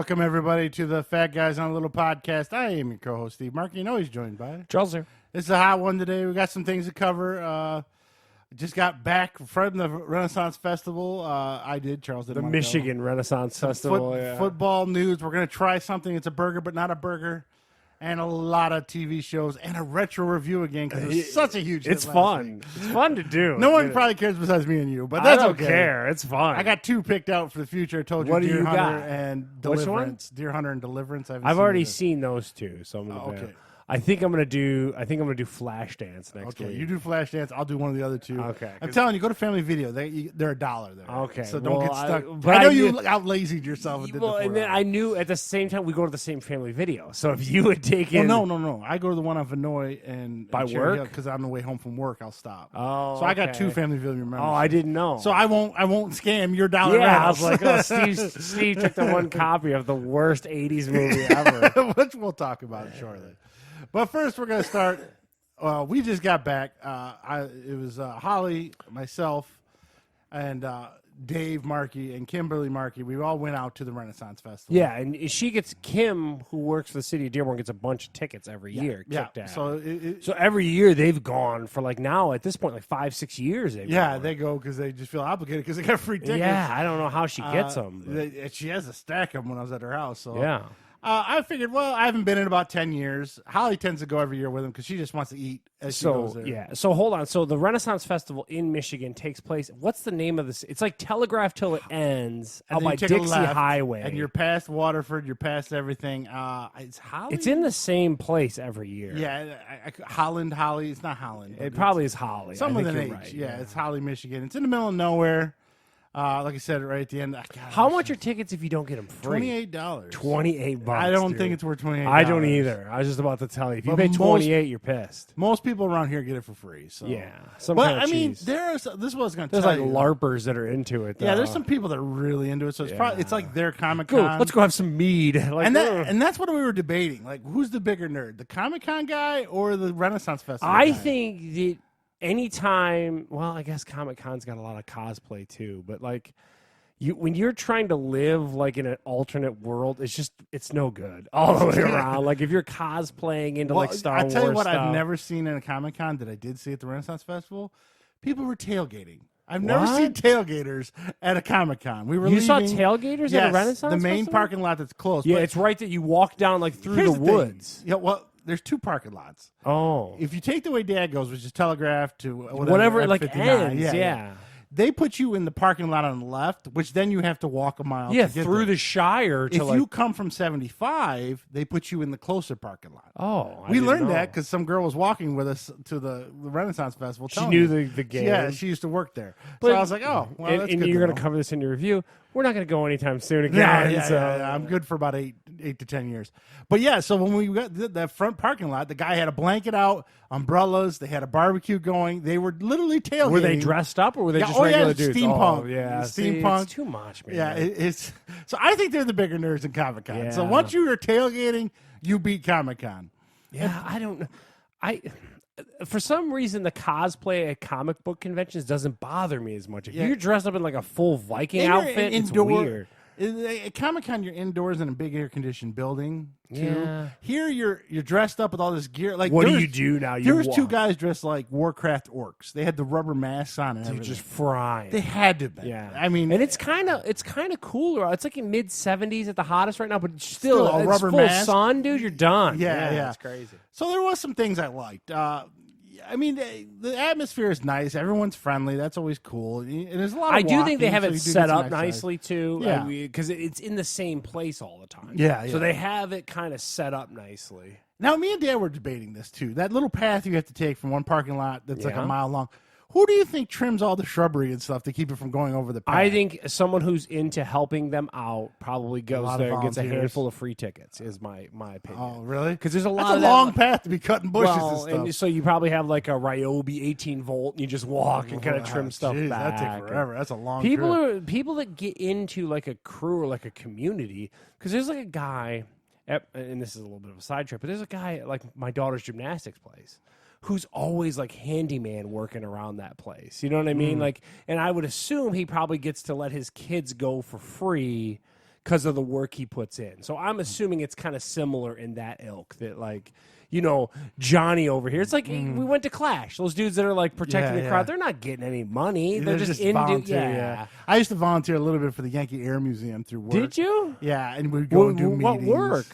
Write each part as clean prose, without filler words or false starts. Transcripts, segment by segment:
Welcome, everybody, to the Fat Guys on a Little podcast. I am your co-host, Steve Mark. You know he's joined by Charles here. This is a hot one today. We got some things to cover. Just got back from the Renaissance Festival. I did. Charles did. The Michigan Renaissance Festival. Football news. We're going to try something. It's a burger, but not a burger. And a lot of TV shows and a retro review again because it's such a huge. It's fun. It's fun to do. No one probably cares besides me and you, but that's I don't okay. care. It's fun. I got two picked out for the future. I told you, What do Deer you Hunter got? and Which one? Deliverance. Deer Hunter and Deliverance. I've already seen those two, so I'm gonna. okay. I think I'm gonna do Flashdance next week. You do Flashdance. I'll do one of the other two. Okay, I'm telling you, go to Family Video. They're $1 there. Okay, so don't get stuck. but I know I you knew- out lazied yourself. And did Well, the and then 4 I knew at the same time we go to the same Family Video. So if you had taken, no. I go to the one on Vinoy and By Cherry work? because on the way home from work. I'll stop. Oh, so I got okay. 2 Family Video members. Oh, I didn't know. So I won't scam your $1. yeah, I was like, oh, Steve took the one copy of the worst '80s movie ever. which we'll talk about shortly. But first, we're going to start. We just got back. It was Holly, myself, and Dave Markey and Kimberly Markey. We all went out to the Renaissance Festival. Yeah, and Kim, who works for the city of Dearborn, gets a bunch of tickets every year. Kicked out. So Every year they've gone for now at this point 5-6 years. they go because they just feel obligated because they got free tickets. Yeah, I don't know how she gets them. She has a stack of them when I was at her house. So Yeah. I figured, well, I haven't been in about 10 years. Holly tends to go every year with him because she just wants to eat as she goes there. Yeah. So hold on. So the Renaissance Festival in Michigan takes place. What's the name of this? It's like Telegraph till it ends And out then by you take a Dixie left, Highway. and you're past Waterford. You're past everything. It's Holly. It's in the same place every year. Yeah, Holly. It's not Holland. It probably is Holly. Some I with think an you're H. right, Yeah, it's Holly, Michigan. It's in the middle of nowhere. Like I said, right at the end. How much are tickets if you don't get them free? $28. $28. I don't dude. think it's worth $28. I don't either. I was just about to tell you. If you But pay 28, you're pissed. Most people around here get it for free. So Yeah. But I mean, this was going to there's tell like you. LARPers that are into it. Yeah, though. there's some people that are really into it. So it's probably it's like their Comic Go, Con. let's go have some mead. Like, And that's what we were debating. Like, who's the bigger nerd, the Comic Con guy or the Renaissance Festival? I guy? think that anytime, well, I guess Comic Con's got a lot of cosplay too, but like when you're trying to live like in an alternate world, it's no good all the way around. Like if you're cosplaying into like Star Wars. I'll tell you what, stuff, I've never seen in a Comic Con that I did see at the Renaissance Festival. People were tailgating. I've never seen tailgaters at a Comic Con. We were You saw leaving- tailgaters yes, at a Renaissance the main Festival? parking lot that's closed. Yeah, but it's right that you walk down like through here's the thing. woods. Yeah, well, there's 2 parking lots. Oh, If you take the way Dad goes, which is Telegraph to whatever it like F59, ends. Yeah. They put you in the parking lot on the left, which then you have to walk a mile. Yeah, to get through there. the Shire to If like. you come from 75, they put you in the closer parking lot. Oh, I We didn't learned know. that because some girl was walking with us to the Renaissance Festival. She telling knew us. the game. Yeah, she used to work there. But- so I was like, oh, well, and that's and good you're to going to know. cover this in your review. We're not going to go anytime soon Yeah, again. yeah. I'm good for about 8 to 10 years. But yeah, so when we got that front parking lot, the guy had a blanket out, umbrellas. They had a barbecue going. They were literally tailgating. Were they dressed up or were they Yeah, just oh, yeah, regular dudes? steampunk. Oh, yeah, Steampunk. it's too much, man. Yeah, it's so I think they're the bigger nerds in Comic Con. So Yeah. once you are tailgating, you beat Comic Con. Yeah, I don't know. For some reason, the cosplay at comic book conventions doesn't bother me as much. If you're dressed up in like a full Viking outfit, it's weird. At Comic Con, you're indoors in a big air conditioned building. Too. Yeah. Here, you're dressed up with all this gear. Like, What do there you was- do now? You There was 2 walk. guys dressed like Warcraft orcs. They had the rubber masks on and You're everything. just frying. They had to be. Yeah, I mean, and it's kind of cooler. It's like in mid-70s at the hottest right now, but still a it's rubber full mask. sun, dude. You're done. Yeah. it's crazy. so there was some things I liked. I mean, the atmosphere is nice. Everyone's friendly. That's always cool. And there's a lot. Of I do think they walking, have so it you do set get some up exercise. nicely too. Yeah. Because it's in the same place all the time. Yeah, So yeah. they have it kind of set up nicely. Now, me and Dad were debating this too. That little path you have to take from one parking lot that's like Yeah. a mile long. Who do you think trims all the shrubbery and stuff to keep it from going over the path? I think someone who's into helping them out probably goes lot of there and gets a volunteers. handful of free tickets. Is my opinion. Oh, really? Because there's a lot That's a of that- long path to be cutting bushes Well, and stuff. so you probably have like a Ryobi 18 volt, and you just walk and kind of trim stuff Jeez, back. That take forever. That's a long People trip. are people that get into like a crew or like a community because there's like a guy, and this is a little bit of a side trip, but there's a guy at like my daughter's gymnastics place who's always like handyman working around that place. You know what I mean? Like, and I would assume he probably gets to let his kids go for free because of the work he puts in. So I'm assuming it's kind of similar in that ilk that like, Johnny over here. It's like we went to Clash. Those dudes that are like protecting the crowd, they're not getting any money. They're just into volunteer. I used to volunteer a little bit for the Yankee Air Museum through work. Did you? Yeah, and we'd go and do meetings. What work?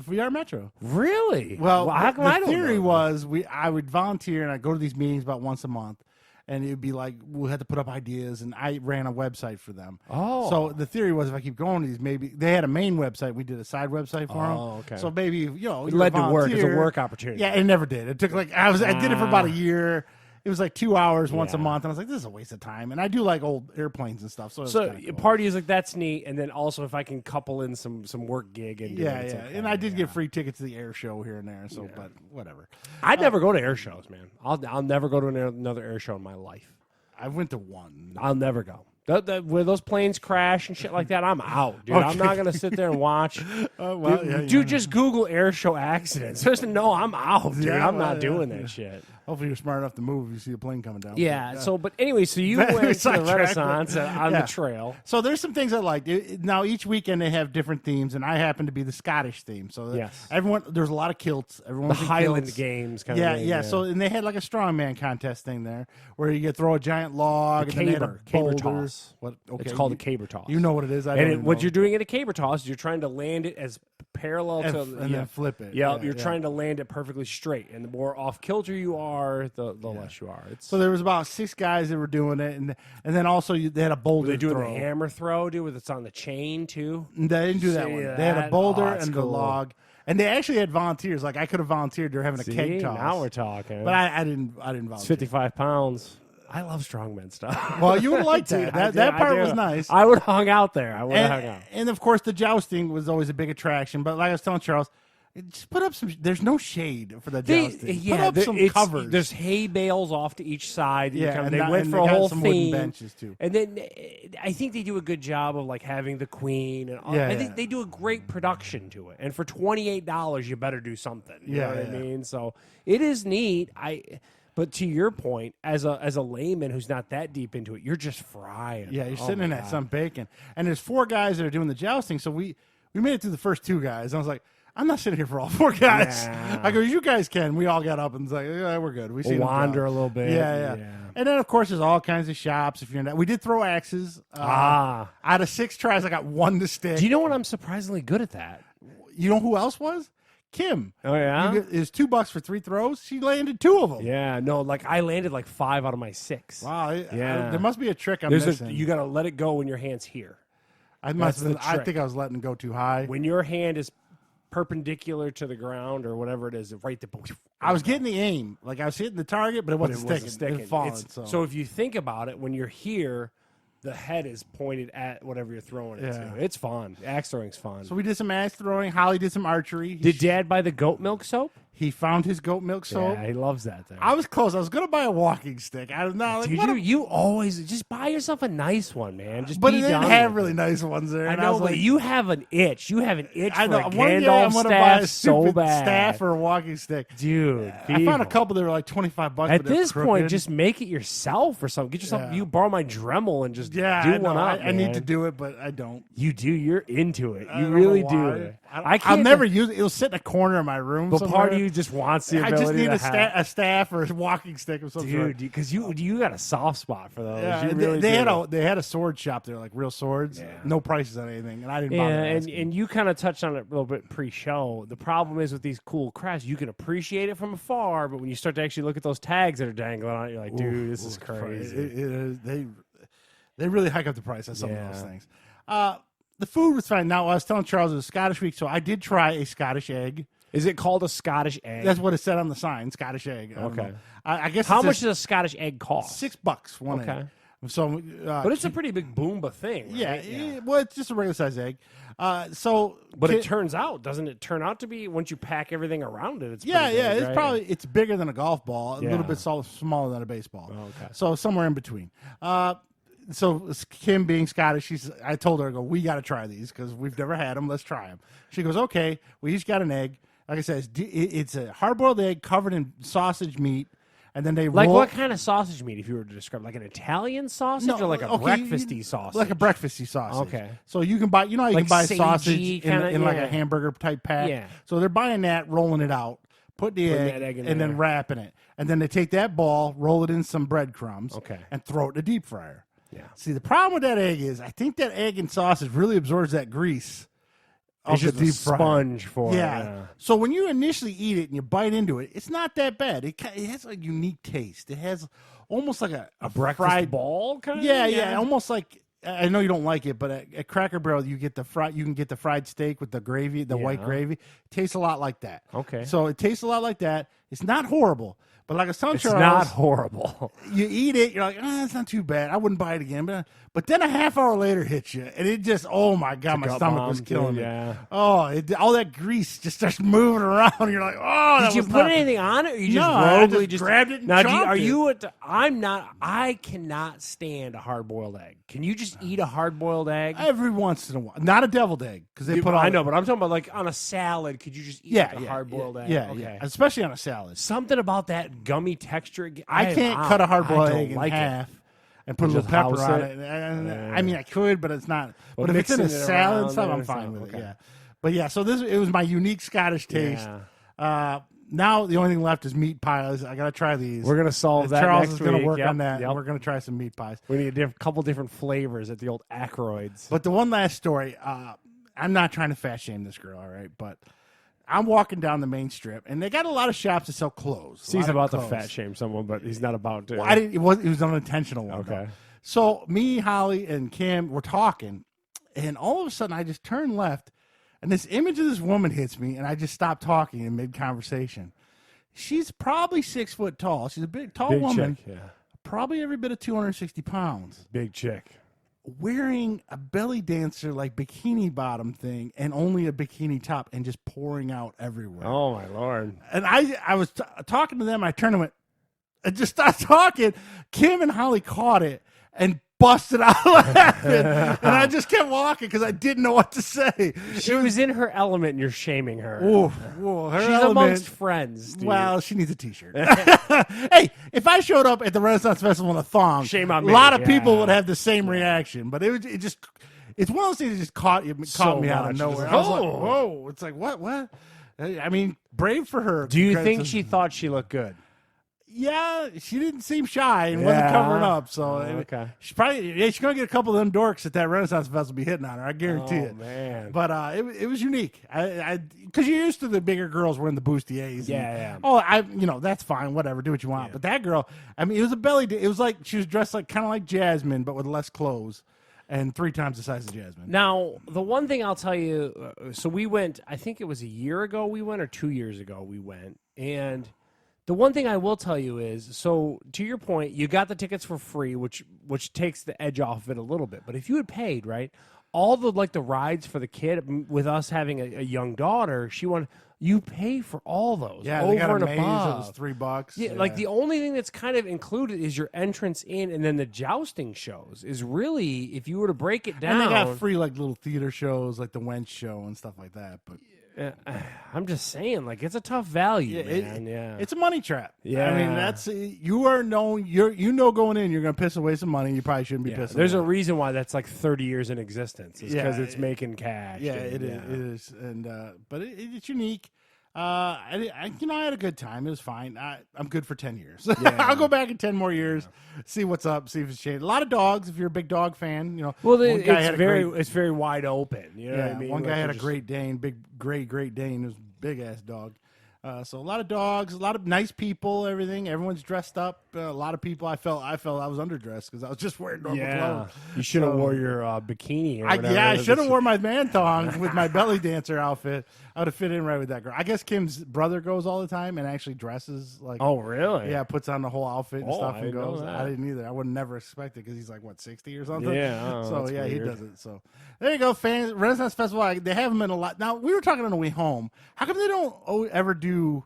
VR Metro. Really? Well, how come I the don't theory know? was I would volunteer and I'd go to these meetings about once a month. And it would be like, we had to put up ideas, and I ran a website for them. Oh. So the theory was if I keep going to these, maybe they had a main website. We did a side website for them. Oh, okay. So maybe, It led to work. It's a work opportunity. Yeah, it never did. It took like, I did it for about a year. It was like 2 hours once a month. And I was like, this is a waste of time. And I do like old airplanes and stuff. So cool. Part of you is like, that's neat. And then also if I can couple in some work gig. And Okay. And I did get free tickets to the air show here and there. So, but whatever. I'd never go to air shows, man. I'll never go to another air show in my life. I went to one. I'll never go. Where those planes crash and shit like that, I'm out, dude. I'm not gonna sit there and watch. Dude, just Google air show accidents. Just no, I'm out, dude. I'm not doing that shit. Hopefully you're smart enough to move if you see a plane coming down. Yeah. So, but anyway, so you went to the Renaissance on the trail. So there's some things I like. Now each weekend they have different themes, and I happen to be the Scottish theme. So there's a lot of kilts. Everyone's the in Highland kilts. Games kind of thing. Yeah. So and they had like a strongman contest thing there, where you could throw a giant log. The and then they had a caber boulder. toss. What? Okay. It's called a caber toss. You know what it is. What you're doing in a caber toss is you're trying to land it as parallel to and then flip it. Yeah, you're trying to land it perfectly straight, and the more off kilter you are, the less you are. So there was about 6 guys that were doing it, and then also they had a boulder. Were they doing throw. the hammer throw, dude? With it's on the chain too. They didn't do that one. They had a boulder and the cool. log, and they actually had volunteers. Like I could have volunteered. They're having a keg toss. Now we're talking. But I didn't volunteer. It's 55 pounds. I love strongman stuff. Well, you would have liked Dude, that. That part was nice. I would have hung out there. I would have hung out. And of course, the jousting was always a big attraction. But like I was telling Charles, just put up some. There's no shade for the jousting. Put up some covers. There's hay bales off to each side. Yeah, they went for a got whole some theme. wooden benches too. And then I think they do a good job of like having the queen. And all. I think they do a great production to it. And for $28, you better do something. You know what I mean? So it is neat. But to your point, as a layman who's not that deep into it, you're just frying. Yeah, you're sitting in that sun bacon. And there's 4 guys that are doing the jousting. So we made it through the first 2 guys. I was like, I'm not sitting here for all 4 guys. Yeah. I go, you guys can. We all got up and was like, yeah, we're good. We We'll wander a little bit. Yeah. And then of course there's all kinds of shops. If you're not, we did throw axes. Out of 6 tries, I got 1 to stick. Do you know what? I'm surprisingly good at that. You know who else was? Kim. Oh yeah. Is $2 for 3 throws. She landed 2 of them. Yeah. No, like I landed like 5 out of my 6. Wow. There must be a trick I'm missing. You got to let it go when your hand's here. I think I was letting it go too high. When your hand is perpendicular to the ground or whatever it is, right there. I was getting the aim. Like I was hitting the target, but it wasn't sticking. It was falling. So if you think about it, when you're here, the head is pointed at whatever you're throwing it to. It's fun. Axe throwing's fun. So we did some axe throwing. Holly did some archery. Did Dad buy the goat milk soap? He found his goat milk soap. Yeah, he loves that thing. I was close. I was going to buy a walking stick. I was not like, dude, you always just buy yourself a nice one, man. But they didn't have really nice ones there. I know, but you have an itch. You have an itch for a Gandalf staff buy a so bad. Staff or a walking stick, dude. I found a couple that were like $25. At this point, just make it yourself or something. Get yourself. You borrow my Dremel and just do one up. I need to do it, but I don't. You do. You're into it. You really do. I'll never use it. It'll sit in a corner of my room. But part of you just wants the. I just need a staff or a walking stick or something. Dude, because you got a soft spot for those. Yeah, they had a sword shop there, like real swords. Yeah. No prices on anything, and I didn't bother asking. And you kind of touched on it a little bit pre-show. The problem is with these cool crafts, you can appreciate it from afar, but when you start to actually look at those tags that are dangling on it, you're like, dude, this is crazy. They really hike up the price on some of those things. The food was fine. Now, I was telling Charles it was Scottish week, so I did try a Scottish egg. Is it called a Scottish egg? That's what it said on the sign, Scottish egg. Okay. I guess how much does a Scottish egg cost? $6 one egg. So, but it's a pretty big Boomba thing, right? Yeah. Well, it's just a regular size egg. But it turns out, doesn't it turn out to be once you pack everything around it? It's big, it's right? probably bigger than a golf ball, a little bit smaller than a baseball. Oh, okay. So somewhere in between. So Kim being Scottish, I told her, I go, we got to try these because we've never had them. Let's try them. She goes, okay. We each got an egg. Like I said, it's a hard-boiled egg covered in sausage meat. and then they Like roll. what kind of sausage meat, if you were to describe, like an Italian sausage or like a breakfasty sausage? Like a breakfasty sausage. Okay. So you can buy, you know, how you Like can buy sagey sausage kinda, in like yeah. a hamburger type pack. Yeah. So they're buying that, rolling it out, putting the that egg, egg in and then there. wrapping it, and then they take that ball, roll it in some breadcrumbs, Okay. and throw it in the deep fryer. Yeah. See, the problem with that egg is, I think that egg and sausage really absorbs that grease. It's of just the a deep fryer. sponge for it. Yeah. So when you initially eat it and you bite into it, it's not that bad. It has a unique taste. It has almost like a Breakfast fried ball kind of? Yeah, almost like, I know you don't like it, but at Cracker Barrel you get the fried steak with the gravy, the white gravy. It tastes a lot like that. Okay. So it tastes a lot like that. It's not horrible, but like a Sun It's Charles, not horrible. you eat it, you're like, it's not too bad. I wouldn't buy it again. But then a half hour later hits you, and it just, oh my God, my gut stomach was bomb, killing dude, me. yeah. Oh, all that grease just starts moving around. You're like, oh, Did you put anything on it, or you just I roguely just grabbed it and now? chomped Are it. you? I cannot stand a hard boiled egg. Can you just eat a hard boiled egg? Every once in a while. Not a deviled egg, because they put all I know, but I'm talking about like on a salad. Could you just eat like a hard boiled egg? Yeah, okay. yeah. Especially on a salad. Something about that gummy texture. I can't cut a hard-boiled egg in like half and put a Just little pepper house on it? it. I mean, I could, but it's not. Well, But if it's in a mixing it salad around and stuff, there I'm and fine stuff, with it. okay. Yeah. But yeah, so it was my unique Scottish taste. Yeah. Now the only thing left is meat pies. I gotta try these. We're gonna solve that Charles next is gonna week. work Yep, on that. yep. And we're gonna try some meat pies. We need a couple different flavors at the old Ackroyd's. But the one last story, I'm not trying to fat shame this girl, all right? But I'm walking down the main strip, and they got a lot of shops that sell clothes. He's about to fat shame someone, but he's not about to. Well, I didn't. It was an unintentional one. Okay. Though. So me, Holly, and Kim were talking, and all of a sudden I just turned left, and this image of this woman hits me, and I just stopped talking in mid conversation. She's probably 6 foot tall. She's a tall Big woman. chick, yeah. Probably every bit of 260 pounds. Big chick. Wearing a belly dancer like bikini bottom thing and only a bikini top and just pouring out everywhere. Oh my Lord. And I was talking to them. I turned and went, and just started talking. Kim and Holly caught it and busted out laughing. And I just kept walking because I didn't know what to say. She was in her element, and you're shaming her. Ooh, her She's element, amongst friends. Dude. well, she needs a T-shirt. Hey, if I showed up at the Renaissance Festival in a thong, Shame on me. a lot of people Yeah. would have the same reaction. But it's one of those things that just caught me out of much. nowhere. Just I was like, oh. whoa! It's like what? I mean, brave for her. Do you Congrats think to- she thought she looked good? Yeah, she didn't seem shy and wasn't Yeah. covering up. So Okay. she's she's gonna get a couple of them dorks at that Renaissance Festival be hitting on her. I guarantee it. Man. But it was unique. Because you're used to the bigger girls wearing the bustiers. Yeah. That's fine. Whatever, do what you want. But that girl, I mean, it was a belly. It was like she was dressed like kind of like Jasmine, but with less clothes, and 3 times the size of Jasmine. Now, the one thing I'll tell you, so we went, I think it was a year ago we went, or 2 years ago we went. And the one thing I will tell you is, so to your point, you got the tickets for free, which takes the edge off of it a little bit. But if you had paid, right, all the rides for the kid, with us having a young daughter, you pay for all those. Yeah, over they got a and maze. It above. was $3. Yeah, like the only thing that's kind of included is your entrance in, and then the jousting shows is really, if you were to break it down. And they got free like little theater shows, like the Wench show and stuff like that. But I'm just saying, like, it's a tough value, man. It's a money trap. Yeah. I mean, that's going in, you're going to piss away some money. You probably shouldn't be pissing. There's a away. reason why that's like 30 years in existence. It's because Yeah, it's making cash. Yeah, dude. it is, and but it's unique. I had a good time. It was fine. I'm good for 10 years. I'll go back in 10 more years, see what's up, see if it's changed. A lot of dogs. If you're a big dog fan, Well, one guy had it's very wide open. You know what I mean? one guy Like, had they're a just- Great Dane, big Great Dane. It was a big ass dog. So a lot of dogs, a lot of nice people, everything. Everyone's dressed up. A lot of people. I felt I was underdressed because I was just wearing normal clothes. You should have So- wore your bikini. Or whatever. I should have worn my man thong with my belly dancer outfit. I would have fit in right with that girl. I guess Kim's brother goes all the time and actually dresses like. Oh, really? Yeah, puts on the whole outfit and Oh, stuff I and didn't know goes. that. I didn't either. I would never expect it because he's like 60 or something. Yeah, so that's yeah, he weird. does it. So there you go, fans. Renaissance Festival. They have them in a lot. Now we were talking on the way home. How come they don't ever do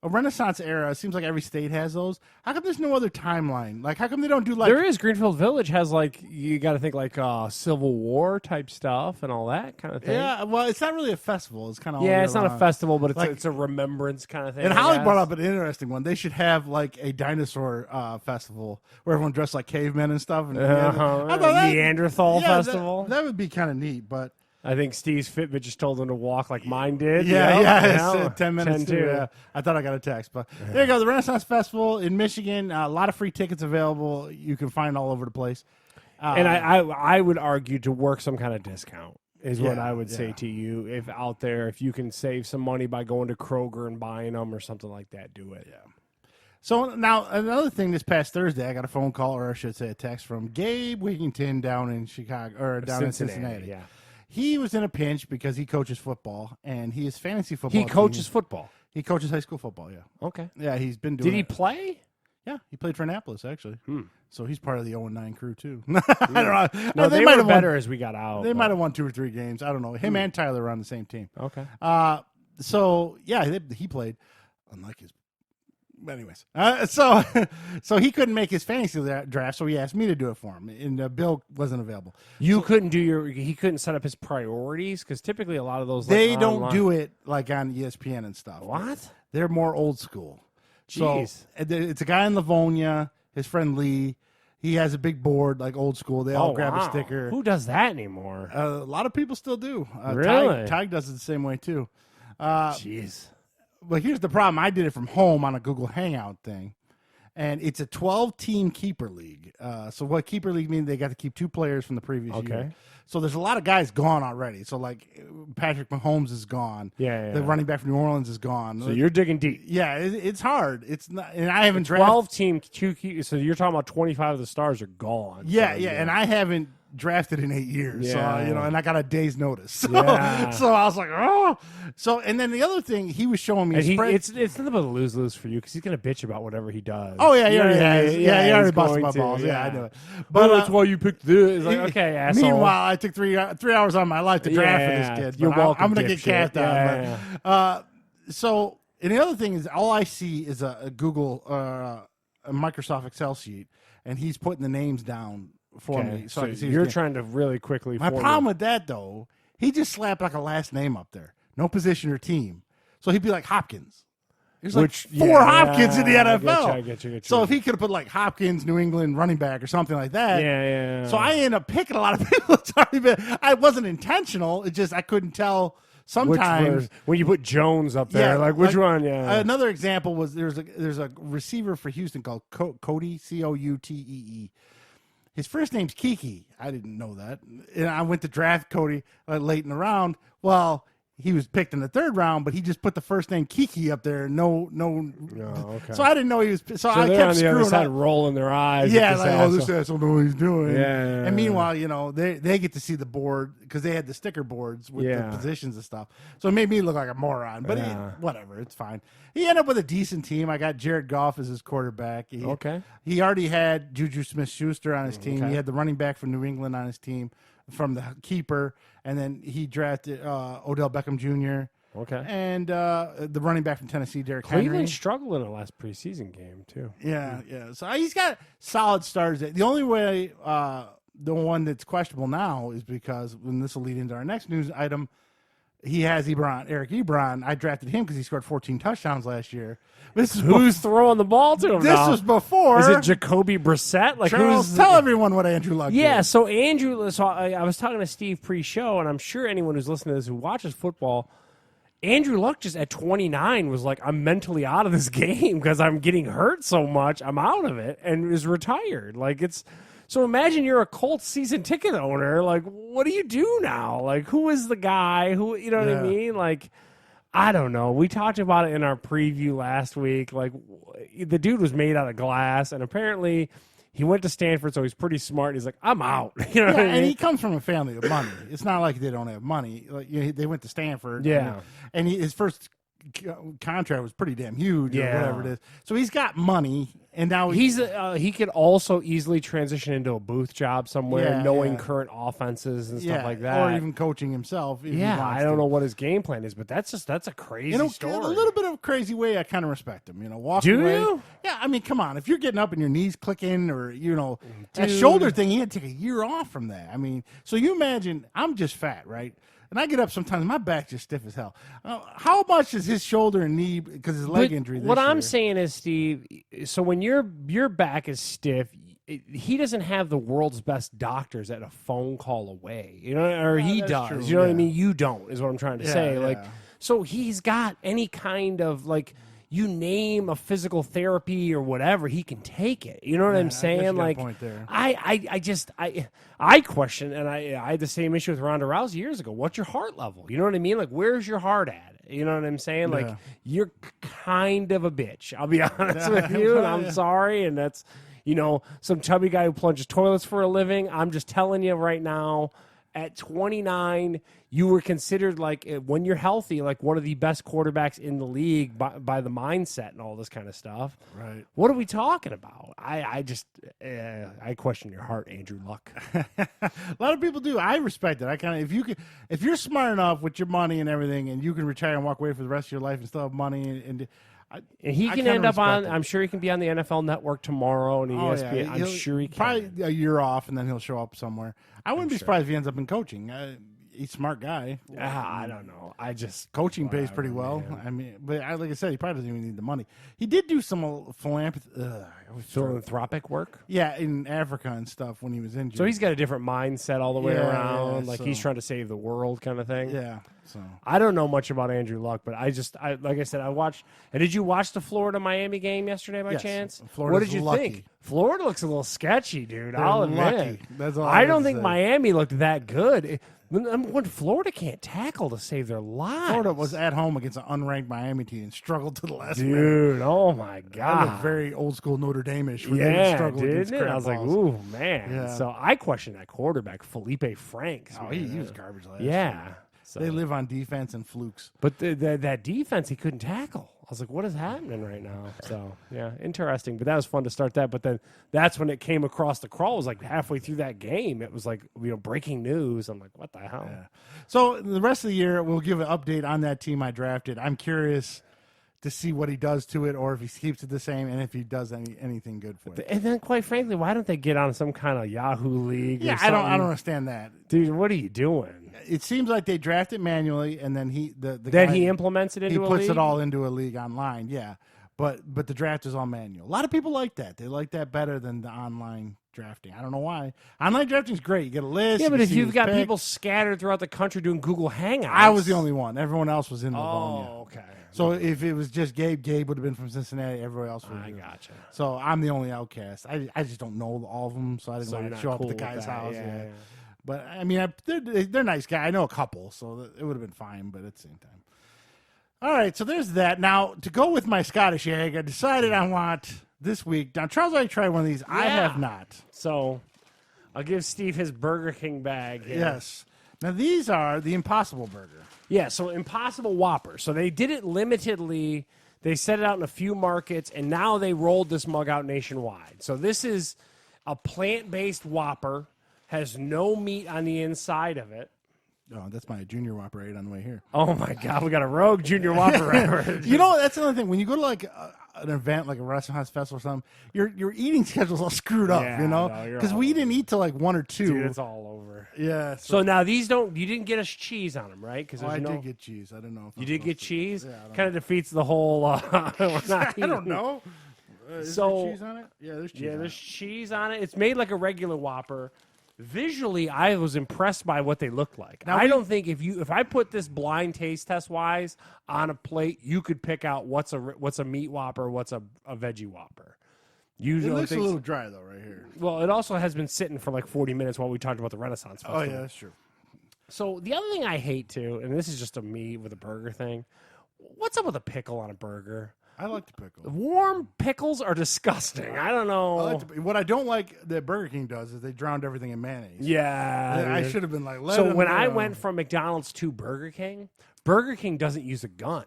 a Renaissance era. It seems like every state has those. How come there's no other timeline? Like, how come they don't do like? There is. Greenfield Village has like, you got to think like Civil War type stuff and all that kind of thing. Yeah, well, it's not really a festival. It's kind of Yeah, it's not a festival, but Like- it's a remembrance kind of thing. And I Holly guess. brought up an interesting one. They should have like a dinosaur festival where everyone dressed like cavemen and stuff. And I thought that- Neanderthal yeah, festival. That would be kind of neat, but I think Steve's Fitbit just told him to walk like mine did. yeah, it's 10 minutes 10 too. too. Yeah. I thought I got a text, but there you go. The Renaissance Festival in Michigan. A lot of free tickets available. You can find all over the place. And I would argue to work some kind of discount is what Yeah, I would say yeah. to you. If out there, if you can save some money by going to Kroger and buying them or something like that, do it. Yeah. So now another thing. This past Thursday, I got a phone call, or I should say a text from Gabe Wigington down in Chicago or down in Cincinnati. Yeah. He was in a pinch because he coaches football and he is fantasy football. He coaches football. He coaches high school football. Yeah. Okay. Yeah, he's been doing. Did he it. play? Yeah, he played for Annapolis actually. Hmm. So he's part of the 0-9 crew too. I don't know. No, they might were have better won. as we got out. They but- might have won 2 or 3 games. I don't know. Him and Tyler were on the same team. Okay. So yeah, he played. Unlike his. Anyways, so he couldn't make his fantasy draft, so he asked me to do it for him, and Bill wasn't available. You couldn't do he couldn't set up his priorities because typically a lot of those They like, don't online- do it like on ESPN and stuff. What? They're more old school. Jeez. So it's a guy in Livonia, his friend Lee. He has a big board like old school. They all grab a wow. sticker. Who does that anymore? A lot of people still do. Really? Tig does it the same way too. Jeez. But here's the problem. I did it from home on a Google Hangout thing. And it's a 12-team keeper league. So what keeper league means, they got to keep 2 players from the previous year. So there's a lot of guys gone already. So like Patrick Mahomes is gone. Yeah. The running back from New Orleans is gone. So you're digging deep. Yeah, it's hard. It's not, and I haven't drafted. 12 team QQ. So you're talking about 25 of the stars are gone. Yeah, So, yeah, and I haven't drafted in 8 years. Yeah. So and I got a day's notice. So, Yeah. so I was like, oh. So and then the other thing, he was showing me a And spread. it's nothing but a lose-lose for you because he's gonna bitch about whatever he does. Oh yeah, he already has. Yeah, he already he's busted going my to, balls. Yeah, I know it. But But that's why you picked this. It's like, okay, asshole. Meanwhile, I took 3 hours on my life to draft for this kid. You're but welcome. I'm gonna get dipshit. cast out. Yeah, But, so and the other thing is, all I see is a Google, a Microsoft Excel sheet, and he's putting the names down for Okay, me. so I can see you're his game. trying to really quickly. My form problem it. with that though, he just slapped like a last name up there, no position or team. So he'd be like Hopkins. There's like 4 Hopkins in the NFL. I get you. So if he could have put like Hopkins, New England running back or something like that. yeah. So I end up picking a lot of people. It's already been, I wasn't intentional. It just I couldn't tell Which sometimes. verse? When you put Jones up there, Yeah, like which like, one? Yeah. Another example was there's a receiver for Houston called Cody, Coutee. His first name's Kiki. I didn't know that, and I went to draft Cody late in the round. Well, he was picked in the 3rd round, but he just put the first name Kiki up there. No. okay. So I didn't know he was. So I they're kept on the other screwing side, up. rolling their eyes. Yeah, at like, this asshole know what he's doing. Yeah. And meanwhile, they get to see the board because they had the sticker boards with Yeah. the positions and stuff. So it made me look like a moron. But Yeah. whatever, it's fine. He ended up with a decent team. I got Jared Goff as his quarterback. Okay. He already had Juju Smith-Schuster on his team. Okay. He had the running back from New England on his team from the keeper. And then he drafted Odell Beckham Jr. Okay. And the running back from Tennessee, Derrick Cleveland Henry. struggled in the last preseason game too. Yeah. So he's got solid stars. The only way, the one that's questionable now is because, when this will lead into our next news item, he has Eric Ebron. I drafted him because he scored 14 touchdowns last year. This is Who's throwing the ball to him? this now? was before. Is it Jacoby Brissett? Like Charles, who's tell everyone what Andrew Luck Yeah, did. so Andrew. So I was talking to Steve pre-show, and I'm sure anyone who's listening to this who watches football, Andrew Luck just at 29 was like, I'm mentally out of this game because I'm getting hurt so much. I'm out of it, and is retired. Like it's. So imagine you're a Colts season ticket owner. Like, what do you do now? Like, who is the guy? Who, you know what I mean? Like, I don't know. We talked about it in our preview last week. Like, the dude was made out of glass, and apparently he went to Stanford, so he's pretty smart. He's like, I'm out. You know what I mean? And he comes from a family of money. It's not like they don't have money. Like they went to Stanford. Yeah. And his first contract was pretty damn huge, or Yeah. whatever it is. So he's got money, and now He could also easily transition into a booth job somewhere, Yeah, knowing yeah. current offenses and stuff like that. or even coaching himself. If he yeah, wants I don't to. know what his game plan is, but that's a crazy story. In a little bit of a crazy way, I kind of respect him. Walking Do away. you? Yeah, I mean, come on. If you're getting up and your knees clicking, or that Dude. shoulder thing, he had to take a year off from that. I mean, so you imagine, I'm just fat, right? And I get up sometimes, my back's just stiff as hell. How much is his shoulder and knee, because his leg But injury this what I'm year? saying is, Steve, so when your back is stiff, he doesn't have the world's best doctors at a phone call away, or he that's does. true, You know what I yeah. mean? You don't, is what I'm trying to say. Yeah, Like, yeah. so he's got any kind of like. You name a physical therapy or whatever, he can take it. You know what I'm I guess you saying? got a Like, point there. I question, and I had the same issue with Ronda Rousey years ago. What's your heart level? You know what I mean? Like, where's your heart at? You know what I'm saying? Like, Yeah. you're kind of a bitch. I'll be honest with you, and I'm Yeah. sorry. And that's, some chubby guy who plunges toilets for a living. I'm just telling you right now, at 29, you were considered, like, when you're healthy, like one of the best quarterbacks in the league by the mindset and all this kind of stuff. Right. What are we talking about? I question your heart, Andrew Luck. A lot of people do. I respect it. I kind of, if you're smart enough with your money and everything, and you can retire and walk away for the rest of your life and still have money, and He I can kinda end up on. respect it. I'm sure he can be on the NFL Network tomorrow and ESPN. I'm He'll- sure he can. Probably a year off, and then he'll show up somewhere. I wouldn't be surprised if he ends up in coaching. He's a smart guy. I don't know. I just Coaching pays pretty well. man. I mean, but like I said, he probably doesn't even need the money. He did do some philanthropy. philanthropic work. Yeah, in Africa and stuff when he was injured. So he's got a different mindset all the way Yeah, around. yeah, like so- he's trying to save the world, kind of thing. yeah. So I don't know much about Andrew Luck, but like I said, I watched. And did you watch the Florida Miami game yesterday by Yes. chance? Florida's What did you lucky. think? Florida looks a little sketchy, dude. They're I'll admit. lucky. That's all I I have don't to think say. Miami looked that good. When Florida can't tackle to save their lives. Florida was at home against an unranked Miami team and struggled to the last minute. Dude, oh my That god. looked very old school Notre Dame-ish. Where they would Yeah, struggle against didn't it? crap I was like, balls. ooh, man. Yeah. So I question that quarterback, Felipe Franks. Oh, man. he was garbage last year. Yeah. So, They live on defense and flukes. but that defense, he couldn't tackle. I was like, what is happening right now? So, yeah, interesting. But that was fun to start that. But then that's when it came across the crawl. It was like halfway through that game. It was like, breaking news. I'm like, what the hell? Yeah. So the rest of the year, we'll give an update on that team I drafted. I'm curious to see what he does to it, or if he keeps it the same, and if he does anything good for it. And then, quite frankly, why don't they get on some kind of Yahoo league? Yeah, or I don't something? understand that. Dude, what are you doing? It seems like they draft it manually, and then Then guy, he implements it into he a puts league? it all into a league online. Yeah, but the draft is all manual. A lot of people like that. They like that better than the online drafting. I don't know why. Online drafting is great. You get a list. Yeah, you but can if see you've who's got picked. people scattered throughout the country doing Google Hangouts. I was the only one. Everyone else was in Livonia. Oh, okay. So if it was just Gabe would have been from Cincinnati. Everybody else would have I been. gotcha. So I'm the only outcast. I just don't know all of them, so I didn't So want you're to not show up cool at the with guy's that. house. Yeah, Yeah. yeah. But I mean, they're nice guys. I know a couple, so it would have been fine. But at the same time, all right. So there's that. Now to go with my Scottish egg, I decided I want this week. Now Charles already tried one of these. I Yeah. have not. So I'll give Steve his Burger King bag here. Yes. Now these are the Impossible Burger. Yeah, so Impossible Whopper. So they did it limitedly. They set it out in a few markets, and now they rolled this mug out nationwide. So this is a plant-based Whopper, has no meat on the inside of it. Oh, that's my Junior Whopper I ate on the way here. Oh, my God. We got a rogue Junior Whopper rapper. You know, that's another thing. When you go to like an event, like a restaurant festival or something, your eating schedule's all screwed up. Yeah, You know, no, you're because all we didn't eat till like 1 or 2. Dude, it's all over. Yeah. So now these don't, you didn't get us cheese on them, right? Because I did get cheese. I don't know. If You did get cheese? Yeah, I don't Kind of defeats the whole. I don't know. Is So- there cheese on it? Yeah, there's cheese. Yeah, on there's it. cheese on it. It's made like a regular Whopper. Visually, I was impressed by what they looked like. Now I we- don't think if I put this blind taste test wise on a plate, you could pick out what's a meat Whopper, what's a veggie Whopper. You It don't looks a think little dry though, right here. well, it also has been sitting for like 40 minutes while we talked about the Renaissance Oh Festival. yeah, that's true. So the other thing I hate too, and this is just a me with a burger thing. What's up with a pickle on a burger? I like the pickle. Warm pickles are disgusting. I don't know. What I don't like that Burger King does is they drowned everything in mayonnaise. Yeah. I dude. should have been like. So when I them went from McDonald's to Burger King doesn't use a gun.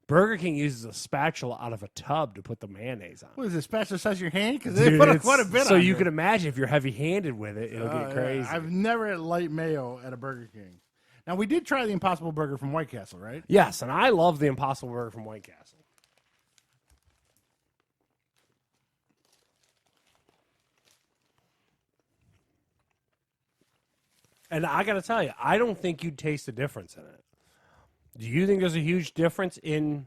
Burger King uses a spatula out of a tub to put the mayonnaise on. What is it, spatula size your hand? Because they put quite a bit so on you there. can imagine if you're heavy-handed with it, it'll get crazy. Yeah. I've never had light mayo at a Burger King. Now, we did try the Impossible Burger from White Castle, right? Yes, and I love the Impossible Burger from White Castle. And I got to tell you, I don't think you'd taste a difference in it. Do you think there's a huge difference in...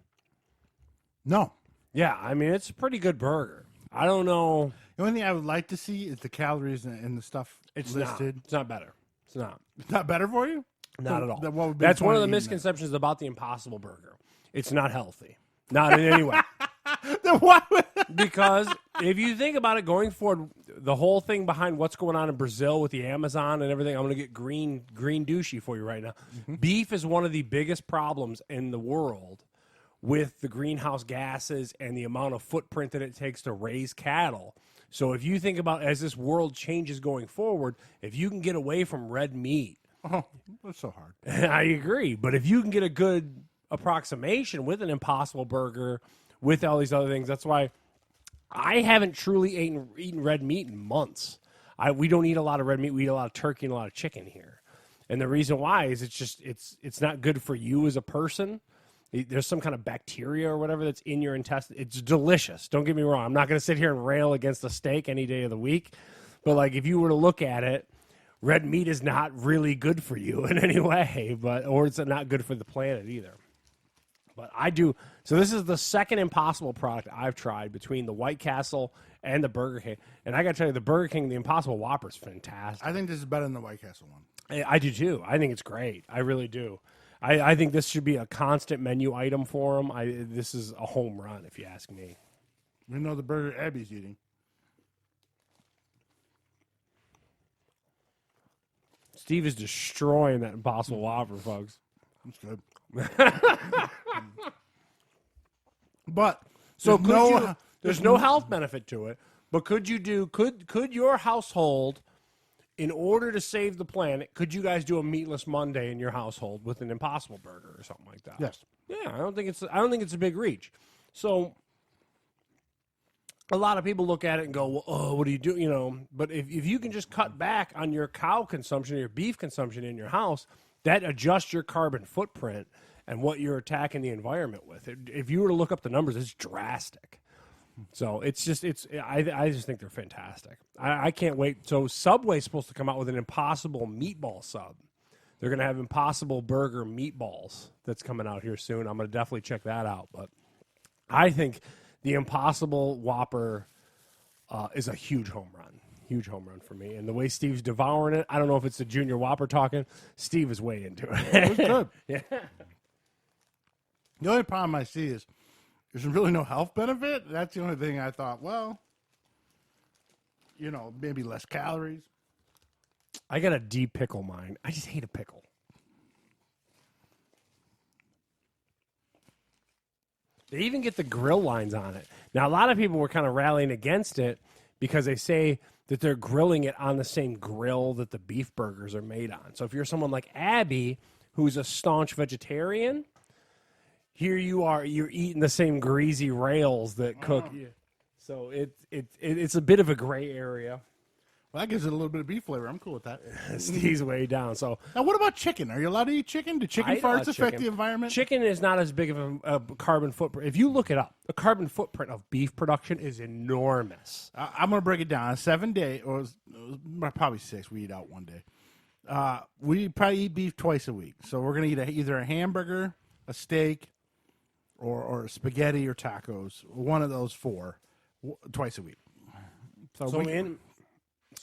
No. Yeah, I mean, it's a pretty good burger. I don't know. The only thing I would like to see is the calories and the stuff listed. Not. It's not better. It's not. It's not better for you? Not at all. Then what would be That's the one point of the eating misconceptions about the Impossible Burger. It's not healthy. Not in any way. that? Then why would... Because if you think about it going forward, the whole thing behind what's going on in Brazil with the Amazon and everything, I'm going to get green douchey for you right now. Beef is one of the biggest problems in the world with the greenhouse gases and the amount of footprint that it takes to raise cattle. So if you think about as this world changes going forward, if you can get away from red meat. Oh, that's so hard. I agree. But if you can get a good approximation with an Impossible Burger, with all these other things, that's why I haven't truly eaten red meat in months. We don't eat a lot of red meat. We eat a lot of turkey and a lot of chicken here. And the reason why is it's not good for you as a person. There's some kind of bacteria or whatever that's in your intestine. It's delicious. Don't get me wrong. I'm not going to sit here and rail against a steak any day of the week. But like if you were to look at it, red meat is not really good for you in any way, or it's not good for the planet either. But I do. So this is the second Impossible product I've tried between the White Castle and the Burger King. And I got to tell you, the Burger King, the Impossible Whopper is fantastic. I think this is better than the White Castle one. I do too. I think it's great. I really do. I think this should be a constant menu item for them. This is a home run, if you ask me. We know the burger Abby's eating. Steve is destroying that Impossible Whopper, folks. That's good. But So there's there's no health benefit to it, but could your household, in order to save the planet, could you guys do a meatless Monday in your household with an Impossible Burger or something like that? Yes. Yeah, I don't think it's a big reach. So a lot of people look at it and go, well, oh, what do you do? You know, but if you can just cut back on your cow consumption, your beef consumption in your house, that adjusts your carbon footprint and what you're attacking the environment with. If you were to look up the numbers, it's drastic. So I just think they're fantastic. I can't wait. So Subway's supposed to come out with an Impossible meatball sub. They're going to have Impossible Burger meatballs that's coming out here soon. I'm going to definitely check that out. But I think the Impossible Whopper is a huge home run. Huge home run for me. And the way Steve's devouring it, I don't know if it's the Junior Whopper talking. Steve is way into it. It was good. Yeah. The only problem I see is there's really no health benefit. That's the only thing I thought, well, you know, maybe less calories. I got a deep pickle mine. I just hate a pickle. They even get the grill lines on it. Now, a lot of people were kind of rallying against it because they say that they're grilling it on the same grill that the beef burgers are made on. So if you're someone like Abby, who's a staunch vegetarian, here you are, you're eating the same greasy rails that cook. So it's a bit of a gray area. Well, that gives it a little bit of beef flavor. I'm cool with that. Steve's way down. So now, what about chicken? Are you allowed to eat chicken? Do chicken farts affect the environment? Chicken is not as big of a carbon footprint. If you look it up, the carbon footprint of beef production is enormous. I'm going to break it down. A 7 day, or probably 6, we eat out one day. We probably eat beef twice a week. So we're going to eat either a hamburger, a steak, or spaghetti or tacos. One of those 4 twice a week. So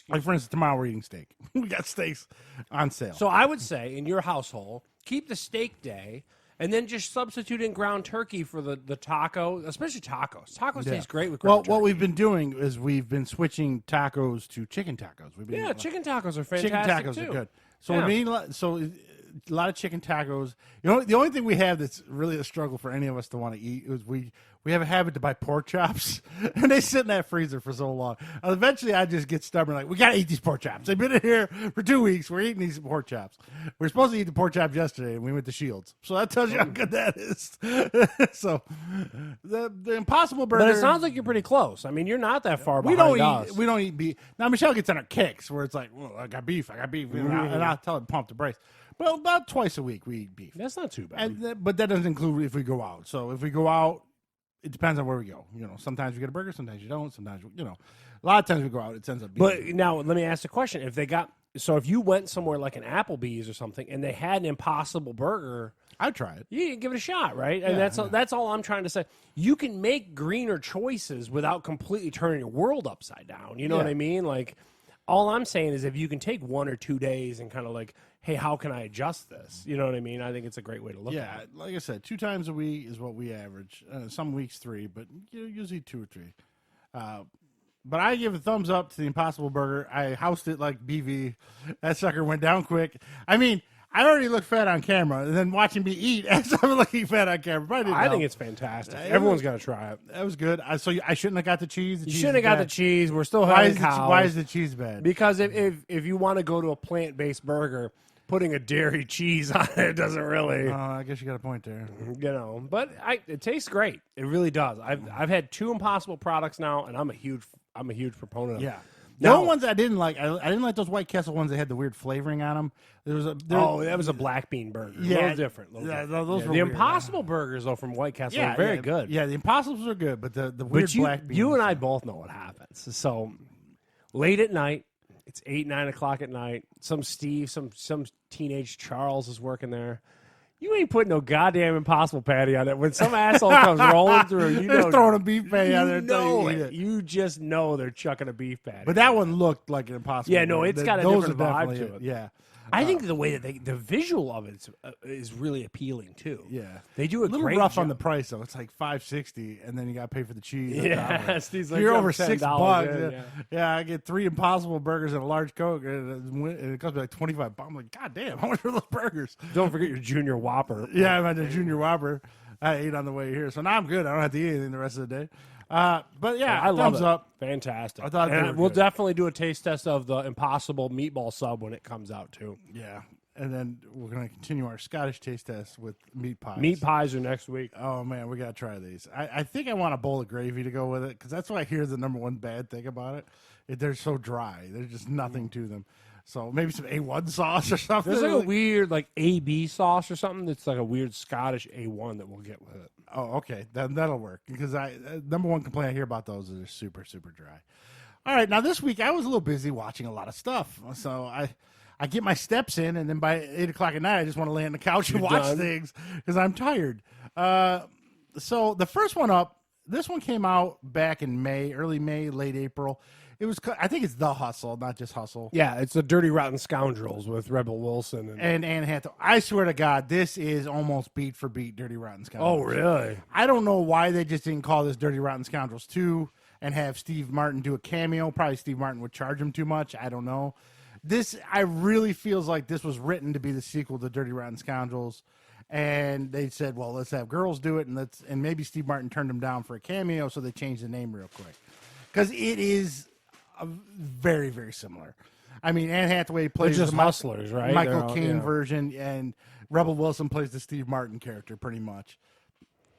like, for instance, tomorrow we're eating steak. We got steaks on sale. So I would say in your household, keep the steak day and then just substitute in ground turkey for the taco, especially tacos. Tacos taste great with ground turkey. What we've been doing is we've been switching tachos to chicken tachos. Chicken tacos are fantastic. Chicken tacos too. are good. So a lot of chicken tacos. You know, the only thing we have that's really a struggle for any of us to want to eat is we have a habit to buy pork chops, and they sit in that freezer for so long. Eventually, I just get stubborn, like, we got to eat these pork chops. They've been in here for 2 weeks. We're eating these pork chops. We're supposed to eat the pork chops yesterday, and we went to Shields. So that tells you how good that is. So the Impossible Burger. But it sounds like you're pretty close. I mean, you're not that far behind us. We don't eat beef. Now, Michelle gets on her kicks where it's like, well, I got beef. And I'll tell her to pump the brakes. Well, about twice a week we eat beef. That's not too bad. But that doesn't include if we go out. So if we go out, it depends on where we go. You know, sometimes we get a burger, sometimes you don't. Sometimes, a lot of times we go out, it ends up being. But now let me ask a question: if you went somewhere like an Applebee's or something, and they had an Impossible Burger, I'd try it. you give it a shot, right? And that's all I'm trying to say. You can make greener choices without completely turning your world upside down. You know what I mean? Like, all I'm saying is if you can take 1 or 2 days and kind of like, hey, how can I adjust this? You know what I mean? I think it's a great way to look at it. Yeah, like I said, 2 times a week is what we average. Some weeks 3, but usually 2 or 3. But I give a thumbs up to the Impossible Burger. I housed it like BV. That sucker went down quick. I mean, I already look fat on camera, and then watching me eat as I'm looking fat on camera. I think it's fantastic. Everyone's got to try it. That was good. So I shouldn't have got the cheese. You shouldn't have got the cheese. We're still why having cows. Why is the cheese bad? Because if you want to go to a plant-based burger, putting a dairy cheese on it doesn't really. I guess you got a point there. But it tastes great. It really does. I've had 2 Impossible products now, and I'm a huge proponent of them. Yeah. The only ones I didn't like, I didn't like those White Castle ones that had the weird flavoring on them. That was a black bean burger. Yeah, a little different. Those were the Impossible burgers though from White Castle are very good. Yeah, the Impossibles are good, but the weird black beans. You and I both know what happens. So late at night, it's 8, 9 o'clock at night. Some teenage Charles is working there. You ain't putting no goddamn Impossible patty on it. When some asshole comes rolling through, they're throwing a beef patty on there. You just know they're chucking a beef patty. But that one looked like an Impossible. Yeah, no, it's got a different vibe to it. Yeah. I think the way that the visual of it is really appealing too. Yeah, they do a little great rough job. on the price though. It's like $5.60, and then you got to pay for the cheese. Yeah, you're over $6. Yeah, I get 3 Impossible burgers and a large Coke, and it costs me like $25. I'm like, God damn, how much are those burgers? Don't forget your Junior Whopper. Yeah, I had the Junior Whopper. I ate on the way here, so now I'm good. I don't have to eat anything the rest of the day. But yeah, I love thumbs it. up. Fantastic. I thought we'll definitely do a taste test of the Impossible meatball sub when it comes out too. Yeah. And then we're going to continue our Scottish taste test with meat pies. Meat pies are next week. Oh, man, we got to try these. I think I want a bowl of gravy to go with it because that's what I hear is the number one bad thing about it. They're so dry. There's just nothing to them. So maybe some A1 sauce or something. There's like a weird like AB sauce or something that's like a weird Scottish A1 that we'll get with it. Oh, okay. That'll work because number one complaint I hear about those is they're super, super dry. All right, now this week I was a little busy watching a lot of stuff. So I get my steps in, and then by 8 o'clock at night, I just want to lay on the couch and watch things because I'm tired. So the first one up, this one came out back in early May, late April. It was, I think it's The Hustle, not just Hustle. Yeah, it's the Dirty Rotten Scoundrels with Rebel Wilson and Anne Hathaway. I swear to God, this is almost beat for beat Dirty Rotten Scoundrels. Oh, really? I don't know why they just didn't call this Dirty Rotten Scoundrels 2 and have Steve Martin do a cameo. Probably Steve Martin would charge him too much. I don't know. I really feels like this was written to be the sequel to Dirty Rotten Scoundrels, and they said, "Well, let's have girls do it," and maybe Steve Martin turned him down for a cameo, so they changed the name real quick because it is very, very similar. I mean, Anne Hathaway plays just the hustlers, right? Michael Caine version, and Rebel Wilson plays the Steve Martin character, pretty much.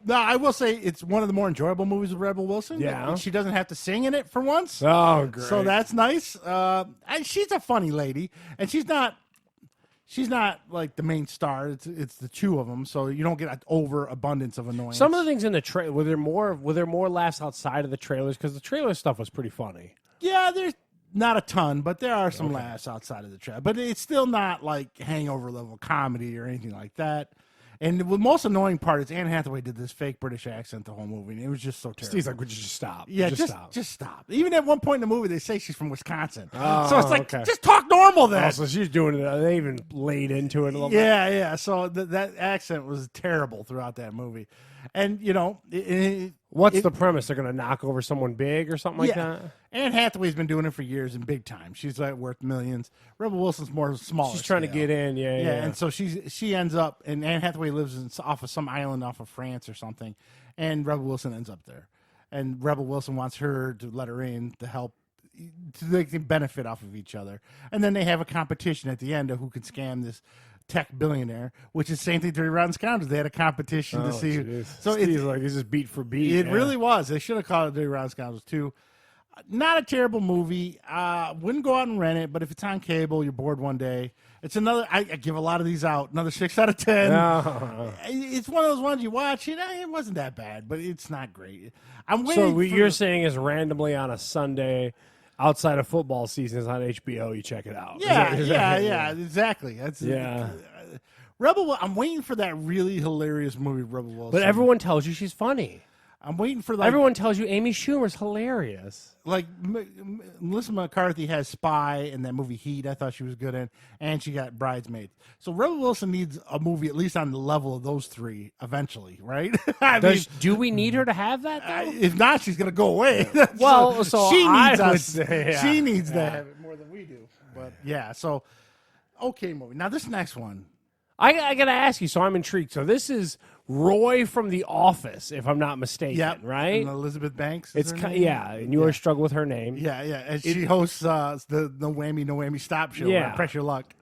No, I will say it's one of the more enjoyable movies with Rebel Wilson. Yeah. She doesn't have to sing in it for once. Oh, great. So that's nice. She's a funny lady, and she's not like the main star. It's the two of them, so you don't get an overabundance of annoyance. Some of the things in the trailer, were there more laughs outside of the trailers? Because the trailer stuff was pretty funny. Yeah, there's not a ton, but there are some laughs outside of the trailer. But it's still not like Hangover level comedy or anything like that. And the most annoying part is Anne Hathaway did this fake British accent the whole movie, and it was just so terrible. Steve's like, would you just stop? Yeah, just stop. Even at one point in the movie, they say she's from Wisconsin. Oh, so it's like, just talk normal then. Oh, so she's doing it. They even laid into it a little bit. Yeah. So that accent was terrible throughout that movie. And, what's the premise? They're going to knock over someone big or something like that? Anne Hathaway's been doing it for years and big time. She's like worth millions. Rebel Wilson's more smaller. She's trying to get in, yeah. And so she ends up, and Anne Hathaway lives off of some island off of France or something, and Rebel Wilson ends up there. And Rebel Wilson wants her to let her in to help, so they can benefit off of each other. And then they have a competition at the end of who can scam this tech billionaire, which is the same thing to Rotten Scoundrels. They had a competition to see. Geez. So Steve's like, it's just beat for beat. it really was. They should have called it Dirty Rotten Scoundrels too. Not a terrible movie. Wouldn't go out and rent it, but if it's on cable, you're bored one day. It's another. I give a lot of these out. Another 6 out of 10. No. It's one of those ones you watch. It wasn't that bad, but it's not great. I'm waiting. So what you're saying is randomly on a Sunday, outside of football season, is on HBO. You check it out. Yeah, exactly. That's Yeah. Rebel. I'm waiting for that really hilarious movie, Rebel Wilson. But everyone tells you she's funny. I'm waiting for like Everyone tells you Amy Schumer's hilarious. like Melissa McCarthy has Spy in that movie Heat. I thought she was good in, and she got Bridesmaids. So Rebel Wilson needs a movie at least on the level of those three eventually, right? Do we need her to have that, though? If not, she's gonna go away. Well, so she I needs would us. say, yeah. She needs to have it more than we do. But yeah, so okay, movie. Now this next one. I got to ask you, so I'm intrigued. So this is Roy from The Office, if I'm not mistaken, Yep. right? And Elizabeth Banks. It's and you always struggle with her name. Yeah. And she hosts the No Whammy Stop show. Yeah. Press Your Luck.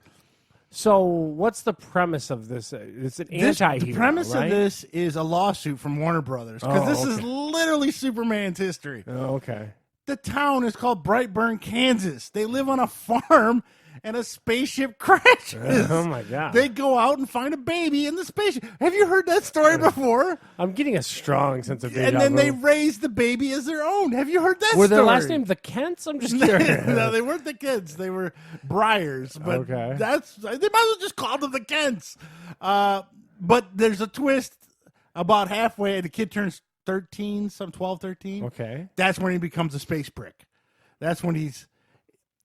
So what's the premise of this? It's an anti-hero, The premise right? of this is a lawsuit from Warner Brothers because this is okay. literally Superman's history. Oh, okay. The town is called Brightburn, Kansas. They live on a farm and a spaceship crashes. Oh, my God. They go out and find a baby in the spaceship. Have you heard that story before? I'm getting a strong sense of deja And then vu. they raise the baby as their own. Have you heard that Were story? their last name the Kents? I'm just curious. No, they weren't the kids. They were Briars. But Okay. they might as well just call them the Kents. But there's a twist about halfway. The kid turns 13, some 12, 13. Okay. That's when he becomes a space prick. That's when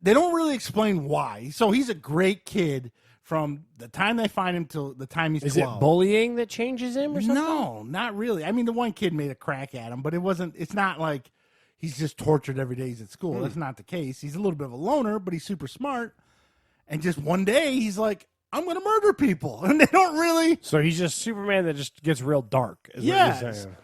they don't really explain why. So he's a great kid from the time they find him till the time he's 12. Is it bullying that changes him or something? No, not really. I mean, the one kid made a crack at him, but it's not like he's just tortured every day he's at school. That's not the case. He's a little bit of a loner, but he's super smart. And just one day he's like, I'm going to murder people. And they don't really. So he's just Superman that just gets real dark. Is what you're saying.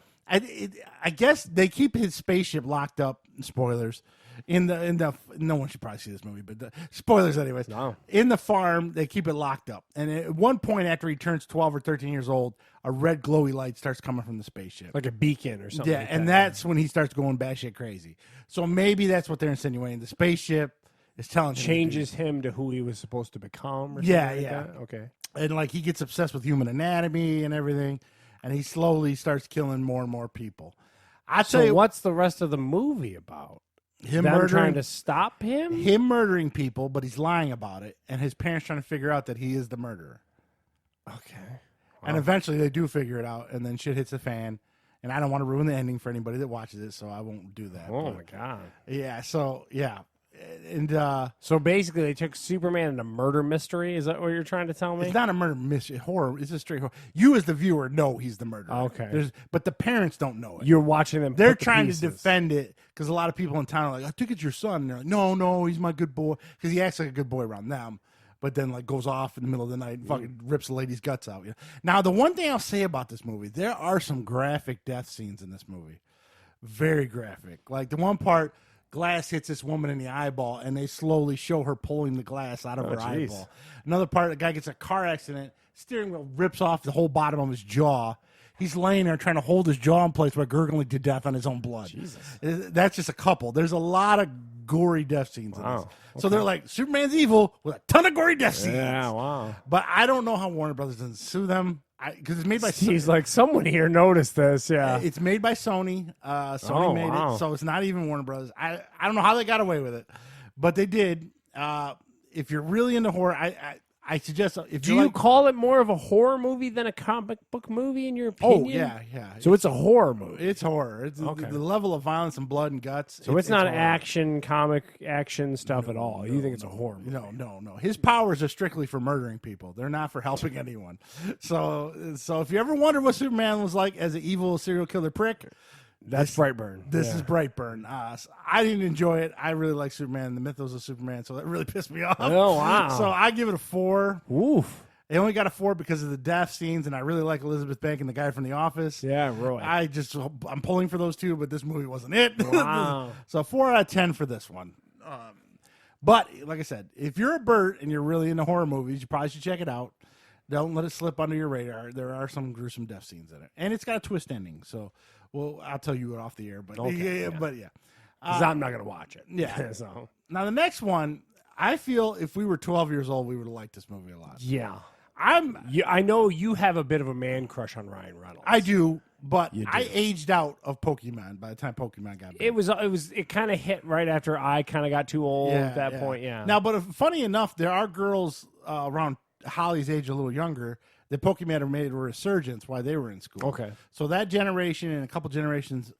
I guess they keep his spaceship locked up. Spoilers. In the no one should probably see this movie, but spoilers anyways. No. In the farm, they keep it locked up, and at one point after he turns 12 or 13 years old, a red glowy light starts coming from the spaceship, Like a beacon or something. yeah, like and that. that's when he starts going batshit crazy. So maybe that's what they're insinuating. The spaceship is telling him to do changes him to who he was supposed to become. Or Yeah, something like yeah. that? Okay. and like he gets obsessed with human anatomy and everything, and he slowly starts killing more and more people. I tell So you, what's the rest of the movie about? him Them murdering trying to stop him? murdering people, but he's lying about it, and his parents trying to figure out that he is the murderer. Okay. And eventually they do figure it out, and then shit hits the fan. And I don't want to ruin the ending for anybody that watches it, so I won't do that. Oh, But, my God. yeah, so, yeah. And So basically, they took Superman in a murder mystery. Is that what you're trying to tell me? it's not a murder mystery, horror. It's a straight horror. You, as the viewer, know he's the murderer. Okay. But the parents don't know it. You're watching them. They're put the trying to pieces. defend it because a lot of people in town are like, I think it's your son. And they're like, no, he's my good boy. Because he acts like a good boy around them. But then, like, goes off in the middle of the night and fucking rips the lady's guts out. Yeah. Now, the one thing I'll say about this movie, there are some graphic death scenes in this movie. Very graphic. Like, the one part, glass hits this woman in the eyeball, and they slowly show her pulling the glass out of her jeez. eyeball. Another part, a guy gets a car accident, steering wheel rips off the whole bottom of his jaw. He's laying there trying to hold his jaw in place while gurgling to death on his own blood. Jesus. That's just a couple. There's a lot of gory death scenes in this. Wow. So they're like, Superman's evil with a ton of gory death scenes. Yeah, wow. But I don't know how Warner Brothers doesn't sue them because it's made by He's like, someone here noticed this. Yeah. It's made by Sony. Sony made wow. it, so it's not even Warner Brothers. I don't know how they got away with it, but they did. If you're really into horror, I suggest if Do you call it more of a horror movie than a comic book movie in your opinion? Oh yeah. So it's a horror movie. It's horror. It's Okay. the level of violence and blood and guts. So it's not horror. action, comic action stuff at all. You think it's a horror movie? No. His powers are strictly for murdering people. They're not for helping anyone. So if you ever wonder what Superman was like as an evil serial killer prick, That's Brightburn. This is Brightburn. So I didn't enjoy it. I really like Superman, the mythos of Superman, so that really pissed me off. Oh, wow. So I give it a 4. Oof. It only got a 4 because of the death scenes, and I really like Elizabeth Banks and the guy from The Office. Yeah, really. I'm pulling for those two, but this movie wasn't it. Wow. So 4 out of 10 for this one. But like I said, if you're a Bert and you're really into horror movies, you probably should check it out. Don't let it slip under your radar. There are some gruesome death scenes in it, and it's got a twist ending. So, I'll tell you it off the air. But Okay, but yeah, 'Cause I'm not going to watch it. Yeah. So. Now the next one, I feel if we were 12 years old, we would have liked this movie a lot. Yeah. I know you have a bit of a man crush on Ryan Reynolds. I do, but You do. I aged out of Pokemon by the time Pokemon got big. It kind of hit right after I kind of got too old at that point. Yeah. Now, but funny enough, there are girls around Holly's age, a little younger, that Pokemon have made a resurgence while they were in school. Okay. So that generation and a couple generations.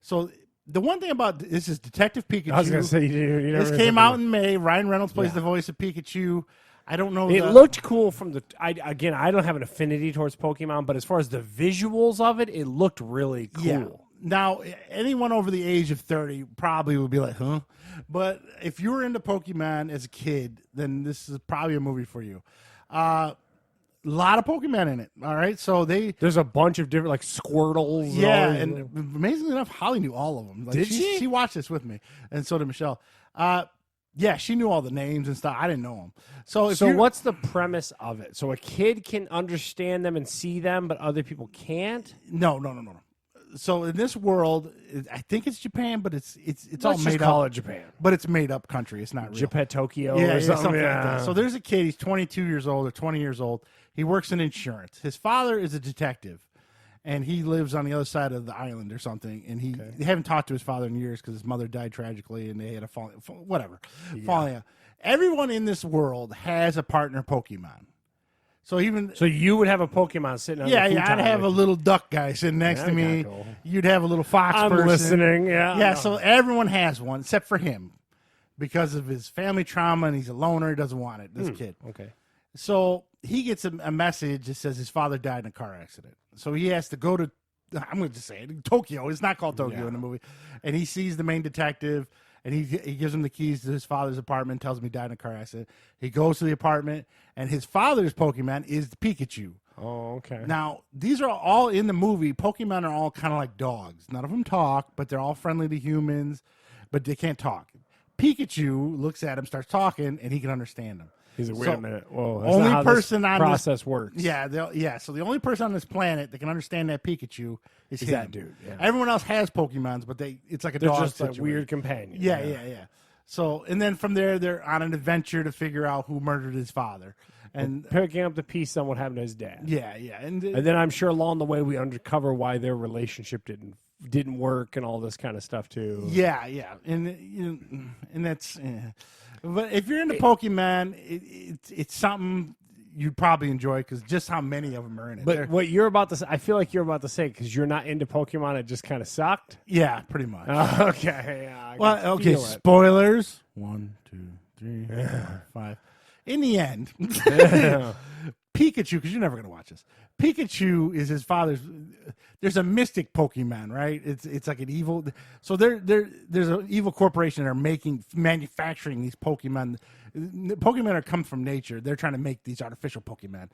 So the one thing about this is Detective Pikachu. I was going to say you this came out in May. Ryan Reynolds plays the voice of Pikachu. I don't know. It looked cool from the. I don't have an affinity towards Pokemon, but as far as the visuals of it, it looked really cool. Yeah. Now, anyone over the age of 30 probably would be like, huh? But if you were into Pokemon as a kid, then this is probably a movie for you. A lot of Pokemon in it. All right. So There's a bunch of different, like Squirtles. yeah. and And amazingly enough, Holly knew all of them. Like, Did she? She watched this with me. And so did Michelle. Yeah, she knew all the names and stuff. I didn't know them. So what's the premise of it? So a kid can understand them and see them, but other people can't? No. So in this world, I think it's Japan, but it's all Let's made just up. call it Japan. But it's made up country. It's not real. Japan, Tokyo, Yeah, or something. like that. So there's a kid. He's 22 years old or 20 years old. He works in insurance. His father is a detective, and he lives on the other side of the island or something. And they haven't talked to his father in years because his mother died tragically, and they had a falling out. Everyone in this world has a partner Pokemon. So you would have a Pokemon sitting on the I'd futon have a with you. little duck guy sitting next to me. Cool. You'd have a little fox I'm person. listening, yeah. Yeah, so everyone has one except for him because of his family trauma, and he's a loner. He doesn't want it, this kid. Okay. So he gets a message that says his father died in a car accident. So he has to go to, I'm going to just say it, Tokyo. It's not called Tokyo in the movie. And he sees the main detective, and he gives him the keys to his father's apartment, tells him he died in a car accident. He goes to the apartment, and his father's Pokemon is the Pikachu. Oh, okay. Now, these are all in the movie. Pokemon are all kind of like dogs. None of them talk, but they're all friendly to humans, but they can't talk. Pikachu looks at him, starts talking, and he can understand him. He's like, wait a minute. Whoa, that's only not how person this on process works. Yeah. So the only person on this planet that can understand that Pikachu is him. that dude. Yeah. Everyone else has Pokemons, but it's like a They're dog just situation. a weird companion. Yeah. So, and then from there, they're on an adventure to figure out who murdered his father. And picking up the piece on what happened to his dad. yeah. And then I'm sure along the way we uncover why their relationship didn't work and all this kind of stuff too. Yeah. And that's. But if you're into Pokemon, it's something you'd probably enjoy because just how many of them are in it. But what you're about to say, I feel like you're about to say, because you're not into Pokemon, it just kind of sucked. Yeah, pretty much. Okay. Yeah, Well, okay. Spoilers. 1, 2, 3, 4, 5. In the end, Pikachu, because you're never going to watch this. Pikachu is his father's. There's a mystic Pokemon, right? It's like an evil. So there's an evil corporation that are manufacturing these Pokemon. Pokemon are come from nature. They're trying to make these artificial Pokemon,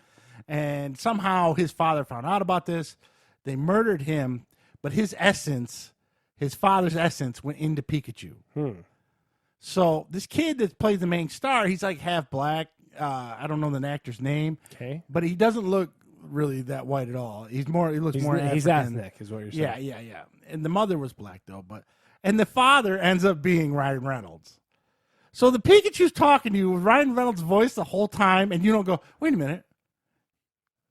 and somehow his father found out about this. They murdered him, but his father's essence, went into Pikachu. So this kid that plays the main star, he's like half black. I don't know the actor's name. Okay. But he doesn't look really that white at all. He looks more African. He's ethnic, is what you're saying. Yeah. And the mother was black though, and the father ends up being Ryan Reynolds. So the Pikachu's talking to you with Ryan Reynolds' voice the whole time, and you don't go, wait a minute.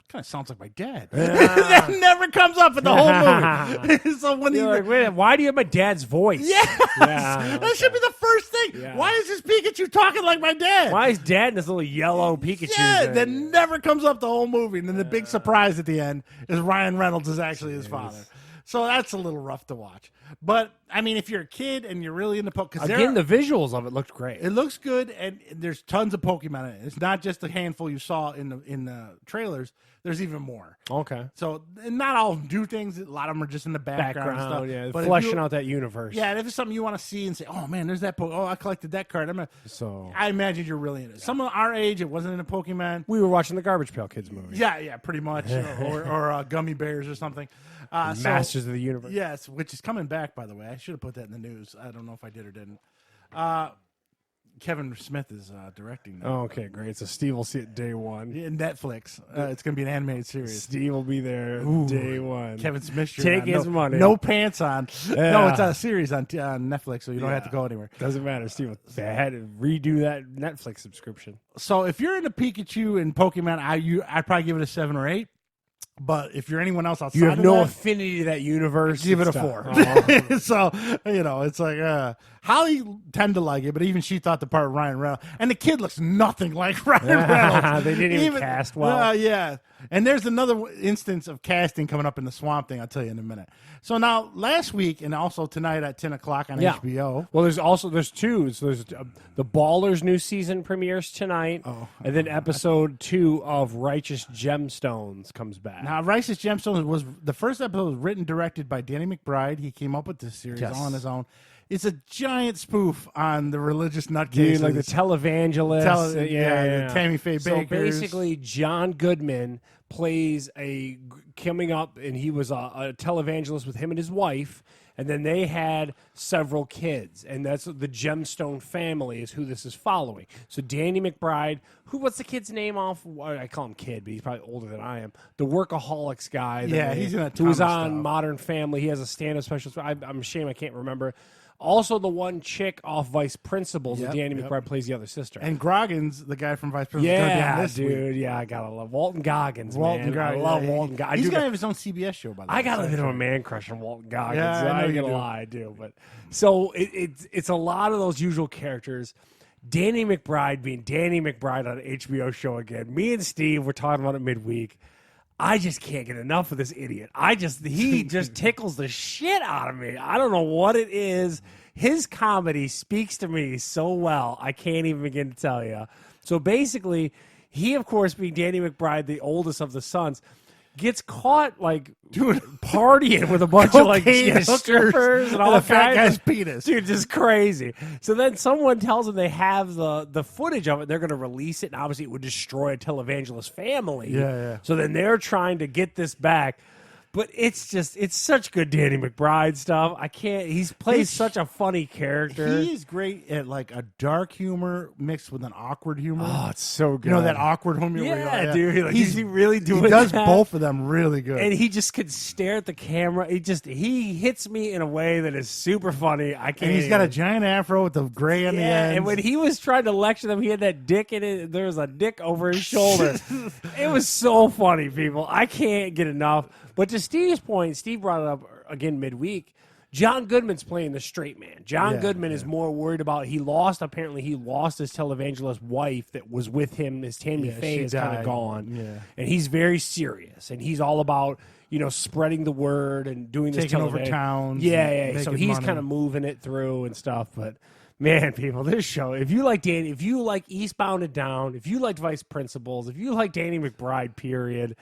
Kind of sounds like my dad. That never comes up in the whole movie. So when You're like, wait, why do you have my dad's voice? Yes! That should be the first thing. Yeah. Why is this Pikachu talking like my dad? Why is dad in this little yellow Pikachu Yeah, thing? that never comes up the whole movie. And then the big surprise at the end is Ryan Reynolds is actually his father. So that's a little rough to watch. But I mean, if you're a kid and you're really into Pokemon, Again, the visuals of it looked great. it looks good, and there's tons of Pokemon in it. It's not just a handful you saw in the trailers. There's even more. Okay. So, and not all of them do things. A lot of them are just in the background, and stuff. Yeah, But if fleshing you- out that universe. Yeah, and if it's something you want to see and say, "Oh man, there's that Oh, I collected that card." I imagine you're really into it. Some of our age, it wasn't into Pokemon. We were watching the Garbage Pail Kids movie. Yeah, pretty much, or Gummy Bears or something. Masters of the Universe. Yes, which is coming back, by the way. I should have put that in the news. I don't know if I did or didn't. Kevin Smith is directing that. Oh, okay, great. So Steve will see it day one. Yeah, Netflix. It's going to be an animated series. Steve will be there day one. Kevin Smith shirt Take on. his money. No pants on. Yeah. No, it's a series on Netflix, so you don't have to go anywhere. Doesn't matter, Steve. They had to redo that Netflix subscription. So if you're into Pikachu and Pokemon, I'd probably give it a 7 or 8. But if you're anyone else outside You have of no that, affinity to that universe. give it a It's 4. tough. So, it's like Holly tend to like it, but even she thought the part of Ryan Reynolds. And the kid looks nothing like Ryan Reynolds. They didn't even cast well. Yeah. And there's another instance of casting coming up in the Swamp Thing, I'll tell you in a minute. So now, last week, and also tonight at 10 o'clock on HBO. Well, there's two. So there's the Ballers new season premieres tonight, and then episode 2 of Righteous Gemstones comes back. Now, Righteous Gemstones was the first episode was written, directed by Danny McBride. He came up with this series all on his own. It's a giant spoof on the religious nutcases. Dude, like the televangelists. The Tammy Faye So Bakers. basically, John Goodman plays coming up, and he was a televangelist with him and his wife, and then they had several kids, and that's the Gemstone family is who this is following. So Danny McBride, what's the kid's name off? I call him kid, but he's probably older than I am. The Workaholics guy. He's in a ton who was of on stuff. Modern Family. He has a stand-up special. I'm ashamed I can't remember. Also, the one chick off Vice Principals, and Danny McBride plays the other sister. And Groggins, the guy from Vice Principals, is gonna be on Yeah, this dude. week. Yeah, I gotta love Walton Goggins. Walton man. Goggins. I love Walton Goggins. He's gonna have his own CBS show, by the way. I got a So- bit of a man crush on Walton Goggins. Yeah, I know I ain't you gonna do. lie, I do. But so it's a lot of those usual characters. Danny McBride being Danny McBride on an HBO show again. Me and Steve were talking about it midweek. I just can't get enough of this idiot. He just tickles the shit out of me. I don't know what it is. His comedy speaks to me so well. I can't even begin to tell you. So basically, he, of course, being Danny McBride, the oldest of the sons, gets caught partying with a bunch of Cocaine hookers strippers and all a fat kinds guy's of- penis. Dude, just crazy. So then someone tells them they have the footage of it. They're going to release it, and obviously it would destroy a televangelist family. Yeah. So then they're trying to get this back. But it's such good Danny McBride stuff. He plays such a funny character. He is great at like a dark humor mixed with an awkward humor. Oh, it's so good. You know that awkward humor? where you're Yeah, like, dude. Like, is he really doing He does that? both of them really good. And he just could stare at the camera. He hits me in a way that is super funny. I can't. And he's got a even- giant afro with the gray on the Yeah, end. and when he was trying to lecture them, he had that dick in it. There was a dick over his shoulder. It was so funny, people. I can't get enough. But to Steve's point, Steve brought it up again midweek. John Goodman's playing the straight man. John Goodman is more worried about apparently he lost his televangelist wife that was with him. His Tammy Faye she is kind died. of gone. Yeah. And he's very serious. And he's all about, spreading the word and doing this Taking over televan- towns Yeah, and yeah. So making he's money. kind of moving it through and stuff. But man, people, this show, if you like Eastbound and Down, if you like Vice Principals, if you like Danny McBride, period,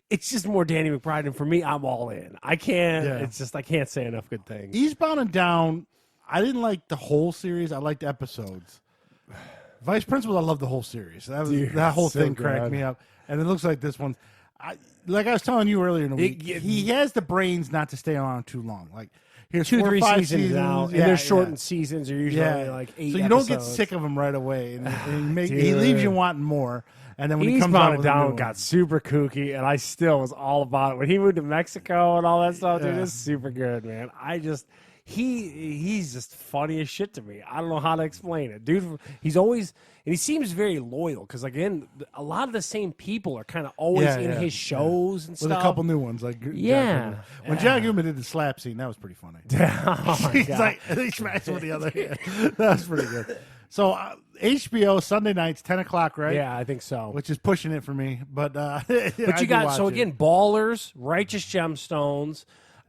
it's just more Danny McBride, and for me, I'm all in. I can't. Yeah. It's just I can't say enough good things. Eastbound and Down, I didn't like the whole series. I liked episodes. Vice Principal, I love the whole series. That whole so thing cracked good. me up. And it looks like this one. Like I was telling you earlier in the week, he has the brains not to stay on too long. Like here's 2, 4 or 3 5 seasons now, and they're shortened seasons. They're usually like 8 so you don't get episodes. sick of him right away, and he Dude. leaves you wanting more. And then when he comes out Eastbound with and a new Down one- got super kooky, and I still was all about it. When he moved to Mexico and all that stuff, dude, Yeah. it's super good, man. He's just funny as shit to me. I don't know how to explain it, dude. He's always, and he seems very loyal because again, a lot of the same people are kind of always in his shows and with stuff. a couple new ones, like Jack Yeah. Goodman. When Jack Goodman did the slap scene, that was pretty funny. Oh my He's God. like he smashed him with the other hand. That was pretty good. So HBO Sunday nights, 10 o'clock, right? Yeah, I think so. Which is pushing it for me, but But you got so again, Ballers, Righteous Gemstones,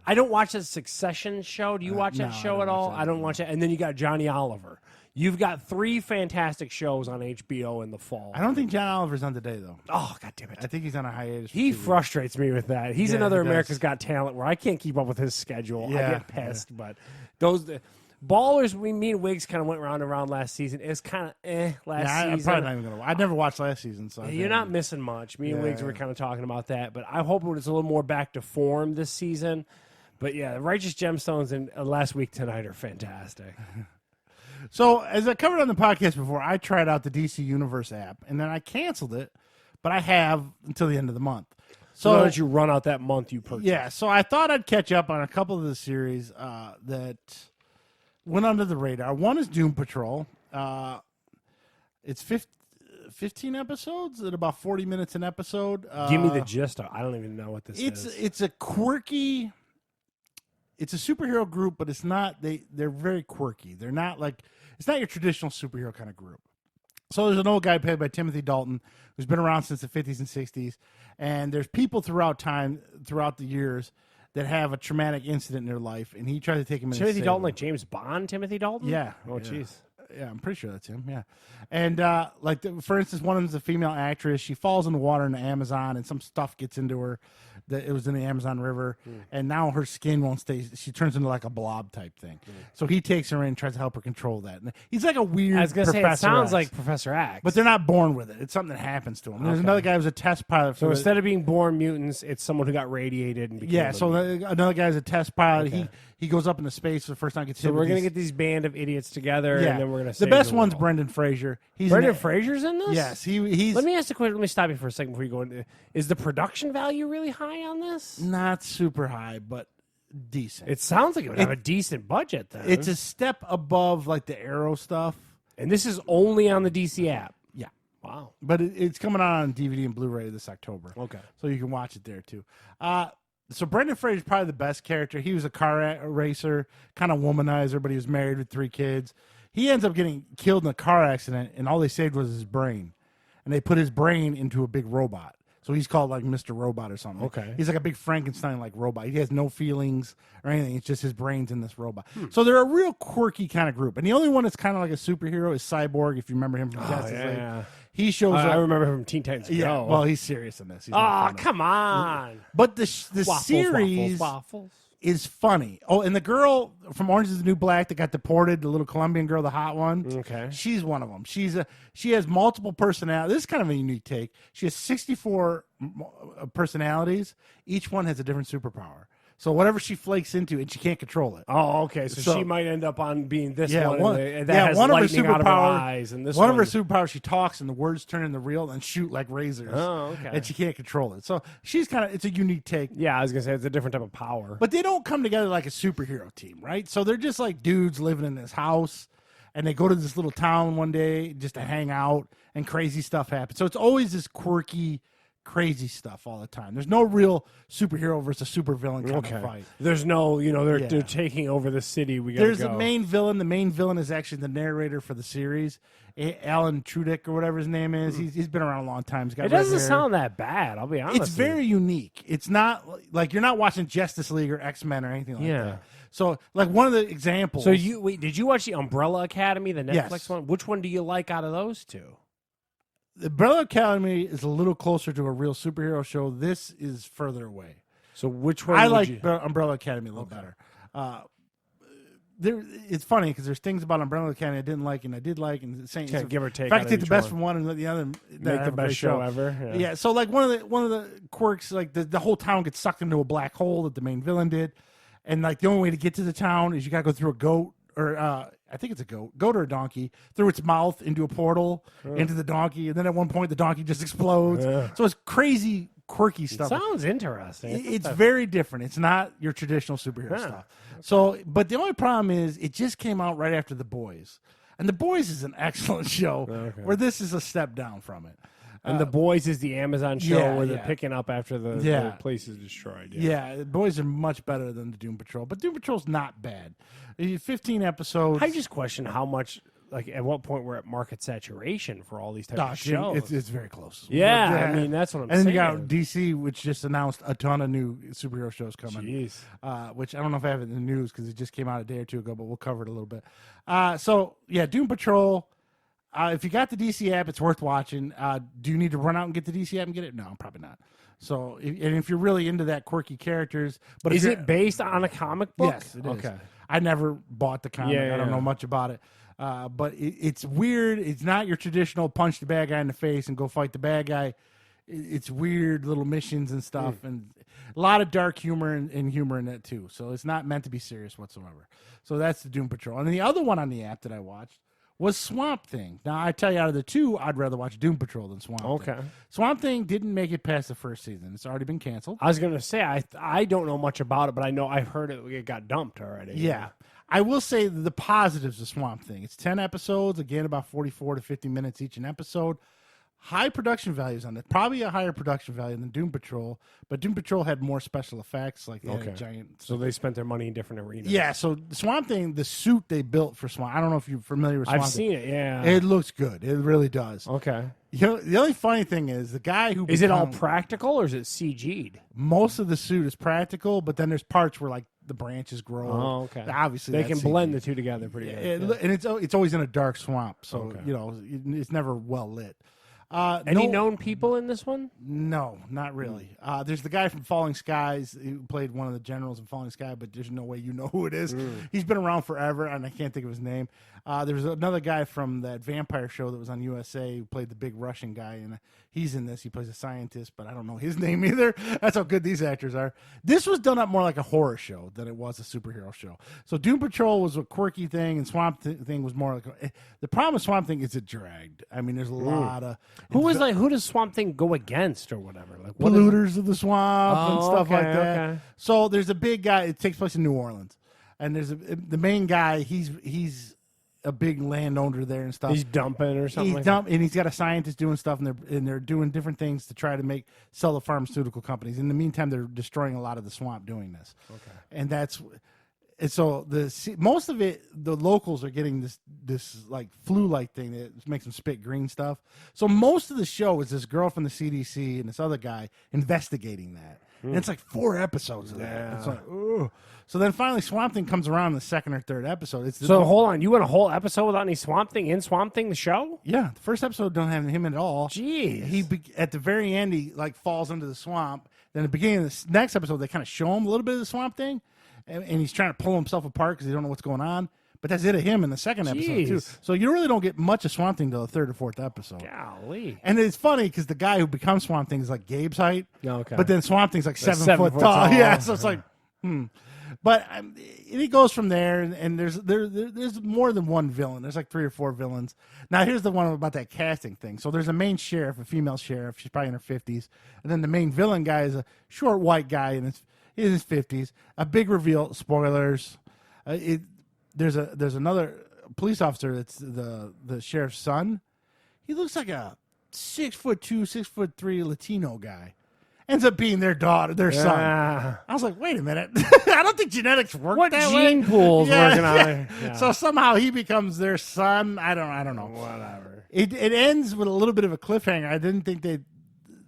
I don't watch that Succession show. Do you watch that no, I show don't at all? watch that I don't watch it. And then you got Johnny Oliver. You've got 3 fantastic shows on HBO in the fall. I don't think John Oliver's on today though. Oh, God damn it. I think he's on a hiatus. for He 2 weeks. frustrates me with that. He's Yeah, another he does. America's Got Talent where I can't keep up with his schedule. I Yeah, get pissed. But those Ballers, me and Wiggs kind of went round and round last season. It's kind of last I'm season. probably not even gonna. I never watched last season, so You're not missing much. Me and Wiggs were kind of talking about that, but I hope it was a little more back to form this season. But yeah, Righteous Gemstones and Last Week Tonight are fantastic. So, as I covered on the podcast before, I tried out the DC Universe app, and then I canceled it, but I have until the end of the month. So that you run out that month you purchased. Yeah, so I thought I'd catch up on a couple of the series that went under the radar. One is Doom Patrol. It's 15 episodes at about 40 minutes an episode. Give me the gist. I don't even know what this is. It's a quirky... It's a superhero group, but it's not. They're very quirky. They're not like it's not your traditional superhero kind of group. So there's an old guy played by Timothy Dalton who's been around since the 50s and 60s, and there's people throughout the years that have a traumatic incident in their life, and he tries to take him in. Timothy Dalton, like James Bond. Timothy Dalton. Yeah. Oh, jeez. Yeah, I'm pretty sure that's him. Yeah, and for instance, one of them is a female actress. She falls in the water in the Amazon, and some stuff gets into her. That it was in the Amazon River, and now her skin won't stay. She turns into like a blob type thing. So he takes her in, and tries to help her control that. And he's like a weird. I was gonna say it Professor sounds X. like Professor X, But they're not born with it. It's something that happens to them. There's another guy who's a test pilot. so For instead of being born mutants, it's someone who got radiated and became yeah, so another guy's a test pilot. Okay. He goes up into space for the first time. Gets So hit we're with gonna these- get these band of idiots together, yeah. and then we're gonna. The save best the one's world. Brendan Fraser. He's Brendan an- Fraser's in this. Yes, he's Let me ask a question. Let me stop you for a second before you go into. Is the production value really high on this? not super high, but decent. It sounds like it would have a decent budget then. It's a step above like the Arrow stuff. and this is only on the DC app. Yeah. Wow. But it's coming out on DVD and Blu-ray this October. Okay. So you can watch it there too. So Brendan Fraser is probably the best character. He was a car racer, kind of womanizer, but he was married with 3 kids. He ends up getting killed in a car accident, and all they saved was his brain. And they put his brain into a big robot. So he's called like Mr. Robot or something. Okay. He's like a big Frankenstein-like robot. He has no feelings or anything. It's just his brain's in this robot. So they're a real quirky kind of group. And the only one that's kind of like a superhero is Cyborg, if you remember him from Justice League. yeah. He shows I up. remember him from Teen Titans Go. Yeah, well, he's serious in this. He's not Oh, funny. come on. But the Waffles, series waffles. is funny. Oh, and the girl from Orange is the New Black that got deported, the little Colombian girl, the hot one. Okay. She's one of them. She has multiple personalities. This is kind of a unique take. She has 64 personalities. Each one has a different superpower. So whatever she flakes into, and she can't control it. Oh, okay. So So- she might end up on being this Yeah, one. And that yeah, has one of her lightning out of her superpowers. eyes, and this One of her superpowers, she talks, and the words turn into real and shoot like razors. Oh, okay. And she can't control it. So she's kind of. It's a unique take. Yeah, I was gonna say it's a different type of power. But they don't come together like a superhero team, right? So they're just like dudes living in this house, and they go to this little town one day just to hang out, and crazy stuff happens. So it's always this quirky, crazy stuff all the time. There's no real superhero versus supervillain kind of fight. There's no, they're Yeah. taking over the city. We gotta There's go. a main villain. The main villain is actually the narrator for the series, Alan Tudyk or whatever his name is. He's been around a long time. He's got It red doesn't hair. sound that bad. I'll be honest. It's very unique. It's not like you're not watching Justice League or X-Men or anything like Yeah. that. So, like one of the examples. So did you watch the Umbrella Academy, the Netflix Yes. one? Which one do you like out of those two? The Umbrella Academy is a little closer to a real superhero show. This is further away. So which one? I would like you- Umbrella Academy a little better. It's funny because there's things about Umbrella Academy I didn't like and I did like, and saying Kinda give or take If I out could of take the each best one. from one and let the other Make the best show ever. Yeah. So like one of the quirks, like the whole town gets sucked into a black hole that the main villain did, and like the only way to get to the town is you gotta go through a goat or I think it's a goat or a donkey through its mouth into a portal into the donkey, and then at one point the donkey just explodes. So it's crazy, quirky stuff. Sounds interesting. It's very different. It's not your traditional superhero stuff. So, but the only problem is it just came out right after The Boys, and The Boys is an excellent show. Where this is a step down from it. And The Boys is the Amazon show yeah, where they're yeah. picking up after the place is destroyed. Yeah, The Boys are much better than the Doom Patrol, but Doom Patrol's not bad. 15 episodes. I just question how much like at what point we're at market saturation for all these types of shows. It's very close. Yeah, But, I mean that's what I'm and saying. then you got DC, which just announced a ton of new superhero shows coming. Jeez. Which I don't know if I have it in the news because it just came out a day or two ago, but we'll cover it a little bit. So yeah, Doom Patrol. If you got the DC app, it's worth watching. Do you need to run out and get the DC app and get it? No, probably not. So, and if you're really into that quirky characters, but is it based on a comic book? Yes, it is. Okay. I never bought the comic. I don't know much about it. But it's weird. It's not your traditional punch the bad guy in the face and go fight the bad guy. It's weird little missions and stuff, and a lot of dark humor and humor in it too. So it's not meant to be serious whatsoever. So that's the Doom Patrol. And the other one on the app that I watched was Swamp Thing. Now, I tell you, out of the two, I'd rather watch Doom Patrol than Swamp Thing. Swamp Thing didn't make it past the first season. It's already been canceled. I was going to say, I don't know much about it, but I know I've heard it got dumped already. Yeah. I will say the positives of Swamp Thing. It's 10 episodes, again, about 44 to 50 minutes each an episode. High production values on it. Probably a higher production value than Doom Patrol, but Doom Patrol had more special effects, like they had a giant. So they spent their money in different arenas. Yeah, so Swamp Thing, the suit they built for Swamp, I don't know if you're familiar with Swamp I've Thing. seen it, yeah. It looks good. It really does. Okay. You know, the only funny thing is the guy who is it all practical or is it CG'd? Most of the suit is practical, but then there's parts where like the branches grow. Oh, okay. Obviously, they that's can blend CG. the two together pretty good. And it's always in a dark swamp, so you know it's never well lit. Any known people in this one? No, not really. There's the guy from Falling Skies who played one of the generals in Falling Sky, but there's no way you know who it is. He's been around forever, and I can't think of his name. There was another guy from that vampire show that was on USA who played the big Russian guy, and he's in this. He plays a scientist, but I don't know his name either. That's how good these actors are. This was done up more like a horror show than it was a superhero show. So Doom Patrol was a quirky thing, and Swamp Thing was more like the problem with Swamp Thing is it dragged. I mean, there's a lot of who does Swamp Thing go against or whatever? Like polluters of the swamp and stuff like that. Okay. So there's a big guy. It takes place in New Orleans, and there's the main guy. He's a big landowner there and stuff. He's dumping or something. And he's got a scientist doing stuff, and they're doing different things to try to sell the pharmaceutical companies. In the meantime, they're destroying a lot of the swamp doing this. Okay, and so most of it, the locals are getting this like flu-like thing that makes them spit green stuff. So most of the show is this girl from the CDC and this other guy investigating that. And it's like 4 episodes of that. It's like, ooh. So then finally Swamp Thing comes around in the second or third episode. So hold on, you went a whole episode without any Swamp Thing in Swamp Thing, the show? Yeah, the first episode don't have him at all. Jeez. At the very end, he like falls into the swamp. Then at the beginning of the next episode, they kind of show him a little bit of the Swamp Thing. And he's trying to pull himself apart because they don't know what's going on. But that's it of him in the second episode, too. So you really don't get much of Swamp Thing till the third or fourth episode. Golly. And it's funny because the guy who becomes Swamp Thing is like Gabe's height. Okay. But then Swamp Thing's like 7 foot tall. Yeah, so it's like, But it goes from there, and there's more than one villain. There's like 3 or 4 villains. Now, here's the one about that casting thing. So there's a main sheriff, a female sheriff. She's probably in her 50s. And then the main villain guy is a short white guy in his 50s. A big reveal. Spoilers. There's another police officer that's the sheriff's son. He looks like a 6'2", 6'3" Latino guy. Ends up being their son. I was like, wait a minute. I don't think genetics work that way. What gene pool's working on it? Yeah. So somehow he becomes their son. I don't know. Whatever. It ends with a little bit of a cliffhanger. I didn't think they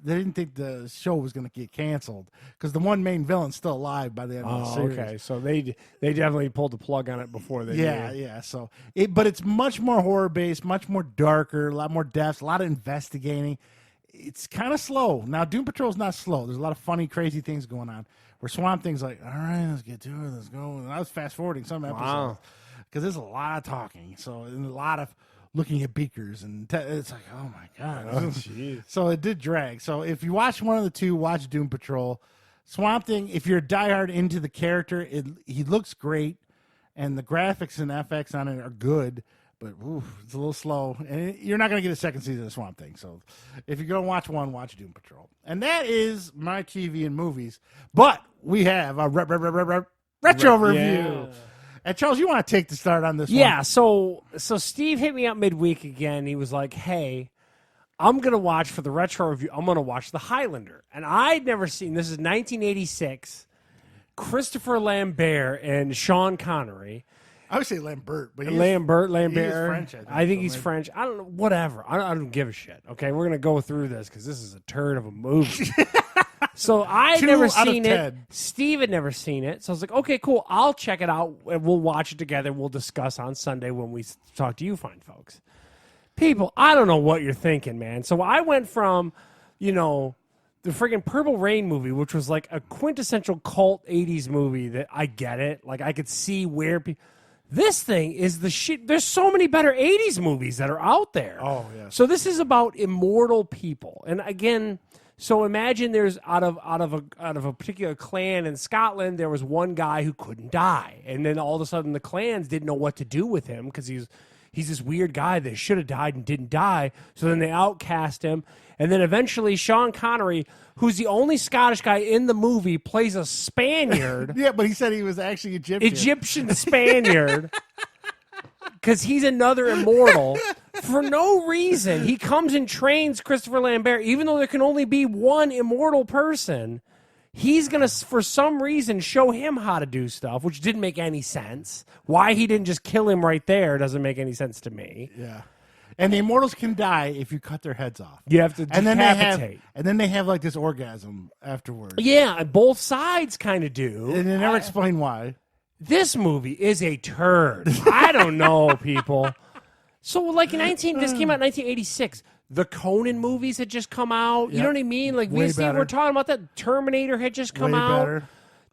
didn't think the show was going to get canceled because the one main villain's still alive by the end of the series. Okay, so they definitely pulled the plug on it before they did. Yeah. So but it's much more horror based, much more darker, a lot more depth, a lot of investigating. It's kind of slow. Now, Doom Patrol's not slow. There's a lot of funny, crazy things going on. Where Swamp Thing's like, all right, let's get to it. Let's go. And I was fast forwarding some episodes because there's a lot of talking. So and a lot of looking at beakers, and it's like, oh my god. Oh, jeez. So it did drag. So if you watch one of the two, watch Doom Patrol. Swamp Thing, if you're diehard into the character, he looks great, and the graphics and FX on it are good. But it's a little slow, and you're not going to get a second season of Swamp Thing. So if you're going to watch one, watch Doom Patrol. And that is my TV and movies. But we have a retro review. Yeah. And Charles, you want to take the start on this one? Yeah, so Steve hit me up midweek again. He was like, hey, I'm going to watch for the retro review, I'm going to watch The Highlander. And I'd never seen, this is 1986, Christopher Lambert and Sean Connery. I would say Lambert, but Lambert. He is French, I think he's maybe. French. I don't know. Whatever. I don't give a shit. Okay, we're gonna go through this because this is a turd of a movie. So I had 2 never out of seen it. 10. Steve had never seen it. So I was like, okay, cool. I'll check it out and we'll watch it together. We'll discuss on Sunday when we talk to you fine folks. People, I don't know what you're thinking, man. So I went from, the friggin' Purple Rain movie, which was like a quintessential cult 80s movie that I get it. Like I could see where people... This thing is the shit. There's so many better 80s movies that are out there. Oh, yeah. So this is about immortal people. And again... So imagine there's out of a particular clan in Scotland, there was one guy who couldn't die, and then all of a sudden the clans didn't know what to do with him because he's this weird guy that should have died and didn't die. So then they outcast him, and then eventually Sean Connery, who's the only Scottish guy in the movie, plays a Spaniard, Yeah, but he said he was actually Egyptian Spaniard. Because he's another immortal. For no reason, he comes and trains Christopher Lambert, even though there can only be one immortal person. He's going to, for some reason, show him how to do stuff, which didn't make any sense. Why he didn't just kill him right there doesn't make any sense to me. Yeah. And the immortals can die if you cut their heads off. You have to And decapitate. then they have like this orgasm afterwards. Yeah, both sides kind of do. And they never explain why. This movie is a turd. I don't know, people. So, like, this came out in 1986. The Conan movies had just come out. You Yep. know what I mean? Like, Way we're better. talking about that. Terminator had just come Way out.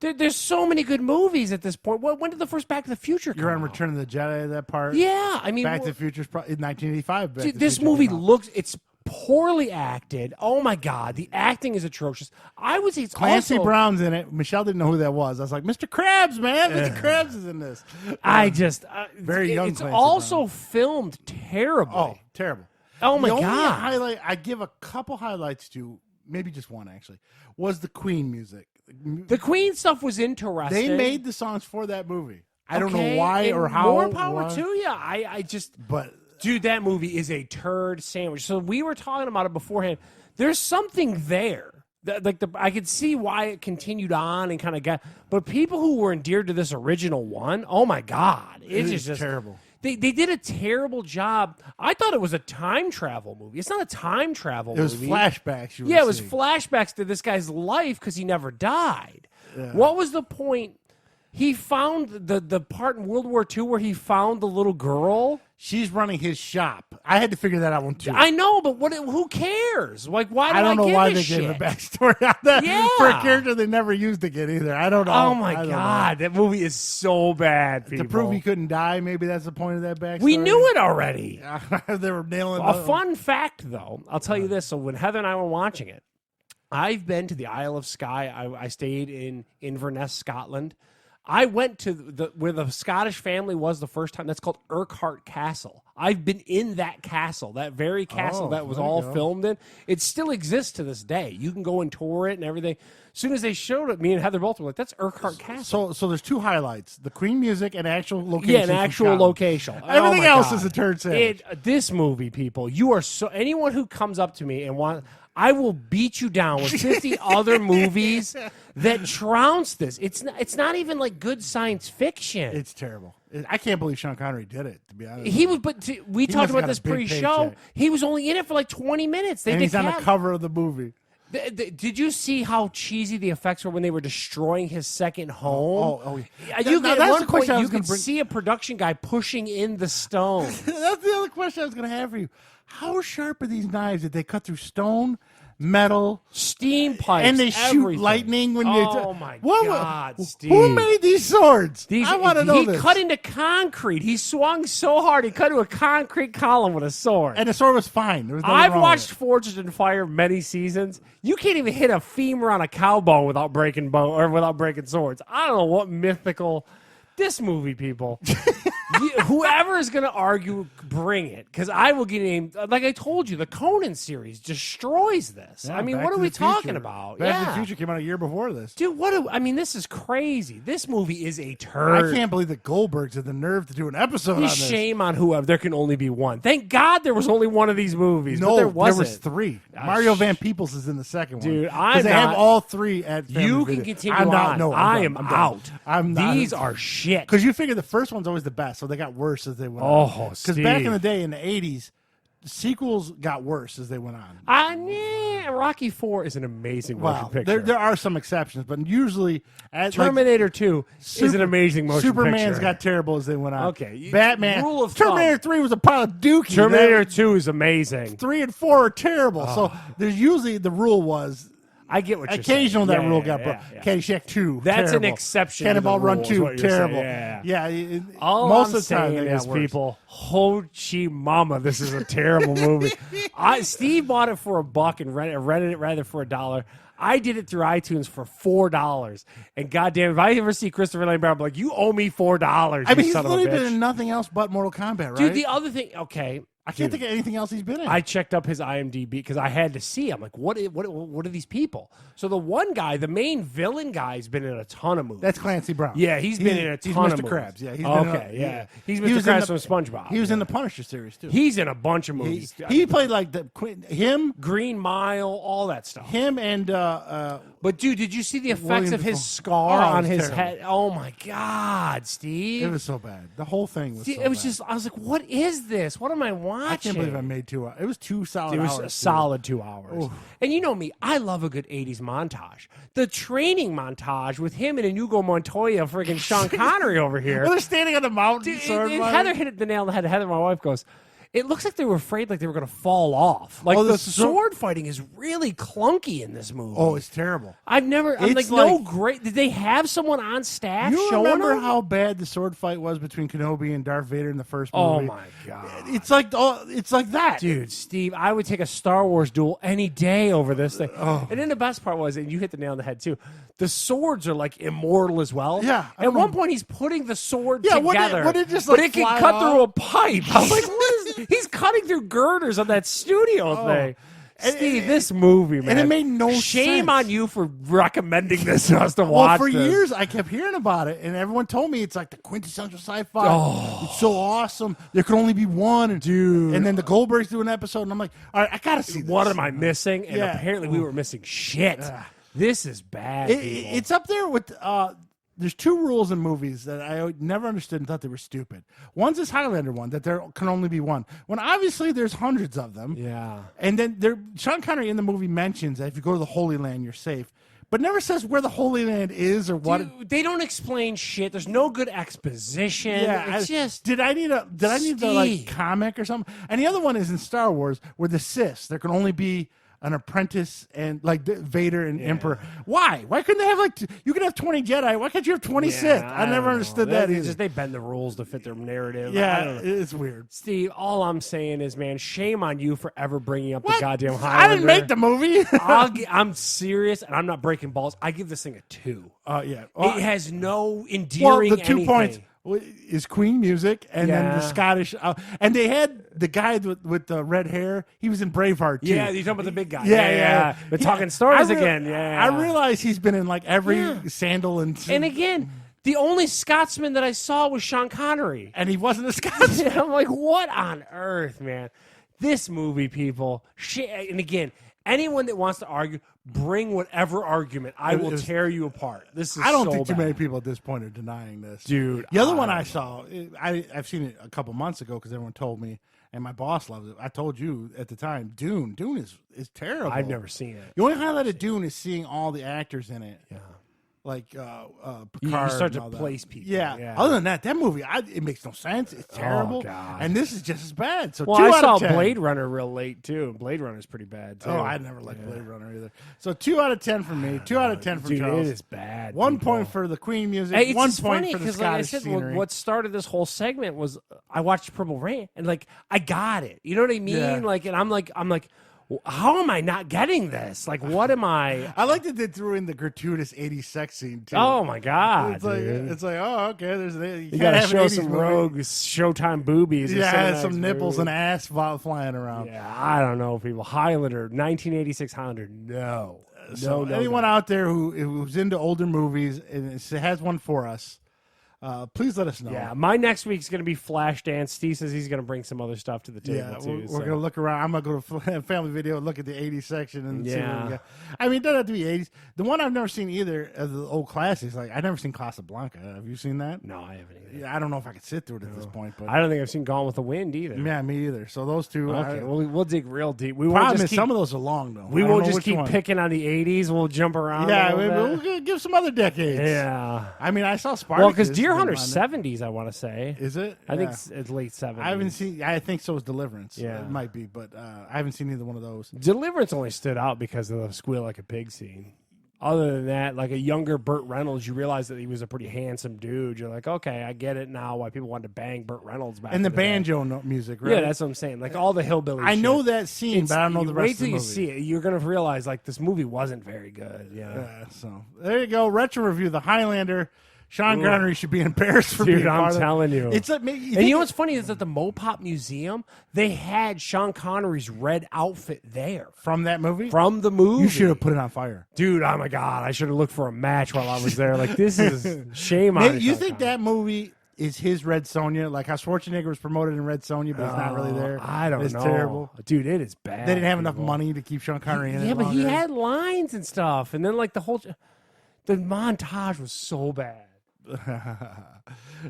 better. There's so many good movies at this point. When did the first Back to the Future come You're on out? Return of the Jedi, that part. Yeah, I mean, Back to the Future's probably in 1985. Back dude, to the this Future movie came out. looks, it's poorly acted. Oh, my God. The acting is atrocious. I would say it's Clancy also... Brown's in it. Michelle didn't know who that was. I was like, Mr. Krabs, man. Mr. Krabs is in this. Very young It's Clancy also Brown. filmed terribly. Oh, terrible. Oh, my the only God. highlight I give a couple highlights to, maybe just one actually, was the Queen music. The Queen stuff was interesting. They made the songs for that movie. I don't know Okay, why and or how. More power why, to you. I just, But dude, that movie is a turd sandwich. So we were talking about it beforehand. There's something there. I could see why it continued on and kind of got. But people who were endeared to this original one, oh my God, it it's is just terrible. They did a terrible job. I thought it was a time travel movie. It's not a time travel It was movie. flashbacks. You were Yeah, it was seeing. flashbacks to this guy's life because he never died. What was the point? He found the part in World War II where he found the little girl. She's running his shop. I had to figure that out one too. I know, but who cares? Like, why do I don't know give why a they shit? gave a backstory on that Yeah. for a character they never used again either. I don't know. Oh my I don't know. God, that movie is so bad. People. To prove he couldn't die, maybe that's the point of that backstory. We knew it already. They were nailing A fun fact, though, I'll tell you this. So when Heather and I were watching it, I've been to the Isle of Skye. I stayed in Inverness, Scotland. I went to where the Scottish family was the first time. That's called Urquhart Castle. I've been in that castle, that very castle that was there you all go. filmed in. It still exists to this day. You can go and tour it and everything. As soon as they showed it, me and Heather both were like, that's Urquhart Castle. So there's two highlights: the Queen music and actual location. Yeah, an actual location. Everything Oh my else God. is a turd sandwich. This movie, people, you are so. Anyone who comes up to me and wants, I will beat you down with 50 other movies that trounce this. It's not even like good science fiction. It's terrible. I can't believe Sean Connery did it. To be honest, He was, we talked must've about got a this big pre-show. paycheck. He was only in it for like 20 minutes. They and he's on the decap- cover of the movie. Did you see how cheesy the effects were when they were destroying his second home? Oh, Yeah, That- you now at that's one the point question I you was gonna could bring- see a production guy pushing in the stone. That's the other question I was going to have for you. How sharp are these knives that they cut through stone, metal, Steam pipes, and they shoot everything. lightning when you? Oh my God, Steve! Who made these swords? I want to know he this. cut into concrete. He swung so hard he cut into a concrete column with a sword. And the sword was fine. There was nothing I've wrong watched with Forged in Fire many seasons. You can't even hit a femur on a cow bone without breaking bone or without breaking swords. I don't know what mythical this movie, people. Whoever is going to argue, bring it, because I will get named. Like I told you, the Conan series destroys this. Yeah, I mean, Back what to are we the Future. talking about? Back to the Future came out a year before this. Dude, this is crazy. This movie is a turd. I can't believe that Goldberg's had the nerve to do an episode on this. Shame on whoever. There can only be one. Thank God there was only one of these movies. No, but there wasn't. was 3. Mario Van Peebles is in the second one. Dude, because they have all 3 at Family You Video. can continue I'm not, on. no, I I'm am done. out. I'm not. These are shit. Because you figure the first one's always the best, so they got worse as they went on. Oh, because back in the day, in the 80s, sequels got worse as they went on. Rocky 4 is an amazing motion picture. There are some exceptions, but usually Terminator 2 is an amazing motion Superman's picture. got terrible as they went on. Okay. Batman. Rule of Terminator thumb. 3 was a pile of dookie. Terminator 2 is amazing. 3 and 4 are terrible. So there's usually the rule was I get what you're occasional saying. that rule got broke. Caddyshack 2. That's terrible. an exception. Cannonball to the Run rules, 2. what you're Terrible. saying. Yeah. All most I'm of the time saying is, worse. people, Ho Chi Mama, this is a terrible movie. Steve bought it for $1 and rented it rather for $1. I did it through iTunes for $4. And goddamn, if I ever see Christopher Lane Brown, I'm like, you owe me $4. I mean, he's son of a literally bitch. been in nothing else but Mortal Kombat, right? Dude, the other thing, okay. I can't think of anything else he's been in. I checked up his IMDb because I had to see. I'm like, what are these people? So the one guy, the main villain guy, has been in a ton of movies. That's Clancy Brown. Yeah, he's been in a ton Mr. of movies. Krabs. Yeah, he's okay, yeah. He's he Mr. was in Krabs the- from SpongeBob. He was in the Punisher series too. He's in a bunch of movies. He played like him Green Mile, all that stuff. and But dude, did you see the effects William of his Dafoe. scar Oh, it on was his terrible. head? Oh my God, Steve! it was so bad. The whole thing was. Dude, so it was bad. just. I was like, what is this? What am I watching? I can't believe I made 2 hours. It was 2 solid It was hours. a too. solid 2 hours. And you know me, I love a good 80s montage. The training montage with him and Inigo Montoya, friggin' Sean Connery over here. Well, they're standing on the mountain. Dude, sword and fighting. Heather hit the nail on the head. Heather, my wife, goes, it looks like they were afraid like they were going to fall off. Like the sword fighting is really clunky in this movie. Oh, it's terrible. I'm It's no like- great. Did they have someone on staff You showing remember them? how bad the sword fight was between Kenobi and Darth Vader in the first Oh movie? my God. It's like that, Dude, Steve, I would take a Star Wars duel any day over this thing. And then the best part was, and you hit the nail on the head too, the swords are like immortal as well. Yeah, I At don't one know. point, he's putting the sword Yeah, together. would it just, but like, it can fly cut off? through a pipe. I'm like, what is he's cutting through girders on that studio thing. Steve, this movie, man. and it made no Shame sense. on you for recommending this to us to Well, watch for this. years I kept hearing about it, and everyone told me it's like the quintessential sci-fi. It's so awesome. There could only be one, Dude. And then the Goldbergs do an episode, and I'm like, all right, I gotta see this. What am I missing? And Yeah. apparently we were missing shit. This is bad, people. It's up there with. There's 2 rules in movies that I never understood and thought they were stupid. One's this Highlander one, that there can only be one. When obviously there's hundreds of them. Yeah. And then Sean Connery in the movie mentions that if you go to the Holy Land, you're safe. But never says where the Holy Land is or what. Dude, they don't explain shit. There's no good exposition. Yeah, It's just did I need the like Steve. comic or something? And the other one is in Star Wars where the Sith, there can only be an apprentice and like Vader and Emperor. Why? Why couldn't they have like you could have 20 Jedi? Why can't you have 20 Sith? I never don't know. understood that It's either. just they bend the rules to fit their narrative. I Yeah, don't know. it's weird. Steve, all I'm saying is, man, shame on you for ever bringing up What? the goddamn I Highlander. didn't make the movie. I'm serious, and I'm not breaking balls. I give this thing a 2. Yeah. It has no Well, endearing the 2 anything. points is Queen music, and then the Yeah. Scottish, and they had the guy with the red hair. He was in Braveheart too. Yeah, you're talking about the big guy. Yeah. We're talking stories I rea- again. Yeah. I realize he's been in like every sandal and again, the only Scotsman that I saw was Sean Connery. and he wasn't a Scotsman. I'm like, what on earth, man? This movie, people. And again, anyone that wants to argue, bring whatever argument. I will tear you apart. This is I don't so think too bad. many people at this point are denying this, Dude, The other one I saw, I've seen it a couple months ago because everyone told me, and my boss loves it. I told you at the time, Dune. Dune is terrible. I've never seen it. The only highlight of Dune is seeing all the actors in it. Yeah. Like You Picard start and to all that. place people. Yeah. Other than that movie, it makes no sense. It's terrible. God. And this is just as bad. So Well, 2 I out saw of 10. Blade Runner real late, too. Blade Runner's pretty bad, too. Oh, I never liked Blade Runner either. So 2 out of 10 for me. 2 out of 10 for Dude, Charles. it is bad. 1 people. point for the Queen music. Hey, it's 1 just point funny for the because, like I Scottish said, scenery. what started this whole segment was I watched Purple Rain, and like I got it. You know what I mean? Yeah. Like, and I'm like, how am I not getting this? Like, what am I? I like that they threw in the gratuitous 80s sex scene too. Oh my god, it's like dude. oh okay. You You can't gotta have an show 80s some movie. rogue Showtime boobies. or Yeah, some Cinemax nipples boobies. and ass flying around. Yeah, I don't know, people. Highlander, 1986 Highlander. No. So no, anyone no. out there who's into older movies and has one for us, please let us know. Yeah, my next week's going to be Flashdance. Steve says he's going to bring some other stuff to the table, Yeah, too. we're gonna look around. I'm gonna go to Family Video and look at the 80s section and see what Yeah. we got. I mean, it doesn't have to be 80s. The one I've never seen either of the old classics, like I've never seen Casablanca. Have you seen that? No, I haven't either. Yeah, I don't know if I could sit through it at this point, but I don't think I've seen Gone with the Wind either. yeah, me either. So those two. Okay, we'll dig real deep. We won't Problem just is keep, some of those are long though. we I don't won't know just which keep one. picking on the 80s. We'll jump around. Yeah, a little bit. we'll give some other decades. Yeah. I mean, I saw Spartacus. Well, because Deer didn't Hunter's mind it. 70s, I want to say. Is it? I think Yeah. it's late 70s. I haven't seen. I think so is Deliverance. Yeah. It might be, but I haven't seen either one of those. Deliverance only stood out because of the squeal like a pig scene. Other than that, like a younger Burt Reynolds, you realize that he was a pretty handsome dude. You're like, okay, I get it now why people wanted to bang Burt Reynolds back And the in day. banjo music, right? Yeah, that's what I'm saying. Like all the hillbilly I shit. know that scene, but I don't know the rest Wait of the till you movie. see it. You're going to realize, like, this movie wasn't very good. Yeah. So there you go. Retro review: The Highlander. Sean Connery should be embarrassed for Dude, being I'm part of it. telling you. It's like, And you know what's funny is at the Mopop Museum, they had Sean Connery's red outfit there from that movie? from the movie. You should have put it on fire. Dude, oh my God. I should have looked for a match while I was there. Like, this is shame on it. You Sean think Connery. that movie is his Red Sonja? Like how Schwarzenegger was promoted in Red Sonja, but he's not really there. I don't it's know. terrible. Dude, it is bad. They didn't have enough people. money to keep Sean Connery in it. Yeah, but he longer. had lines and stuff. And then, like, the montage was so bad.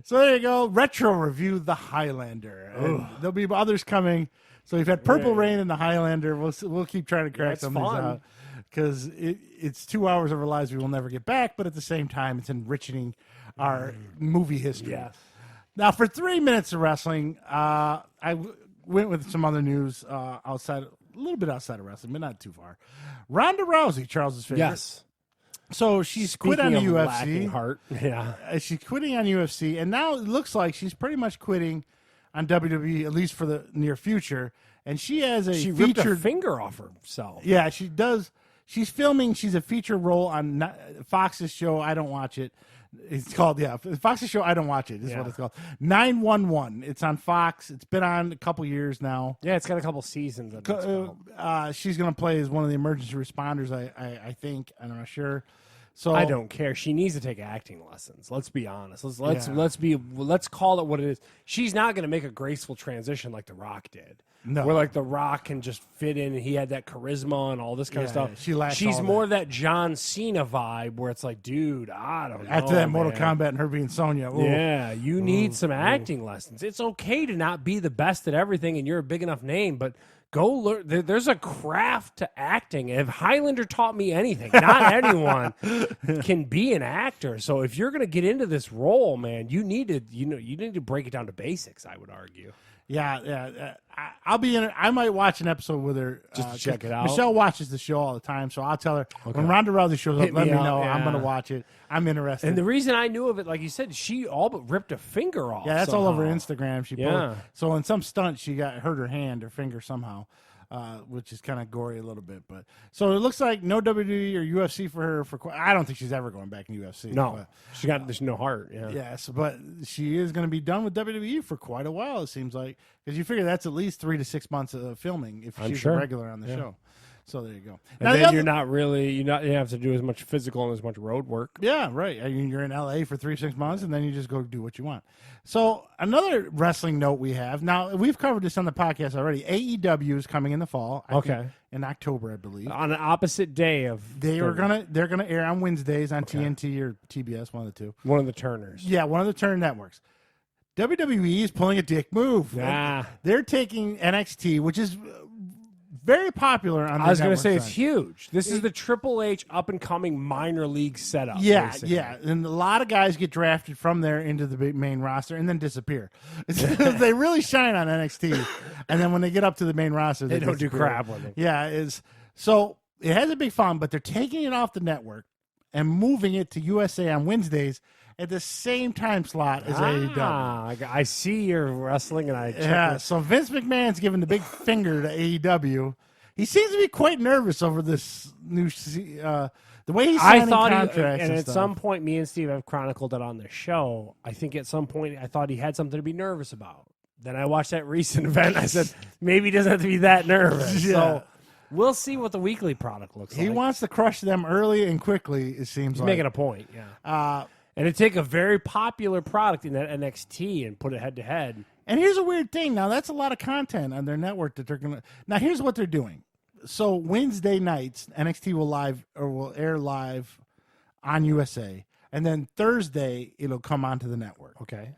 So there you go. Retro review: The Highlander. And there'll be others coming. So we've had Purple Rain and The Highlander. We'll keep trying to crack it's some of these fun. out because it's 2 hours of our lives we will never get back. But at the same time, it's enriching our movie history. Yes. Now for 3 minutes of wrestling, went with some other news outside, a little bit outside of wrestling, but not too far. Ronda Rousey, Charles's favorite. Yes. So she's quit on the Speaking of UFC. lacking heart. Yeah. She's quitting on UFC, and now it looks like she's pretty much quitting on WWE, at least for the near future. And she has a She ripped a featured. finger off herself. Yeah, she does. She's filming. She's a feature role on Fox's show. I don't watch it. It's called Fox's show. I don't watch it. Is Yeah. what it's called. 911. It's on Fox. It's been on a couple years now. Yeah, it's got a couple seasons. Of it. She's gonna play as one of the emergency responders. I think. I'm not sure. So I don't care. She needs to take acting lessons. Let's be honest. Let's Yeah. let's call it what it is. She's not going to make a graceful transition like The Rock did. No. Where like The Rock can just fit in and he had that charisma and all this kind of Yeah, stuff. she lacks She's all more that John Cena vibe where it's like, dude, I don't know. After that Mortal man. Kombat and her being Sonya. Ooh. Yeah, you need some acting lessons. It's okay to not be the best at everything and you're a big enough name, but go learn. There's a craft to acting. If Highlander taught me anything, not anyone can be an actor. So if you're going to get into this role, man, you need to break it down to basics, I would argue. Yeah. I'll be in it. I might watch an episode with her Just to check it out. Michelle watches the show all the time, so I'll tell her when Ronda Rousey shows up. Hit Let me me up, know. I'm yeah. going to watch it. I'm interested. And the reason I knew of it, like you said, she all but ripped a finger off. yeah, that's all over somehow. Instagram. She Yeah. posted. So in some stunt, she hurt her hand or finger somehow. Which is kind of gory a little bit, but so it looks like no WWE or UFC for her. I don't think she's ever going back in UFC. No, but, there's no heart. Yeah. yes, but she is going to be done with WWE for quite a while. It seems like because you figure that's at least 3 to 6 months of filming if she's sure. a regular on the show. So there you go. And Now, then the other- you're not really you have to do as much physical and as much road work. Yeah, right. I mean, you're in LA for 3-6 months, and then you just go do what you want. So another wrestling note we have now. We've covered this on the podcast already. AEW is coming in the fall. I think in October, I believe. On an opposite day of They're gonna air on Wednesdays on TNT or TBS, one of the two. one of the Turners. Yeah, one of the Turner networks. WWE is pulling a dick move. Nah. They're taking NXT, which is very popular on. I was going to say to it's huge. This is the Triple H up and coming minor league setup. Yeah, basically. yeah, and a lot of guys get drafted from there into the big main roster and then disappear. They really shine on NXT, and then when they get up to the main roster, They don't do disappear. crap with it. Yeah, so it has a big fun, but they're taking it off the network and moving it to USA on Wednesdays at the same time slot as AEW. I see your wrestling, and I check Yeah, it. so Vince McMahon's giving the big finger to AEW. He seems to be quite nervous over this new the way he's signing contracts and at stuff. some point, me and Steve have chronicled it on the show. I think at some point I thought he had something to be nervous about. Then I watched that recent event. I said maybe he doesn't have to be that nervous. Yeah. So we'll see what the weekly product looks like. He wants to crush them early and quickly. It seems He's like making a point. Yeah. And to take a very popular product in that NXT and put it head to head. And here's a weird thing. Now, that's a lot of content on their network that they're going to. Now, here's what they're doing. So, Wednesday nights, NXT will air live on USA. And then Thursday, it'll come onto the network. Okay.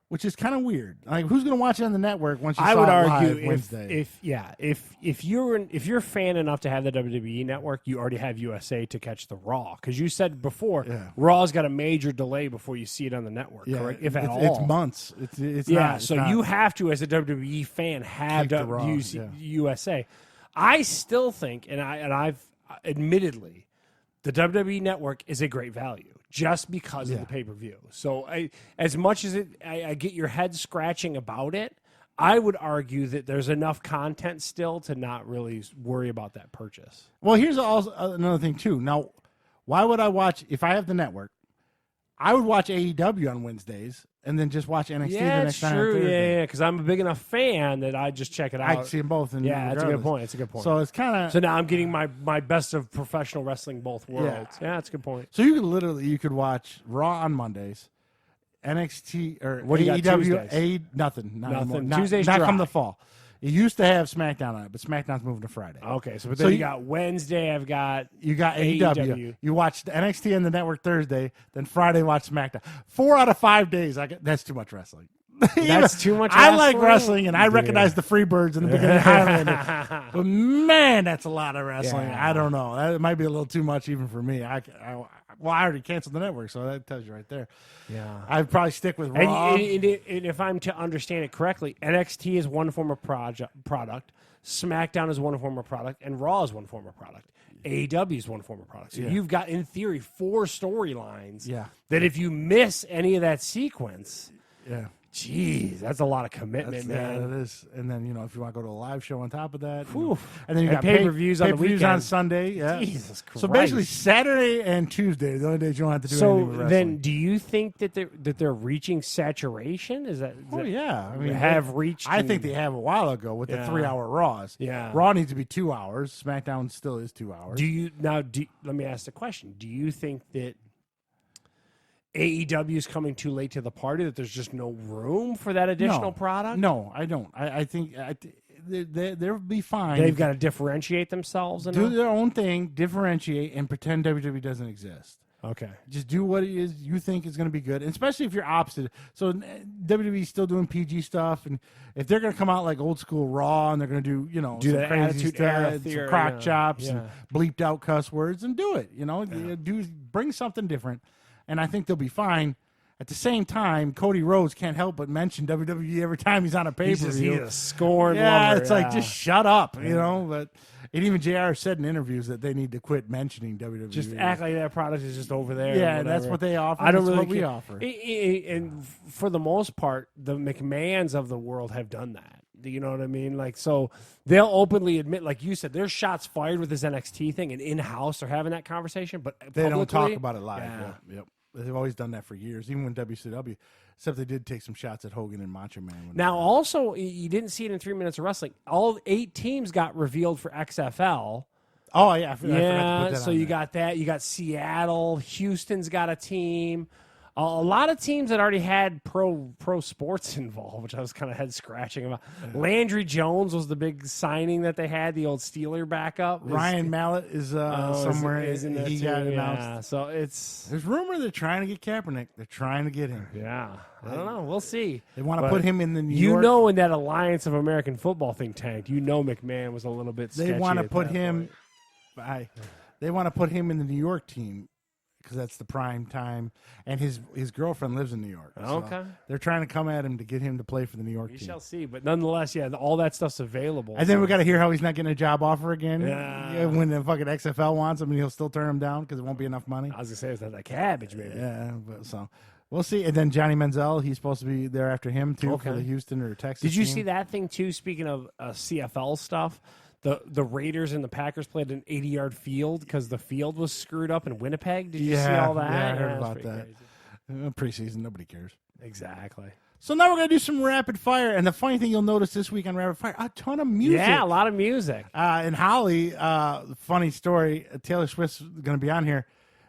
Which is kind of weird. Like, who's going to watch it on the network once you I saw would it argue live Wednesday? if you're a fan enough to have the WWE network, you already have USA to catch the Raw, because you said before Raw's got a major delay before you see it on the network, correct? If at all, it's months. It's not. So you have to, as a WWE fan, have to Raw, use USA. I still think, and I've admittedly, the WWE network is a great value just because of the pay-per-view. So as much as I get your head scratching about it, I would argue that there's enough content still to not really worry about that purchase. Well, here's also another thing, too. Now, why would I watch, if I have the network, I would watch AEW on Wednesdays and then just watch NXT the next time. True. Yeah, because I'm a big enough fan that I just check it out. I can see them both. That's a good point. It's a good point. So it's kind of. So now I'm getting my best of professional wrestling both worlds. Yeah, that's a good point. So you could watch Raw on Mondays, NXT or What do you got AEW. Nothing. Nothing. Tuesdays not dry. come the fall. It used to have SmackDown on it, but SmackDown's moving to Friday. Okay, so then you got Wednesday. I've got you got AEW. You watched NXT on the network Thursday, then Friday watch SmackDown. 4 out of 5 days. That's too much wrestling. That's too much. I like wrestling, and I recognize the Freebirds in the beginning of Highlander. But man, that's a lot of wrestling. Yeah. I don't know. That might be a little too much even for me. I already canceled the network, so that tells you right there. Yeah, I'd probably stick with Raw. And if I'm to understand it correctly, NXT is one form of product, SmackDown is one form of product, and Raw is one form of product. AEW is one form of product. So you've got, in theory, 4 storylines. That if you miss any of that sequence, jeez, that's a lot of commitment, man. Yeah, it is. And then, if you want to go to a live show on top of that. And then you got pay-per-views on the weekend. on Sunday. Yeah. Jesus Christ. So basically Saturday and Tuesday are the only days you don't have to do anything with wrestling. Then do you think that they're reaching saturation? Is that yeah. I mean, have reached? I think they have a while ago with the 3-hour Raws. Yeah. Raw needs to be 2 hours. SmackDown still is 2 hours. Let me ask the question. Do you think that AEW is coming too late to the party, that there's just no room for that additional product? No, I don't. I think they'll be fine. They've got to differentiate themselves. Do their own thing, differentiate, and pretend WWE doesn't exist. Okay. Just do what it is you think is going to be good, and especially if you're opposite. So WWE's still doing PG stuff, and if they're going to come out like old school Raw and they're going to do some that crazy Attitude stuff, Era some crock chops, and bleeped out cuss words, and do it. Bring something different. And I think they'll be fine. At the same time, Cody Rhodes can't help but mention WWE every time he's on a pay-per-view. He's a scorn lover. It's like, just shut up, But and even JR said in interviews that they need to quit mentioning WWE. Just act like that product is just over there. Yeah, and that's what they offer. I don't that's really what we offer. And for the most part, the McMahons of the world have done that. You know what I mean? Like, so they'll openly admit, like you said, there's shots fired with this NXT thing, and in-house they're having that conversation, but they publicly, don't talk about it live. Yeah. Yep. They've always done that for years, even when WCW, except they did take some shots at Hogan and Macho Man. Now, also, you didn't see it in 3 minutes of wrestling. All 8 teams got revealed for XFL. Oh, yeah. I forgot to put that so you got that. You got Seattle. Houston's got a team. A lot of teams that already had pro sports involved, which I was kind of head scratching about. Landry Jones was the big signing that they had, the old Steeler backup. Ryan Mallett is somewhere. Isn't there he too? got announced. Yeah, so there's rumor they're trying to get Kaepernick. They're trying to get him. Yeah, I don't know. We'll see. They want to put him in the New York. In that Alliance of American Football think tank, McMahon was a little bit sketchy. They want to put him. Point. They want to put him in the New York team, because that's the prime time, and his girlfriend lives in New York. Okay. So they're trying to come at him to get him to play for the New York team. We shall see, but nonetheless, all that stuff's available. And then we got to hear how he's not getting a job offer again. Yeah. When the fucking XFL wants him, and he'll still turn him down because it won't be enough money. I was gonna say, is that like cabbage, maybe? Yeah, but so we'll see. And then Johnny Manziel, he's supposed to be there after him too for the Houston or Texas. Did you team. see that thing too? Speaking of CFL stuff. the Raiders and the Packers played an 80-yard field because the field was screwed up in Winnipeg. Did you see Yeah, all that? yeah, I heard that's about pretty that. crazy. Preseason, nobody cares. Exactly. So now we're going to do some rapid fire. And the funny thing you'll notice this week on rapid fire, a ton of music. Yeah, a lot of music. And Holly, funny story, Taylor Swift's going to be on here.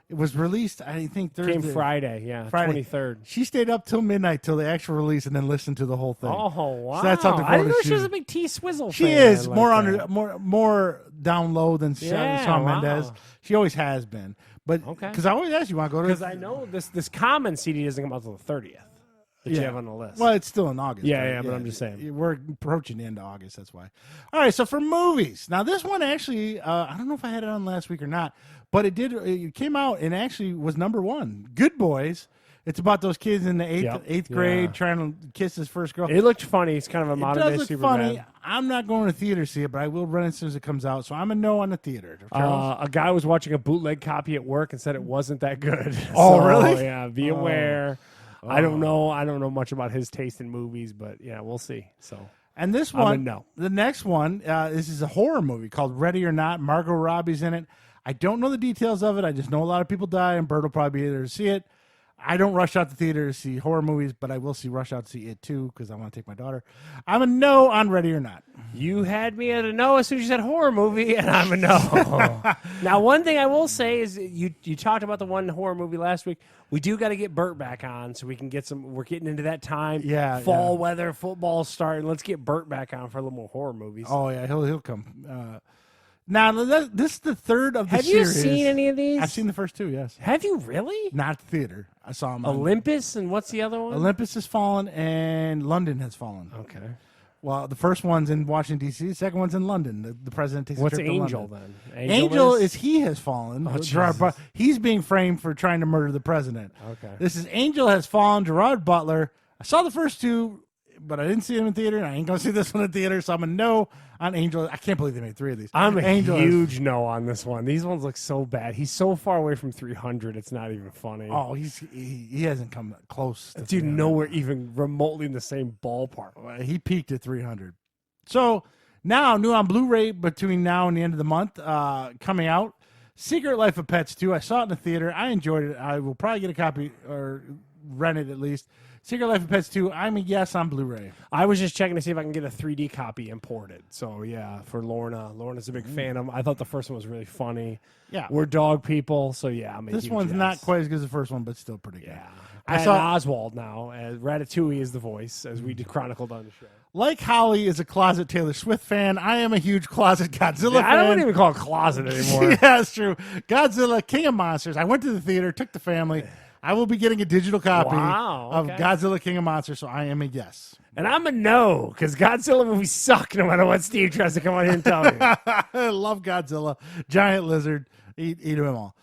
It was released, I think, Thursday. Came Friday, yeah, Friday. 23rd. She stayed up till midnight till the actual release and then listened to the whole thing. Oh, wow. So that's something I didn't know to she was choose. a big T-Swizzle She fan. is like more that. more down low than Shawn wow. Mendes. She always has been. But Okay. because I always ask you, want to go to? Because I know this Common CD doesn't come out until the 30th that you have on the list. Well, it's still in August. Yeah, right? yeah, but I'm just saying. We're approaching the end of August. That's why. All right, so for movies. Now, this one actually, I don't know if I had it on last week or not, but it did. It came out and actually was number one. Good Boys. It's about those kids in the eighth grade trying to kiss his first girl. It looked funny. It's kind of a It modern does day look Superman. funny. I'm not going to theater to see it, but I will run it as soon as it comes out. So I'm a no on the theater. Charles? A guy was watching a bootleg copy at work and said it wasn't that good. Oh, So, really? Yeah, be aware. I don't know. I don't know much about his taste in movies, but yeah, we'll see. So, And this I'm a one, no. the next one, this is a horror movie called Ready or Not. Margot Robbie's in it. I don't know the details of it. I just know a lot of people die, and Bert will probably be there to see it. I don't rush out to theater to see horror movies, but I will rush out to see it too because I want to take my daughter. I'm a no on Ready or Not. You had me at a no as soon as you said horror movie, and I'm a no. Now, one thing I will say is you talked about the one horror movie last week. We do got to get Bert back on so we can get some. We're getting into that time. Yeah, Fall yeah. weather, football starting. Let's get Bert back on for a little more horror movies. Oh yeah, he'll come. Now this is the third of the Have you series. seen any of these? I've seen the first two. Yes, Have you really? not the theater. I saw them. on- Olympus and what's the other one? Olympus has fallen and London has fallen. Okay. Well, the first one's in Washington D.C. The second one's in London. The president takes What's a trip to Angel London. then? Angel is he has fallen. Jesus. He's being framed for trying to murder the president. Okay. This is Angel has fallen. Gerard Butler. I saw the first two, but I didn't see him in theater. And I ain't gonna see this one in theater. So I'm a no on Angel. I can't believe they made three of these. I'm a Angel huge no on this one. These ones look so bad. He's so far away from 300. It's not even funny. He hasn't come close. To Dude, 300. nowhere even remotely in the same ballpark. He peaked at 300. So now, new on Blu-ray between now and the end of the month, coming out, Secret Life of Pets 2. I saw it in the theater. I enjoyed it. I will probably get a copy or rent it at least. Secret Life of Pets 2. I'm a yes on Blu-ray. I was just checking to see if I can get a 3D copy imported. So, yeah, for Lorna. Lorna's a big fan of them. I thought the first one was really funny. Yeah. We're dog people, so yeah, I'm a This huge one's yes. not quite as good as the first one, but still pretty good. Yeah. I I saw- Oswald now. As Ratatouille is the voice, as we chronicled on the show. Like Holly is a closet Taylor Swift fan, I am a huge closet Godzilla fan. I don't even call it closet anymore. Yeah, that's true. Godzilla, King of Monsters. I went to the theater, took the family. I will be getting a digital copy Wow, of okay. Godzilla, King of Monsters, so I am a yes. And I'm a no, because Godzilla movies suck no matter what Steve tries to come on here and tell me. I love Godzilla, giant lizard, eat them all.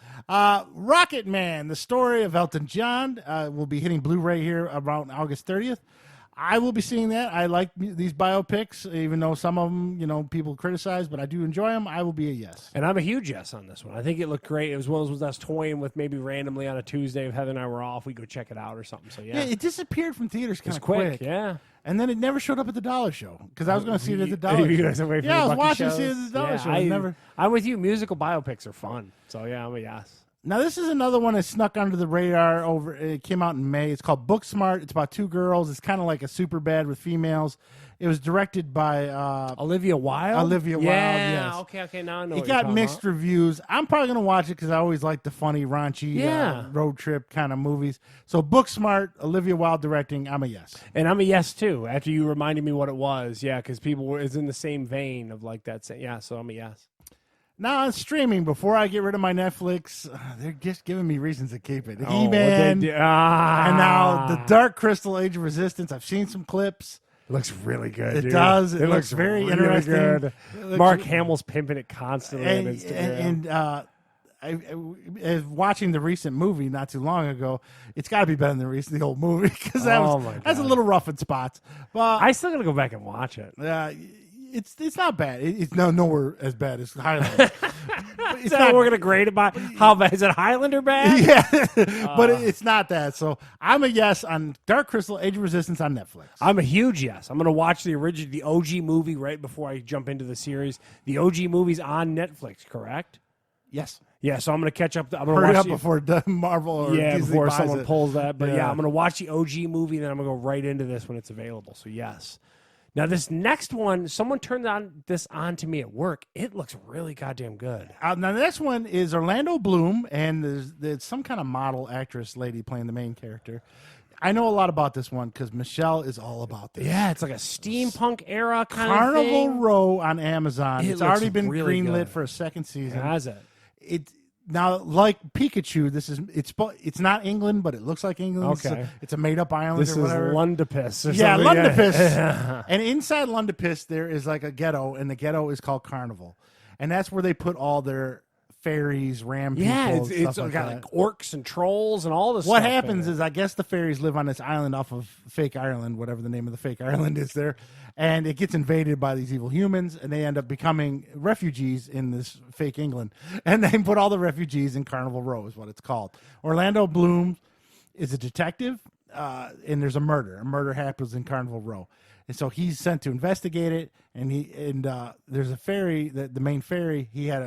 Rocket Man, the story of Elton John, will be hitting Blu-ray here around August 30th. I will be seeing that. I like these biopics, even though some of them, people criticize, but I do enjoy them. I will be a yes. And I'm a huge yes on this one. I think it looked great. It was one of those I was toying with maybe randomly on a Tuesday if Heather and I were off. We go check it out or something. So, Yeah, it disappeared from theaters kind it's of quick. Yeah. And then it never showed up at the dollar show because I was going to see it at the dollar You show. guys away from Yeah, the I was Bucky watching shows? see it at the dollar show. It never. I'm with you. Musical biopics are fun. So, yeah, I'm a yes. Now, this is another one that snuck under the radar. It came out in May. It's called Booksmart. It's about two girls. It's kind of like a Superbad with females. It was directed by Olivia Wilde? Olivia Wilde, Yeah, yes. okay. Now I know It what you're got talking mixed about. reviews. I'm probably going to watch it because I always like the funny, raunchy Yeah. road trip kind of movies. So Booksmart, Olivia Wilde directing, I'm a yes. And I'm a yes, too, after you reminded me what it was. Yeah, because it's in the same vein of like that. Yeah, so I'm a yes. Now on streaming, before I get rid of my Netflix, they're just giving me reasons to keep it. Oh, He-Man, they and did- ah. now the Dark Crystal Age of Resistance. I've seen some clips. It looks really good. It dude. does. It looks very really interesting. Good. It looks- Mark Hamill's pimping it constantly on Instagram. And I watching the recent movie not too long ago, it's got to be better than the old movie because Oh, my that's a God. little rough in spots. But I still got to go back and watch it. it's not bad. It's nowhere as bad as Highlander. Is that what we're gonna grade it by? How bad is it? Highlander bad? Yeah, but it's not that. So I'm a yes on Dark Crystal: Age of Resistance on Netflix. I'm a huge yes. I'm gonna watch the OG movie right before I jump into the series. The OG movie's on Netflix, correct? Yes. Yeah, so I'm gonna catch up. I'm gonna Hurry watch up before Marvel or Disney before buys someone it. pulls that. But yeah, Yeah. I'm gonna watch the OG movie, then I'm gonna go right into this when it's available. So yes. Now this next one, someone turned this on to me at work. It looks really goddamn good. Now the next one is Orlando Bloom, and there's some kind of model actress lady playing the main character. I know a lot about this one because Michelle is all about this. Yeah, it's like a steampunk era kind Carnival of thing. Row on Amazon. It It's already looks been really greenlit good. for a second season. Has it? It now, like Pikachu, it's not England, but it looks like England. Okay. It's a made up island. This or is whatever. Lundapus. Or Yeah, something. Lundapus. And inside Lundapus, there is like a ghetto, and the ghetto is called Carnival, and that's where they put all their fairies, ram people. Yeah, and it's stuff like got that. like orcs and trolls and all this. What stuff happens in it. is, I guess the fairies live on this island off of Fake Ireland, whatever the name of the fake island is there, and it gets invaded by these evil humans, and they end up becoming refugees in this fake England, and they put all the refugees in Carnival Row, is what it's called. Orlando Bloom is a detective, and there's a murder. A murder happens in Carnival Row, and so he's sent to investigate it. And there's a fairy, the main fairy. He had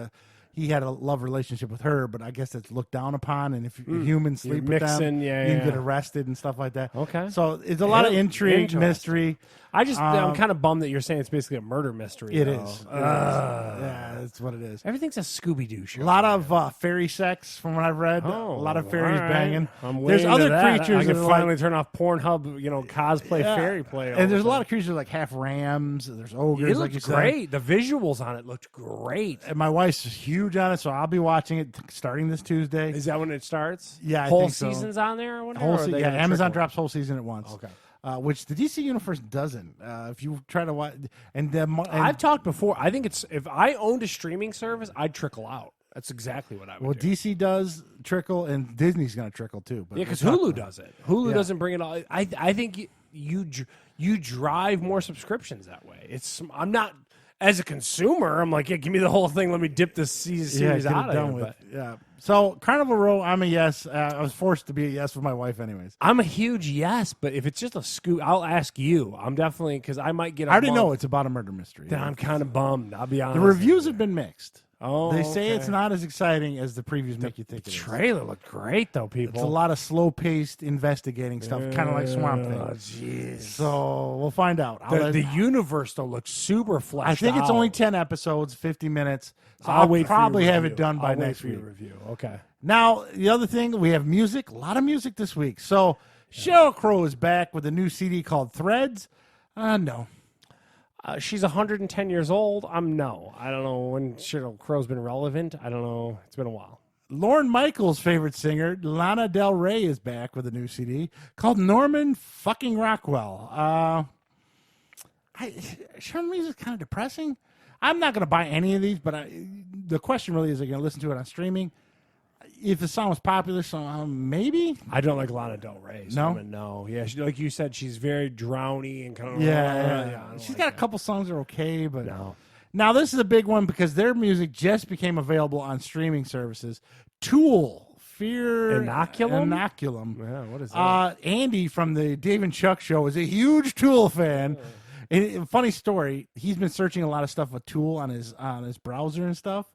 a love relationship with her, but I guess it's looked down upon. And if humans sleep with them, mixing, you can get arrested and stuff like that. Okay. So it's a lot of intrigue, Interesting. mystery. I'm kind of bummed that you're saying it's basically a murder mystery. It though. is. Yeah, that's what it is. Everything's a Scooby Doo show. A lot of fairy sex, from what I've read. Oh, A lot of fairies all right. banging. I'm There's way other into that. creatures I can that are finally turn off Pornhub, cosplay Yeah. fairy play. And there's a lot of creatures like half rams. There's ogres. It like you looked said. great. The visuals on it looked great. And my wife's huge on it, so I'll be watching it starting this Tuesday. Is that when it starts? Yeah, I whole think so. season's on there. Or whatever, Whole or are se- they yeah, gonna Amazon trickle? drops whole season at once. Okay. Which the DC universe doesn't. If you try to watch, and I've talked before. I think it's if I owned a streaming service, I'd trickle out. That's exactly what I would do. DC does trickle, and Disney's going to trickle too. But Yeah, because we'll talk Hulu about it. does it. Hulu Yeah. doesn't bring it all. I think you drive more subscriptions that way. I'm not as a consumer. I'm like, yeah, give me the whole thing. Let me dip this series get it out of done here. with. But Yeah. So Carnival Row, I'm a yes. I was forced to be a yes with my wife, anyways. I'm a huge yes. But if it's just a scoop, I'll ask you. I'm definitely because I might get. I already know it's about a murder mystery. Then I'm kind of bummed. I'll be honest. The reviews have been mixed. Oh, They say okay. it's not as exciting as the previews make you think it is. Trailer looked great though, people. It's a lot of slow-paced investigating stuff, kind of like Swamp Oh, Thing. jeez. So we'll find out. The universe though looks super fleshed I think it's out. only 10 episodes, 50 minutes. So I'll I'll wait for your probably have review. it done by I'll wait next for your week. review. Okay. Now, the other thing, we have music, a lot of music this week. So Sheryl Crow is back with a new CD called Threads. No. She's 110 years old. No. I don't know when Sheryl Crow's been relevant. I don't know. It's been a while. Lorne Michaels' favorite singer, Lana Del Rey, is back with a new CD called Norman fucking Rockwell. Her music's kind of depressing. I'm not going to buy any of these, but the question really is, are you going to listen to it on streaming? If the song was popular, so maybe. I don't like Lana Del Rey. So No? I'm a no. Yeah, like you said, she's very drowny and kind of. Yeah. I don't She's like got a that. couple songs that are okay, but No. Now this is a big one because their music just became available on streaming services. Tool, Fear Inoculum? Inoculum. Yeah, what is that? Andy from the Dave and Chuck show is a huge Tool fan. And funny story, he's been searching a lot of stuff with Tool on his browser and stuff.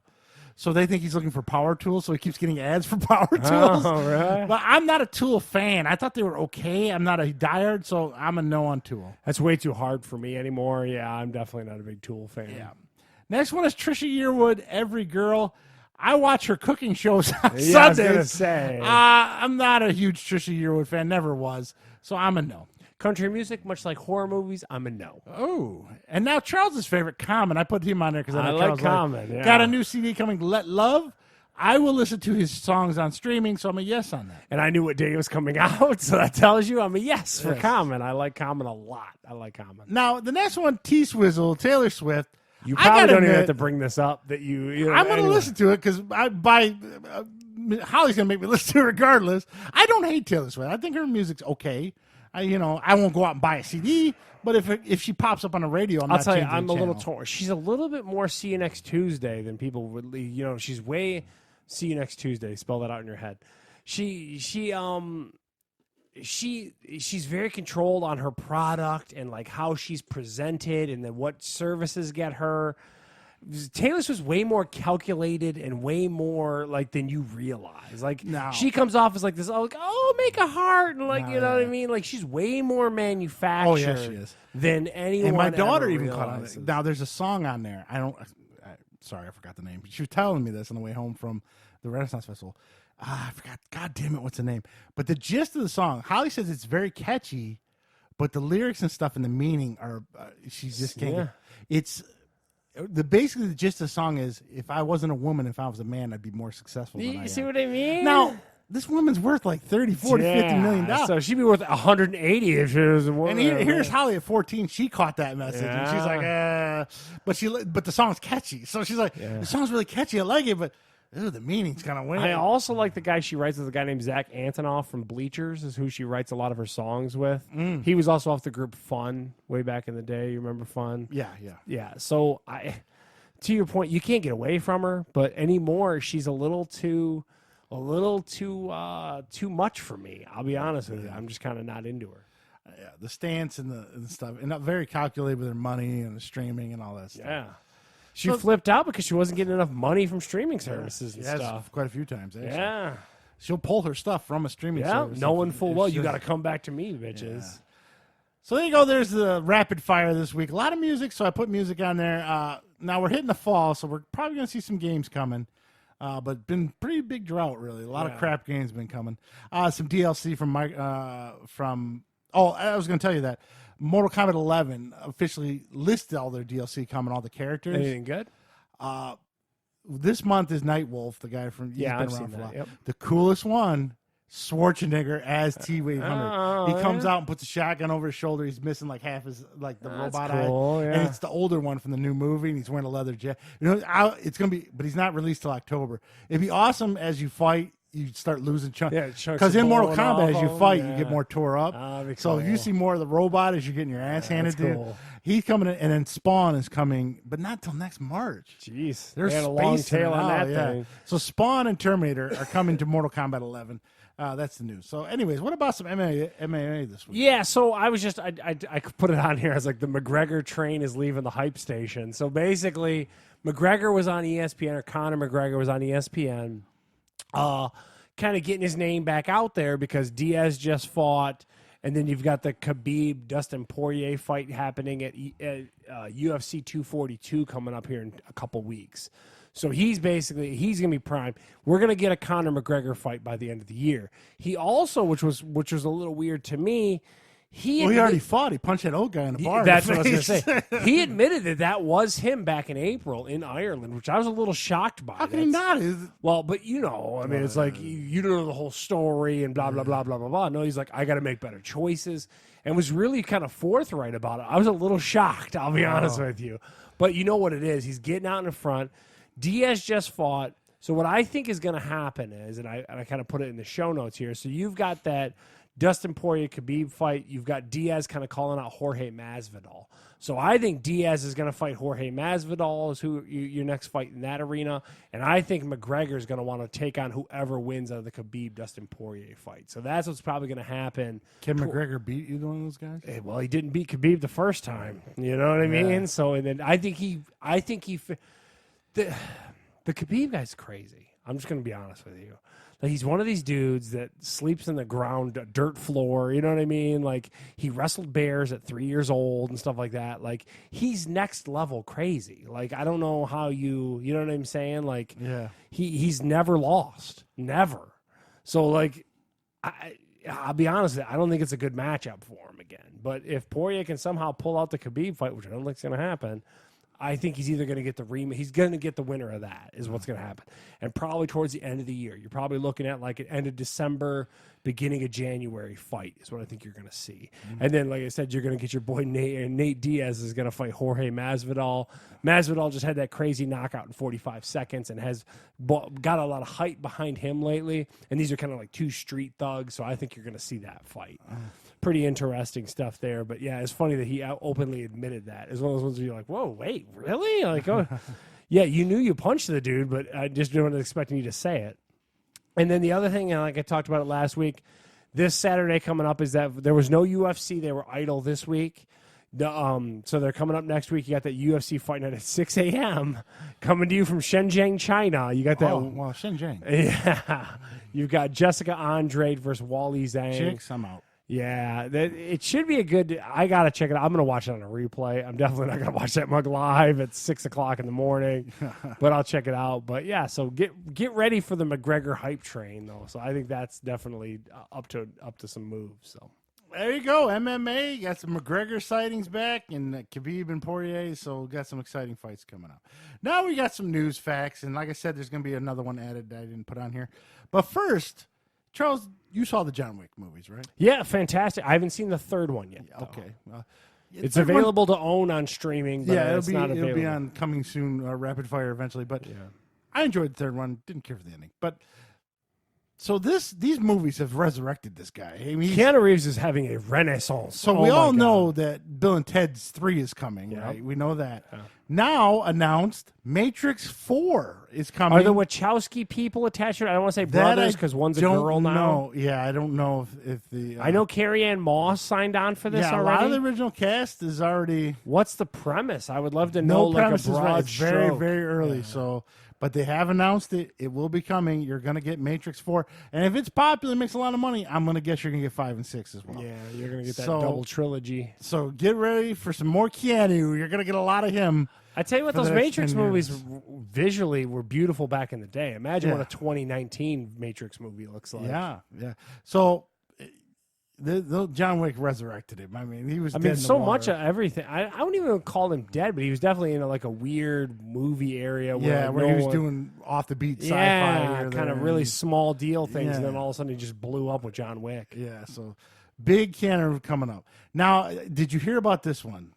So they think he's looking for power tools, so he keeps getting ads for power tools. Oh, really? But I'm not a Tool fan. I thought they were okay. I'm not a diehard, so I'm a no on Tool. That's way too hard for me anymore. Yeah, I'm definitely not a big Tool fan. Yeah. Next one is Trisha Yearwood, Every Girl. I watch her cooking shows on Yeah, I was Sundays. gonna say. I'm not a huge Trisha Yearwood fan, never was. So I'm a no. Country music, much like horror movies, I'm a no. Oh, and now Charles's favorite, Common. I put him on there because I know like Charles Common, yeah. Got a new CD coming, Let Love. I will listen to his songs on streaming, so I'm a yes on that. And I knew what day it was coming out, so that tells you I'm a yes for Yes. Common. I like Common a lot. I like Common. Now, the next one, T-Swizzle, Taylor Swift. You I probably gotta don't even admit, have to bring this up. That you know, I'm going to anyway. listen to it because Holly's going to make me listen to it regardless. I don't hate Taylor Swift. I think her music's okay. I won't go out and buy a CD, but if she pops up on the radio, I'll not tell you, changing I'm the a little channel. torn. She's a little bit more See You Next Tuesday than people would. She's way See You Next Tuesday. Spell that out in your head. She's very controlled on her product and like how she's presented and then what services get her. Taylor Swift's way more calculated and way more like than you realize. Like No. she comes off as like this, make a heart, and like you know what I mean. Like she's way more manufactured. Oh, yeah, she is. Than anyone. And my daughter ever even caught on realizes. it. Now there's a song on there. Sorry, I forgot the name. She was telling me this on the way home from the Renaissance Festival. I forgot. God damn it, what's the name? But the gist of the song, Holly says it's very catchy, but the lyrics and stuff and the meaning are she just can't. Yeah. It's basically the gist of the song is if I wasn't a woman, if I was a man, I'd be more successful. Than I You see am. what I mean? Now this woman's worth like 30, 40, $50 million. So she'd be worth 180 if she was a woman. And here's Holly at 14. She caught that message, and she's like, but the song's catchy. So she's like, the song's really catchy. I like it, but the meaning's kind of weird. I also like the guy she writes with, a guy named Zach Antonoff from Bleachers, is who she writes a lot of her songs with. He was also off the group Fun way back in the day. You remember Fun? Yeah. So to your point, you can't get away from her, but anymore she's a little too much for me. I'll be honest with you. I'm just kind of not into her. Yeah, the stance and the stuff, and not very calculated with her money and the streaming and all that stuff. Yeah. She flipped out because she wasn't getting enough money from streaming services and Yes, stuff. quite a few times. Actually. Yeah. She'll pull her stuff from a streaming service. Knowing full well It's you just- got to come back to me, bitches. Yeah. So there you go. There's the rapid fire this week. A lot of music, so I put music on there. Now we're hitting the fall, so we're probably going to see some games coming. But been pretty big drought, really. A lot of crap games been coming. Some DLC from Mike. I was going to tell you that Mortal Kombat 11 officially listed all their DLC coming, all the characters. Anything good? This month is Nightwolf, the guy from I've been seen around for a that. while. Yep. The coolest one, Schwarzenegger as T-800. He comes out and puts a shotgun over his shoulder. He's missing like half his the robot cool, eye, yeah. and it's the older one from the new movie. And he's wearing a leather jacket. It's gonna be, but he's not released till October. It'd be awesome as you fight. You start losing chunks. Yeah, chunks because of in Mortal bone Kombat, off as you them, fight, yeah. you get more tore up. That'd be So if you cool. see more of the robot as you're getting your ass handed that's to you, cool. he's coming in, and then Spawn is coming, but not till next March. Jeez. There's They had a long spacing tail on it out, that yeah. thing. So Spawn and Terminator are coming to Mortal Kombat 11. That's the news. So, anyways, what about some MMA this week? Yeah, so I was just I put it on here as like the McGregor train is leaving the hype station. So basically, McGregor was on ESPN, or Conor McGregor was on ESPN, kind of getting his name back out there because Diaz just fought, and then you've got the Khabib Dustin Poirier fight happening at UFC 242 coming up here in a couple weeks. So he's going to be primed. We're going to get a Conor McGregor fight by the end of the year. He also, which was a little weird to me, he already fought. He punched that old guy in the bar. That's what I was going to say. He admitted that was him back in April in Ireland, which I was a little shocked by. How can he not? Well, but I mean, it's like you don't know the whole story and blah, blah, blah, blah, blah, blah. No, he's like, I got to make better choices, and was really kind of forthright about it. I was a little shocked, I'll be honest with you. But you know what it is. He's getting out in front. Diaz just fought. So what I think is going to happen is, and I kind of put it in the show notes here. So you've got that Dustin Poirier Khabib fight. You've got Diaz kind of calling out Jorge Masvidal. So I think Diaz is going to fight Jorge Masvidal as your next fight in that arena, and I think McGregor is going to want to take on whoever wins out of the Khabib Dustin Poirier fight. So that's what's probably going to happen. Can McGregor beat either one of those guys? Well, he didn't beat Khabib the first time. You know what I mean? So and then I think the Khabib guy's crazy. I'm just going to be honest with you. Like, he's one of these dudes that sleeps in the ground, dirt floor. You know what I mean? Like, he wrestled bears at 3 years old and stuff like that. Like, he's next level crazy. Like, I don't know how you know what I'm saying? Like, he's never lost. Never. So, like, I'll be honest with you, I don't think it's a good matchup for him again. But if Poirier can somehow pull out the Khabib fight, which I don't think is going to happen, I think he's either going to get the rematch. He's going to get the winner of that is what's going to happen. And probably towards the end of the year. You're probably looking at like an end of December, beginning of January fight is what I think you're going to see. Mm-hmm. And then, like I said, you're going to get your boy Nate Diaz is going to fight Jorge Masvidal. Masvidal just had that crazy knockout in 45 seconds and has got a lot of hype behind him lately. And these are kind of like two street thugs. So I think you're going to see that fight. pretty interesting stuff there. But yeah, it's funny that he openly admitted that. It's one of those ones where you're like, whoa, wait, really? Like, oh, yeah, you knew you punched the dude, but I just wasn't expecting you to say it. And then the other thing, like I talked about it last week, this Saturday coming up is that there was no UFC. They were idle this week. So they're coming up next week. You got that UFC fight night at 6 a.m. coming to you from Shenzhen, China. You got that. Oh, well, Shenzhen. Yeah. You've got Jessica Andrade versus Wally Zhang. Chicks, I'm out. Yeah, it should be a good. I gotta check it out. I'm gonna watch it on a replay. I'm definitely not gonna watch that mug live at 6 o'clock in the morning, but I'll check it out. But yeah, so get ready for the McGregor hype train though. So I think that's definitely up to some moves. So there you go, MMA. Got some McGregor sightings back, and Khabib and Poirier. So got some exciting fights coming up. Now we got some news facts, and like I said, there's gonna be another one added that I didn't put on here. But first, Charles, you saw the John Wick movies, right? yeah, fantastic. I haven't seen the third one yet. Though. Okay. It's available to own on streaming, but it's not available. It'll be on coming soon, Rapid Fire eventually. But I enjoyed the third one. Didn't care for the ending. But so these movies have resurrected this guy. I mean, Keanu Reeves is having a renaissance. So we all know that Bill and Ted's 3 is coming, right? We know that. Yeah. Now announced Matrix 4 is coming. Are the Wachowski people attached to it? I don't want to say brothers because one's a girl now. Yeah, I don't know if the... I know Carrie Ann Moss signed on for this already. A lot of the original cast is already... What's the premise? I would love to know like a broad It's very, very early, so... But they have announced it. It will be coming. You're going to get Matrix 4. And if it's popular, makes a lot of money, I'm going to guess you're going to get 5 and 6 as well. Yeah, you're going to get that double trilogy. So get ready for some more Keanu. You're going to get a lot of him. I tell you what, those Matrix movies visually were beautiful back in the day. Imagine what a 2019 Matrix movie looks like. Yeah, yeah. So... The John Wick resurrected him. I mean, he was. Dead so in the much water. of everything. I wouldn't even call him dead, but he was definitely in like a weird movie area. Where where he was doing off the beat sci-fi. Yeah, kind of really small deal things, and then all of a sudden he just blew up with John Wick. Yeah, so big Keanu coming up. Now, did you hear about this one?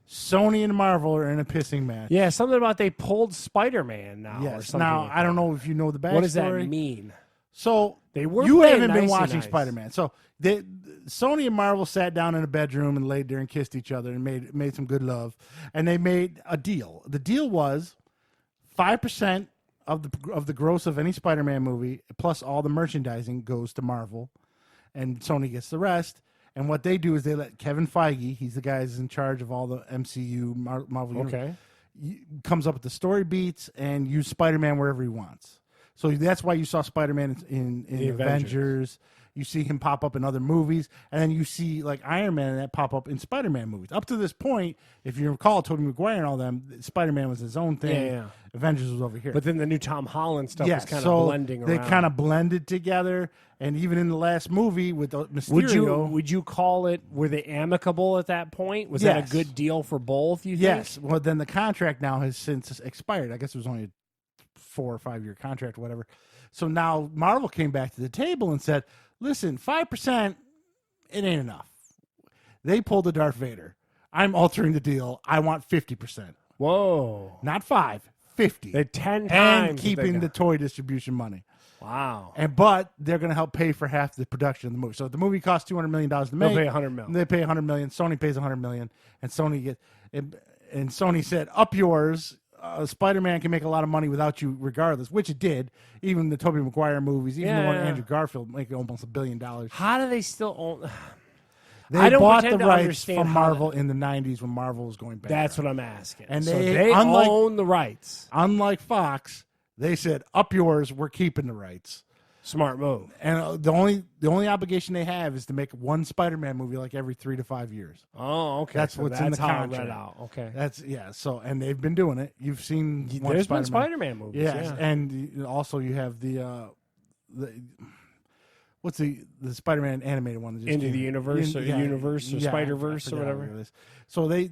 Sony and Marvel are in a pissing match. Yeah, something about they pulled Spider-Man now. Yes. Or something now like I don't know if you know the backstory. What does that mean? So they were. You haven't been watching Spider-Man, so Sony and Marvel sat down in a bedroom and laid there and kissed each other and made some good love, and they made a deal. The deal was 5% of the gross of any Spider-Man movie plus all the merchandising goes to Marvel, and Sony gets the rest. And what they do is they let Kevin Feige, he's the guy who's in charge of all the MCU Marvel. Okay, comes up with the story beats and use Spider-Man wherever he wants. So that's why you saw Spider-Man in the Avengers. You see him pop up in other movies, and then you see like Iron Man and that pop up in Spider-Man movies. Up to this point, if you recall, Tobey Maguire and all them, Spider-Man was his own thing. Yeah. Avengers was over here. But then the new Tom Holland stuff was kind of blending around. They kind of blended together, and even in the last movie with Mysterio, would you call it? Were they amicable at that point? Was that a good deal for both? You think? Yes. Well, then the contract now has since expired. I guess it was only a 4 or 5 year contract, or whatever. So now Marvel came back to the table and said, listen, 5%, it ain't enough. They pulled a Darth Vader. I'm altering the deal. I want 50%. Whoa. Not 5, 50. They're 10 times. And keeping the toy distribution money. Wow. But they're going to help pay for half the production of the movie. So if the movie costs $200 million to make, they'll pay $100 million. They pay $100 million. Sony pays $100 million. And Sony gets, and Sony said, up yours. Spider-Man can make a lot of money without you regardless, which it did. Even the Tobey Maguire movies, even the one Andrew Garfield, make almost $1 billion. How do they still own? They bought the rights from Marvel in the 90s when Marvel was going back. That's what I'm asking. And so they own the rights. Unlike Fox, they said, up yours, we're keeping the rights. Smart move. And the only obligation they have is to make one Spider-Man movie like every 3 to 5 years. Oh, okay. That's what's in the contract. I read out. Okay. So and they've been doing it. You've seen there's been Spider-Man movies. Yes, and also you have the what's the Spider-Man animated one? That just Into the Universe or Universe or Spider-Verse or whatever. So they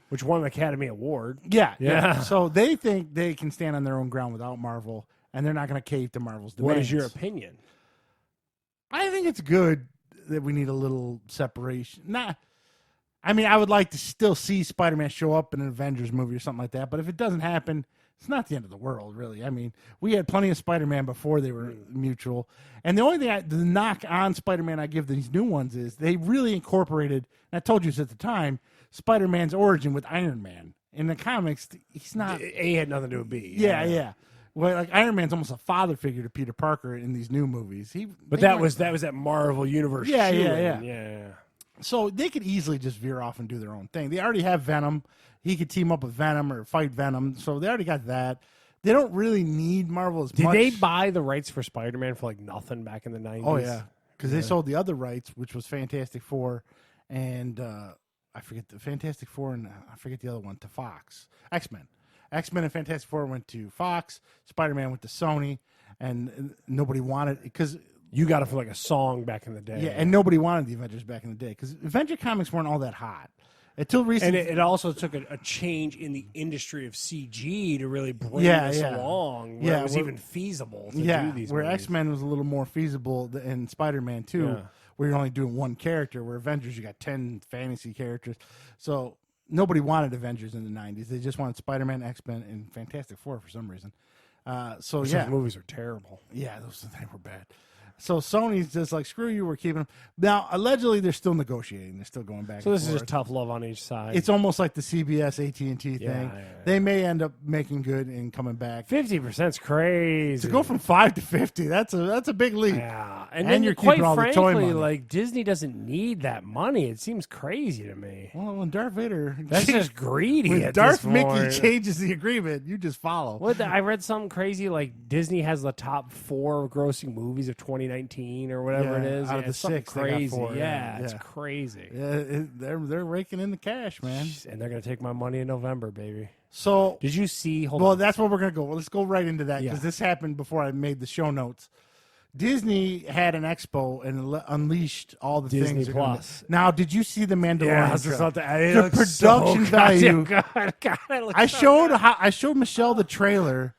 which won an Academy Award. Yeah. So they think they can stand on their own ground without Marvel. And they're not going to cave to Marvel's demands. What is your opinion? I think it's good that we need a little separation. I mean, I would like to still see Spider-Man show up in an Avengers movie or something like that. But if it doesn't happen, it's not the end of the world, really. I mean, we had plenty of Spider-Man before they were mutual. And the only thing, the knock on Spider-Man I give these new ones is they really incorporated, and I told you this at the time, Spider-Man's origin with Iron Man. In the comics, he's not. A had nothing to do with B. Yeah. Well, like Iron Man's almost a father figure to Peter Parker in these new movies. But that was that Marvel Universe. Yeah. So they could easily just veer off and do their own thing. They already have Venom. He could team up with Venom or fight Venom. So they already got that. They don't really need Marvel as much. Did they buy the rights for Spider-Man for like nothing back in the 90s? Oh, yeah. Because they sold the other rights, which was Fantastic Four and I forget the Fantastic Four and I forget the other one to Fox. X-Men. X-Men and Fantastic Four went to Fox. Spider-Man went to Sony. And nobody wanted because you got it for like a song back in the day. Yeah, and nobody wanted the Avengers back in the day because Avenger comics weren't all that hot. Until recently. And it also took a change in the industry of CG to really bring this along. Where it was even feasible to do these where movies. X-Men was a little more feasible in Spider-Man 2, where you're only doing one character, where Avengers, you got 10 fantasy characters. So nobody wanted Avengers in the 90s. They just wanted Spider-Man, X-Men, and Fantastic Four for some reason. Those movies are terrible. Yeah, they were bad. So Sony's just like, screw you, we're keeping them. Now, allegedly, they're still negotiating. They're still going back So and this is forth. just tough love on each side. It's almost like the CBS AT&T thing. Yeah. They may end up making good and coming back. 50%'s crazy. To go from 5 to 50, that's a big leap. Yeah, And then you're quite keeping all the toy frankly, money. like Disney doesn't need that money. It seems crazy to me. Well, when Darth Vader... That's just greedy. When at Darth this Mickey point. changes the agreement, you just follow. I read something crazy like Disney has the top 4 grossing movies of 2019 or whatever it is. Out of the it's something 6, they got crazy. 4, It's crazy. Yeah, they're raking in the cash, man. And they're gonna take my money in November, baby. So, Did you see? Hold well, on. that's where we're gonna go. Let's go right into that because Yeah. this happened before I made the show notes. Disney had an expo and unleashed all the Disney things. they're gonna Plus. do. Now, did you see the Mandalorian? Yeah, I was just trailer? about to- it The looks so production value. goddamn good. God, it looks I so showed good. I showed Michelle the trailer.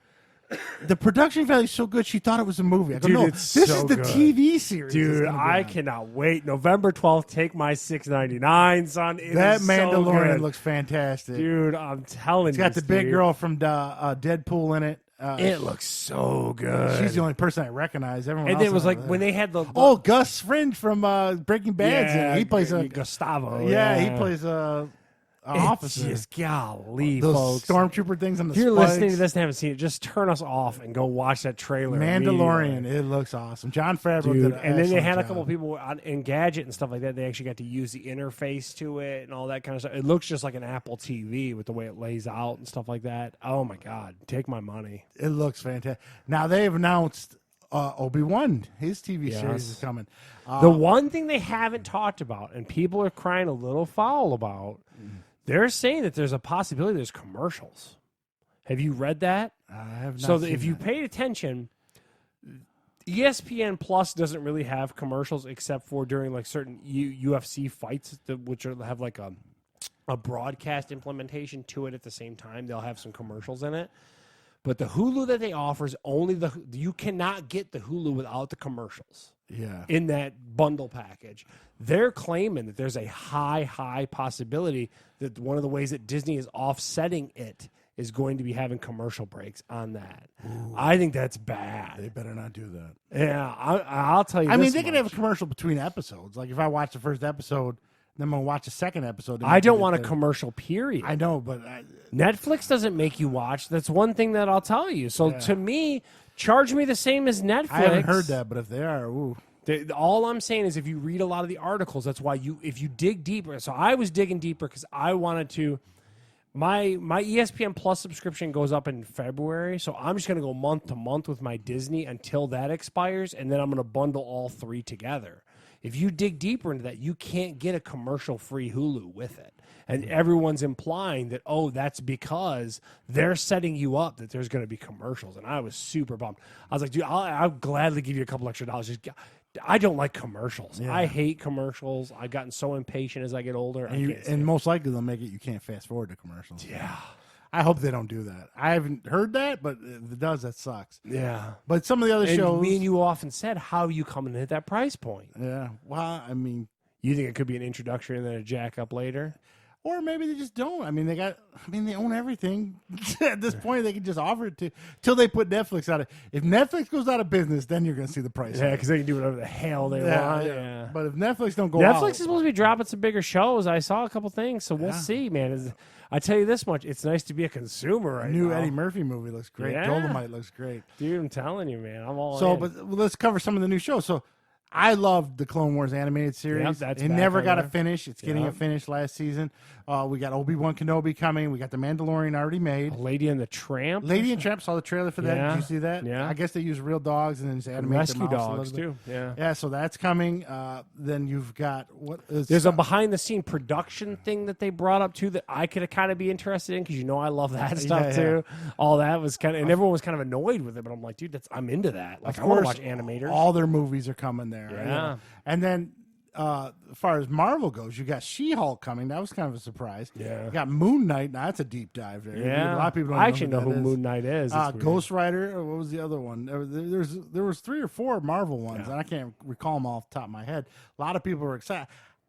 The production value is so good she thought it was a movie. I go, Dude, no, it's this so is the good. TV series. Dude, that's gonna be I on. cannot wait. November 12th, take my $6.99, son. It That is so Mandalorian good. looks fantastic. Dude, I'm telling It's you. got the big dude. girl from Deadpool in it. It looks so good. She's the only person I recognize. Everyone And else it was is like over when there. they had the Oh, Gus Fring from Breaking Bad's in it. He plays a Gustavo. he plays a officer. Just golly, Those folks. stormtrooper things on the If you're spikes. listening to this and haven't seen it, just turn us off and go watch that trailer. Mandalorian, immediately. it looks awesome. John Favreau Dude, did an and then they excellent had a job. couple people on Engadget and stuff like that. They actually got to use the interface to it and all that kind of stuff. It looks just like an Apple TV with the way it lays out and stuff like that. Oh my God, take my money. It looks fantastic. Now they've announced Obi-Wan, his TV series Yes. is coming. The one thing they haven't talked about, and people are crying a little foul about, they're saying that there's a possibility there's commercials. Have you read that? I have not So seen if you that. paid attention, ESPN Plus doesn't really have commercials except for during like certain UFC fights, which have like a broadcast implementation to it at the same time. They'll have some commercials in it. But the Hulu that they offer is only you cannot get the Hulu without the commercials in that bundle package. They're claiming that there's a high possibility that one of the ways that Disney is offsetting it is going to be having commercial breaks on that. Ooh. I think that's bad. They better not do that. Yeah, I'll tell you. I mean, this they could much. have a commercial between episodes. Like if I watch the first episode, then I'm gonna watch the second episode. I don't want a commercial, period. I know, but Netflix doesn't make you watch. That's one thing that I'll tell you. So to me, charge me the same as Netflix. I haven't heard that. But if they are, ooh. All I'm saying is if you read a lot of the articles, that's why if you dig deeper. So I was digging deeper because I wanted to. My ESPN Plus subscription goes up in February, so I'm just going to go month to month with my Disney until that expires, and then I'm going to bundle all three together. If you dig deeper into that, you can't get a commercial-free Hulu with it. And everyone's implying that, that's because they're setting you up that there's going to be commercials. And I was super bummed. I was like, dude, I'll gladly give you a couple extra dollars. I don't like commercials. Yeah. I hate commercials. I've gotten so impatient as I get older. And most likely they'll make it you can't fast forward to commercials. Yeah. I hope they don't do that. I haven't heard that, but if it does, that sucks. Yeah. But some of the other And shows, me and you often said, how are you coming in at that price point? yeah. Well, I mean, You think it could be an introduction and then a jack up later? Or maybe they just don't. I mean, they own everything. At this point, they can just offer it till they put Netflix out. If Netflix goes out of business, then you're going to see the price. Yeah, because they can do whatever the hell they want. Yeah. But if Netflix don't go Netflix out, is supposed to be dropping some bigger shows. I saw a couple things, so we'll see, man. I tell you this much, it's nice to be a consumer right new now. Eddie Murphy movie looks great. Yeah. Dolomite looks great. Dude, I'm telling you, man. I'm all So, in. but let's cover some of the new shows. So, I loved the Clone Wars animated series. Yep, that's it back never on got a there. finish. It's getting a finish last season. We got Obi-Wan Kenobi coming. We got The Mandalorian already made. Lady and the Tramp. Lady and Tramp, saw the trailer for that. Yeah. Did you see that? Yeah. I guess they use real dogs and then just animate Rescue their mouths a dogs, little too. Yeah. bit. Yeah, so that's coming. Then you've got what is There's a behind-the-scene production thing that they brought up, too, that I could kind of be interested in because, I love that stuff, too. All that was kind of... And everyone was kind of annoyed with it, but I'm like, dude, I'm into that. Like, I want to watch animators. All their movies are coming there. Yeah. And then as far as Marvel goes, you got She-Hulk coming. That was kind of a surprise. Yeah. You got Moon Knight. Now, that's a deep dive there. Yeah. A lot of people don't I actually know who who that is. Moon Knight is. It's weird. Ghost Rider. What was the other one? There was 3 or 4 Marvel ones, and I can't recall them all off the top of my head. A lot of people were excited.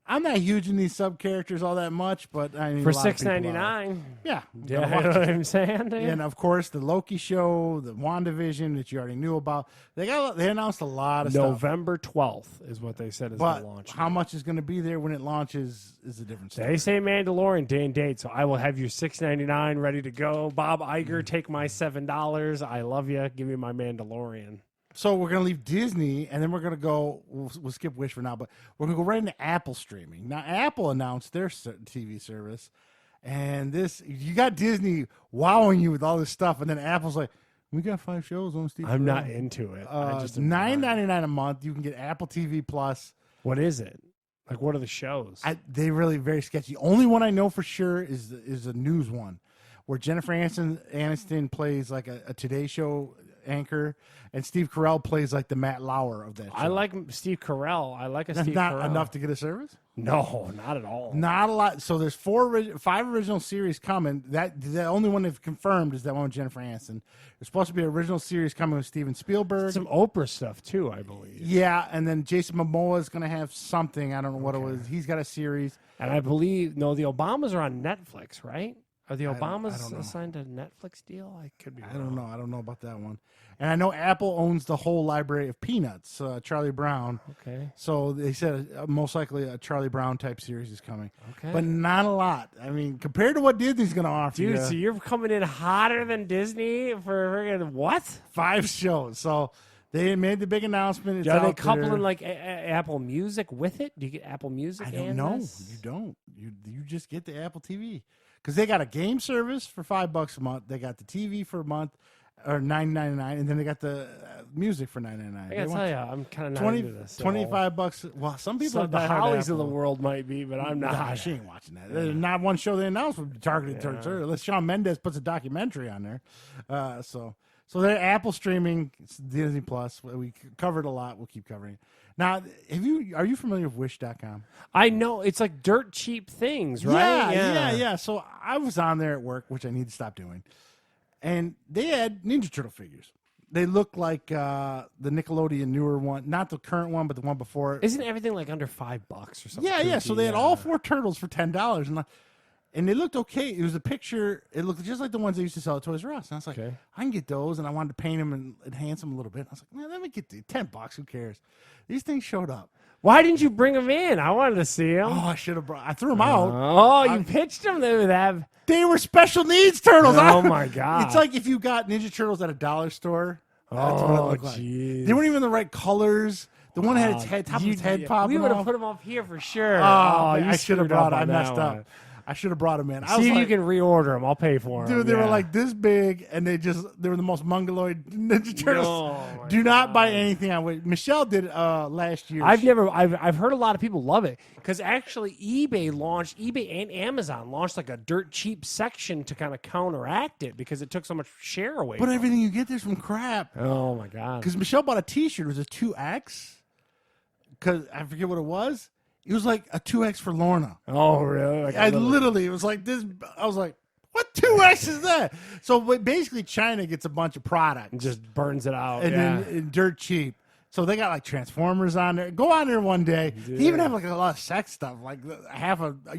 I'm not huge in these sub characters all that much, but I mean, For a lot of people are. $6.99. Yeah, Yeah, you know what I'm saying? Dude? and of course the Loki show, the WandaVision that you already knew about. They announced a lot of stuff. November 12th is what they said is But the launch. how much is going to be there when it launches is a different story. They say Mandalorian day and date, so I will have your $6.99 ready to go. Bob Iger, take my $7. I love you. Give me my Mandalorian. So we're going to leave Disney, and then we're going to go. We'll skip Wish for now, but we're going to go right into Apple streaming. Now, Apple announced their TV service, and you got Disney wowing you with all this stuff, and then Apple's like, "We got 5 shows on Steve." I'm not into it. I just $9.99 a month. You can get Apple TV Plus. What is it? Like, what are the shows? They really very sketchy. Only one I know for sure is a news one, where Jennifer Aniston plays like a Today Show anchor, and Steve Carell plays like the Matt Lauer of that show. I like Steve Carell. I like a That's Steve not Carell. enough to get a service? No, not at all. Not a lot. So there's 5 original series coming. The only one they've confirmed is that one with Jennifer Aniston. There's supposed to be an original series coming with Steven Spielberg. Some Oprah stuff, too, I believe. Yeah, and then Jason Momoa is going to have something. I don't know what it was. He's got a series. And I believe, the Obamas are on Netflix, right? Are the I Obamas don't know. signed a Netflix deal? I could be wrong. I don't know. I don't know about that one. And I know Apple owns the whole library of Peanuts, Charlie Brown. Okay. So they said most likely a Charlie Brown type series is coming. Okay. But not a lot. I mean, compared to what Disney's going to offer Dude, you, so you're coming in hotter than Disney for friggin' what? 5 shows. So they made the big announcement. It's Are they out coupling there. like Apple Music with it? Do you get Apple Music? I don't and know. this? You don't. You just get the Apple TV because they got a game service for $5 a month. They got the TV for a month or $9.99, and then they got the music for $9.99. I gotta tell you, I'm kind of not into this. at all. $25. Well, some people So are the diehard Hollies of the Apple. world might be, but I'm not. Nah, she ain't watching that. There's not one show they announced would be targeted towards her, unless Shawn Mendes puts a documentary on there. So they're Apple streaming, it's Disney Plus. We covered a lot. We'll keep covering it. Now, are you familiar with Wish.com? I know it's like dirt cheap things, right? Yeah. So I was on there at work, which I need to stop doing, and they had Ninja Turtle figures. They look like the Nickelodeon newer one, not the current one, but the one before it. Isn't everything like under $5 or something? Yeah. So they had all 4 turtles for $10, and they looked okay. It was a picture. It looked just like the ones they used to sell at Toys R Us. And I was like, Okay. I can get those, and I wanted to paint them and enhance them a little bit. I was like, man, let me get the $10. Who cares? These things showed up. Why didn't you bring them in? I wanted to see them. Oh, I should have brought. I threw them out. Oh, you pitched them. They would have. They were special needs turtles. Oh, my God. It's like if you got Ninja Turtles at a dollar store. That's what it looked like. jeez. They weren't even the right colors. The one had its head, top of its head popping We would have off. put them up here for sure. Oh, you I should have screwed brought up it. I on messed that up. one. I should have brought them in. I See was if like, you can reorder them. I'll pay for them. dude, they were like this big, and they were the most mongoloid Ninja Turtles. Oh, my Do not buy anything on Wish. Michelle did it last year. I've heard a lot of people love it because actually eBay and Amazon launched like a dirt cheap section to kind of counteract it because it took so much share away. But from everything you get there's from crap. it. Oh my God. Because Michelle bought a T-shirt. It was a 2X. Because I forget what it was. It was like a 2X for Lorna. Oh really? Like a little- It was like this. I was like, what 2X is that? So basically, China gets a bunch of products just burns it out. and yeah. then dirt cheap. So they got like Transformers on there. Go on there one day. Yeah. They even have like a lot of sex stuff. Like you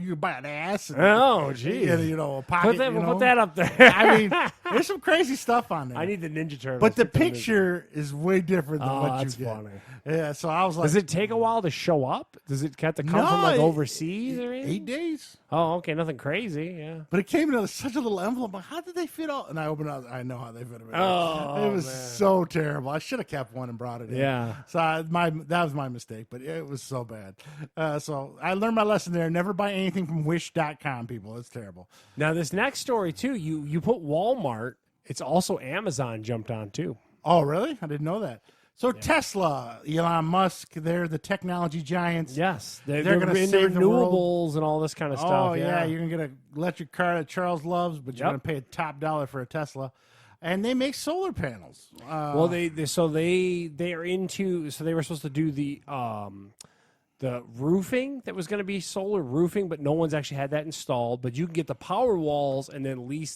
can buy an ass. And, Oh, geez. you know, a pocket. We'll put know? that up there. I mean, there's some crazy stuff on there. I need the Ninja Turtles. But the Get them in. picture is way different than what you that's get. funny. Yeah, so I was like, Does it take a while to show up? Does it have to come from like overseas or anything? 8 days. Oh, okay, nothing crazy. Yeah. But it came in such a little envelope. Like, how did they fit all? And I opened it up. I know how they fit it. Oh, it was man. so terrible. I should have kept one and brought it in. Yeah. So that was my mistake, but it was so bad. So I learned my lesson there. Never buy anything from Wish.com, people. It's terrible. Now this next story too. You put Walmart. It's also Amazon jumped on too. Oh, really? I didn't know that. So Tesla, Elon Musk, they're the technology giants. Yes, they're going to into save the world. renewables and all this kind of stuff. Oh, yeah. You're going to get an electric car that Charles loves, but you're Yep. going to pay a top dollar for a Tesla. And they make solar panels. Well, they are into. So they were supposed to do the roofing that was going to be solar roofing, but no one's actually had that installed. But you can get the power walls and then lease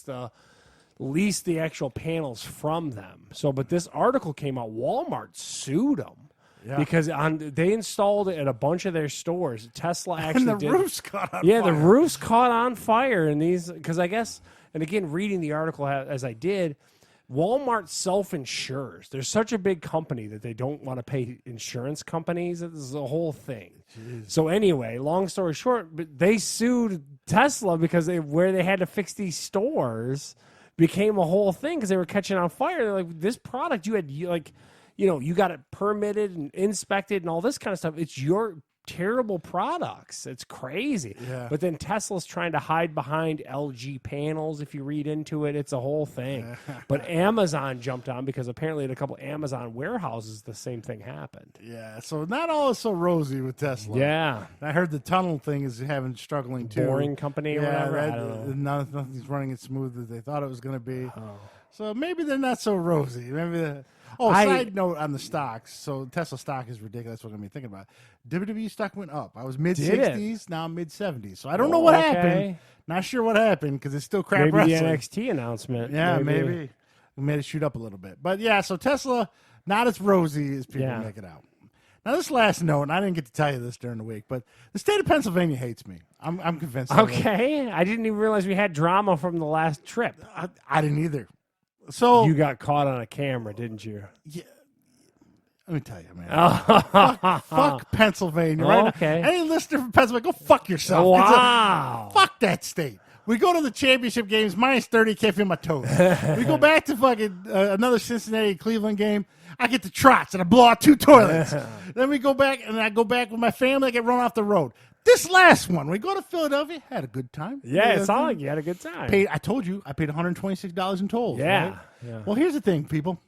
the actual panels from them. So, but this article came out. Walmart sued them because they installed it at a bunch of their stores. Tesla actually and the roofs caught on fire. Yeah, the roofs caught on fire in these because I guess. And again, reading the article as I did, Walmart self-insures. They're such a big company that they don't want to pay insurance companies. This is a whole thing. Jeez. So anyway, long story short, but they sued Tesla because where they had to fix these stores became a whole thing because they were catching on fire. They're like, this product you got it permitted and inspected and all this kind of stuff. It's your terrible products. It's crazy. Yeah. But then Tesla's trying to hide behind LG panels. If you read into it, it's a whole thing. But Amazon jumped on because apparently at a couple Amazon warehouses, the same thing happened. Yeah, so not all is so rosy with Tesla. Yeah. I heard the tunnel thing is struggling too. Boring company or whatever. I don't know. Nothing's running as smooth as they thought it was going to be. Oh. So maybe they're not so rosy. Side note on the stocks. So Tesla stock is ridiculous. That's what I'm going to be thinking about. WWE stock went up. I was mid-60s, now mid-70s. So I don't know what happened. Not sure what happened because it's still crap Maybe wrestling. the NXT announcement. Yeah, maybe. We made it shoot up a little bit. But yeah, so Tesla, not as rosy as people make it out. Now, this last note, and I didn't get to tell you this during the week, but the state of Pennsylvania hates me. I'm convinced. Okay. I didn't even realize we had drama from the last trip. I didn't either. So you got caught on a camera, didn't you? Yeah. Let me tell you, man. Fuck Pennsylvania, right? Okay. Now. Any listener from Pennsylvania, go fuck yourself. Wow. Fuck that state. We go to the championship games, minus 30, can't feel my toes. We go back to fucking another Cincinnati-Cleveland game. I get the trots and I blow out 2 toilets. Then we go back, and I go back with my family. I get run off the road. This last one, we go to Philadelphia, had a good time. Yeah, it sounded like you had a good time. I told you, I paid $126 in tolls. Yeah. Right? Yeah. Well, here's the thing, people.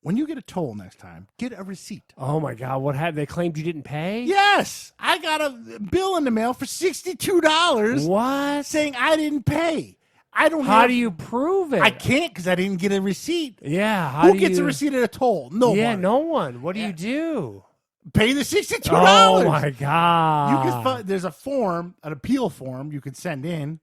When you get a toll next time, get a receipt. Oh, my God. What happened? They claimed you didn't pay? Yes. I got a bill in the mail for $62. What? Saying I didn't pay. How do you prove it? I can't because I didn't get a receipt. Yeah. Who gets a receipt at a toll? No one. Yeah, no one. What do you do? Pay the $62. Oh, my God. You can there's a form, an appeal form you could send in,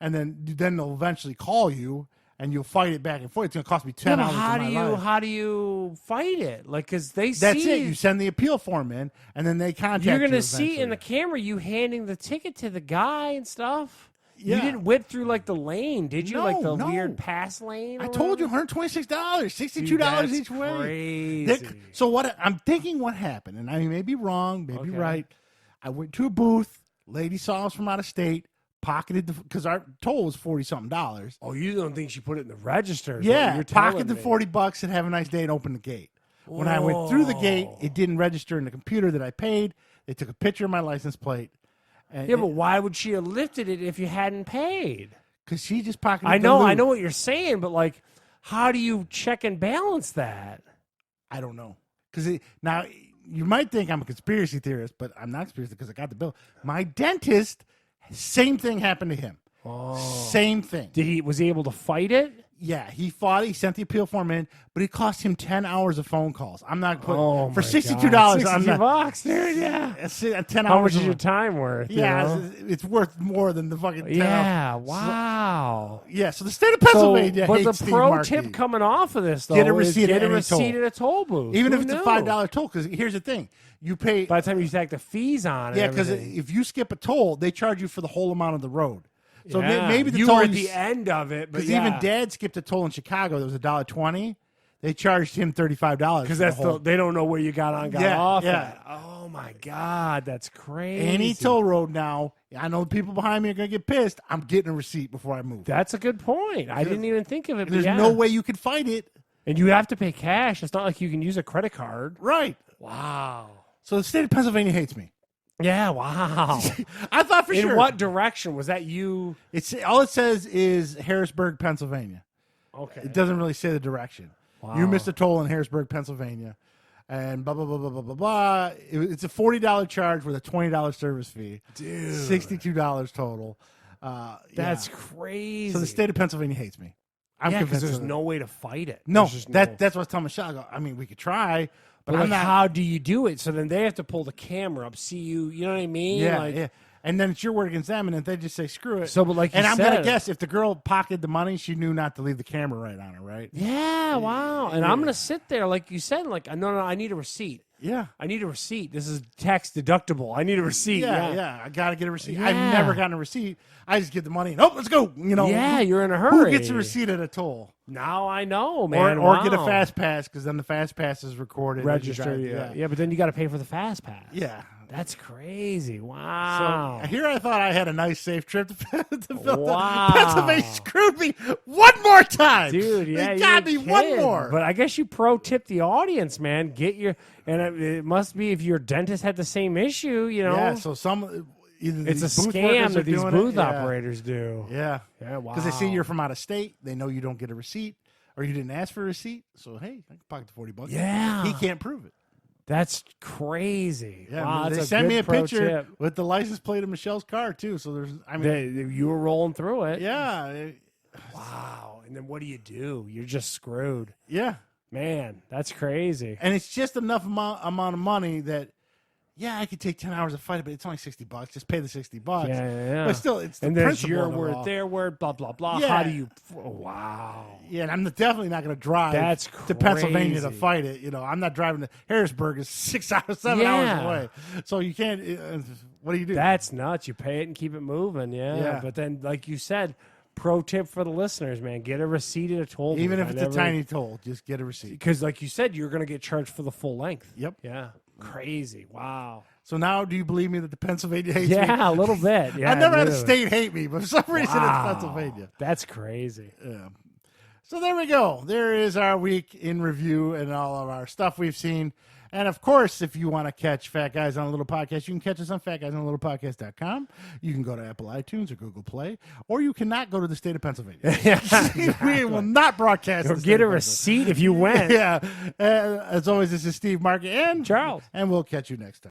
and then they'll eventually call you, and you'll fight it back and forth. It's going to cost me $10 of my life. How do you fight it? Like, because they That's it. You send the appeal form in, and then they contact you. You're going to see in the camera you handing the ticket to the guy and stuff. Yeah. You didn't whip through like the lane, did you? No, like the no. weird pass lane. I told you $126, $62 each way. Crazy. So what I'm thinking, what happened, and I may be wrong, maybe right. I went to a booth. Lady saw us from out of state. Pocketed because our toll was $40-something. Oh, you don't think she put it in the register? Yeah, pocketed the $40 and have a nice day and open the gate. Whoa. When I went through the gate, it didn't register in the computer that I paid. They took a picture of my license plate. Yeah, but why would she have lifted it if you hadn't paid? Because she just pocketed I the loot. I know what you're saying, but like, how do you check and balance that? I don't know. Because now you might think I'm a conspiracy theorist, but I'm not a conspiracy because I got the bill. My dentist, same thing happened to him. Oh. Same thing. Was he able to fight it? Yeah, he fought it. He sent the appeal form in, but it cost him 10 hours of phone calls. I'm not putting Oh for my $62. God. I'm not. $62, dude. Yeah. It's 10 How hours. much is your time worth? you Yeah, know? it's worth more than the fucking 10 Yeah. hours. Wow. Yeah, so the state of Pennsylvania But hates the Steve pro Markey. tip coming off of this, though, Get a is receipt get at a any receipt toll. at a toll booth. Even Who if it's knew? a $5 toll, because here's the thing. You pay... By the time you stack the fees on it. Yeah, because everything. if you skip a toll, they charge you for the whole amount of the road. So Yeah. maybe the you toll were at the end of it, but because yeah. even Dad skipped a toll in Chicago. That was $1.20. They charged him $35 Because that's they don't know where you got on, got off. Yeah. At. Oh my God, that's crazy. Any toll road now. I know the people behind me are gonna get pissed. I'm getting a receipt before I move. That's a good point. I didn't even think of it. But There's yeah. no way you can fight it. And you have to pay cash. It's not like you can use a credit card. Right. Wow. So the state of Pennsylvania hates me. Yeah. Wow. I thought for In sure. what direction was that? You? It's all it says is Harrisburg, Pennsylvania. Okay. It doesn't really say the direction. Wow. You missed a toll in Harrisburg, Pennsylvania, and blah blah blah blah blah blah blah. It's a $40 charge with a $20 service fee. Dude. $62 total. That's yeah. crazy. So the state of Pennsylvania hates me. I'm because convinced there's of it. no way to fight it. No, There's just that's what I was telling Michelle. I go, I mean, we could try, but But I'm like, not. how do you do it? So then they have to pull the camera up, see you. You know what I mean? Yeah, like, yeah. And then it's your word against them, and then they just say screw it. So, but like you and I'm said, gonna guess if the girl pocketed the money, she knew not to leave the camera right on her, right? Yeah. Wow. And I'm gonna sit there, like you said, like no, I need a receipt. Yeah. I need a receipt. This is tax deductible. I need a receipt. Yeah. I gotta get a receipt. Yeah. I've never gotten a receipt. I just give the money and let's go. You know. Yeah, you're in a Who hurry. gets a receipt at a toll? Now I know, man. Or get a Wow. fast pass because then the fast pass is recorded. as you register. drive. Yeah, but then you got to pay for the fast pass. Yeah. That's crazy. Wow. So here I thought I had a nice safe trip to Philadelphia. Wow. Pennsylvania screwed me one more time, Dude, yeah, they got me you're one kidding. more. But I guess you pro tip the audience, man. Get your it must be if your dentist had the same issue, you know. Yeah, so either it's a these booth scam workers that are these doing booth it, yeah. operators do. Yeah, Yeah, wow. because they see you're from out of state, they know you don't get a receipt, or you didn't ask for a receipt. So hey, I can pocket the $40. Yeah. he can't prove it. That's crazy. Yeah, wow, they that's sent me a pro picture tip. with the license plate of Michelle's car too. So there's, I mean, You were rolling through it. yeah, Wow. And then what do? You're just screwed. yeah, Man, that's crazy. and it's just enough amount of money that. Yeah, I could take 10 hours to fight it, but it's only $60. Just pay the $60. Yeah. But still, it's the and there's principle your of it word, all. their word, blah, blah, blah. Yeah. How do you... Wow. Yeah, and I'm definitely not going to drive That's to Pennsylvania to crazy. fight it. You know, I'm not driving to Harrisburg. It's 7 hours Yeah. away. So you can't. What do you do? That's nuts. You pay it and keep it moving. Yeah. Yeah. But then, like you said, pro tip for the listeners, man, get a receipt at a toll Even booth. if it's a tiny toll, just get a receipt. Because, like you said, you're going to get charged for the full length. Yep. Yeah. Crazy. Wow. So now, do you believe me that the Pennsylvania hates me? Yeah, a little bit. Yeah, I've never had a literally. state hate me, but for some reason Wow. it's Pennsylvania. That's crazy. Yeah. So there we go. There is our week in review and all of our stuff we've seen. And of course, if you want to catch Fat Guys on a Little Podcast, you can catch us on fatguysonalittlepodcast.com. You can go to Apple iTunes or Google Play, or you cannot go to the state of Pennsylvania. We will not broadcast. Or the state get a of Pennsylvania. receipt if you went. Yeah. As always, this is Steve Market and Charles. and we'll catch you next time.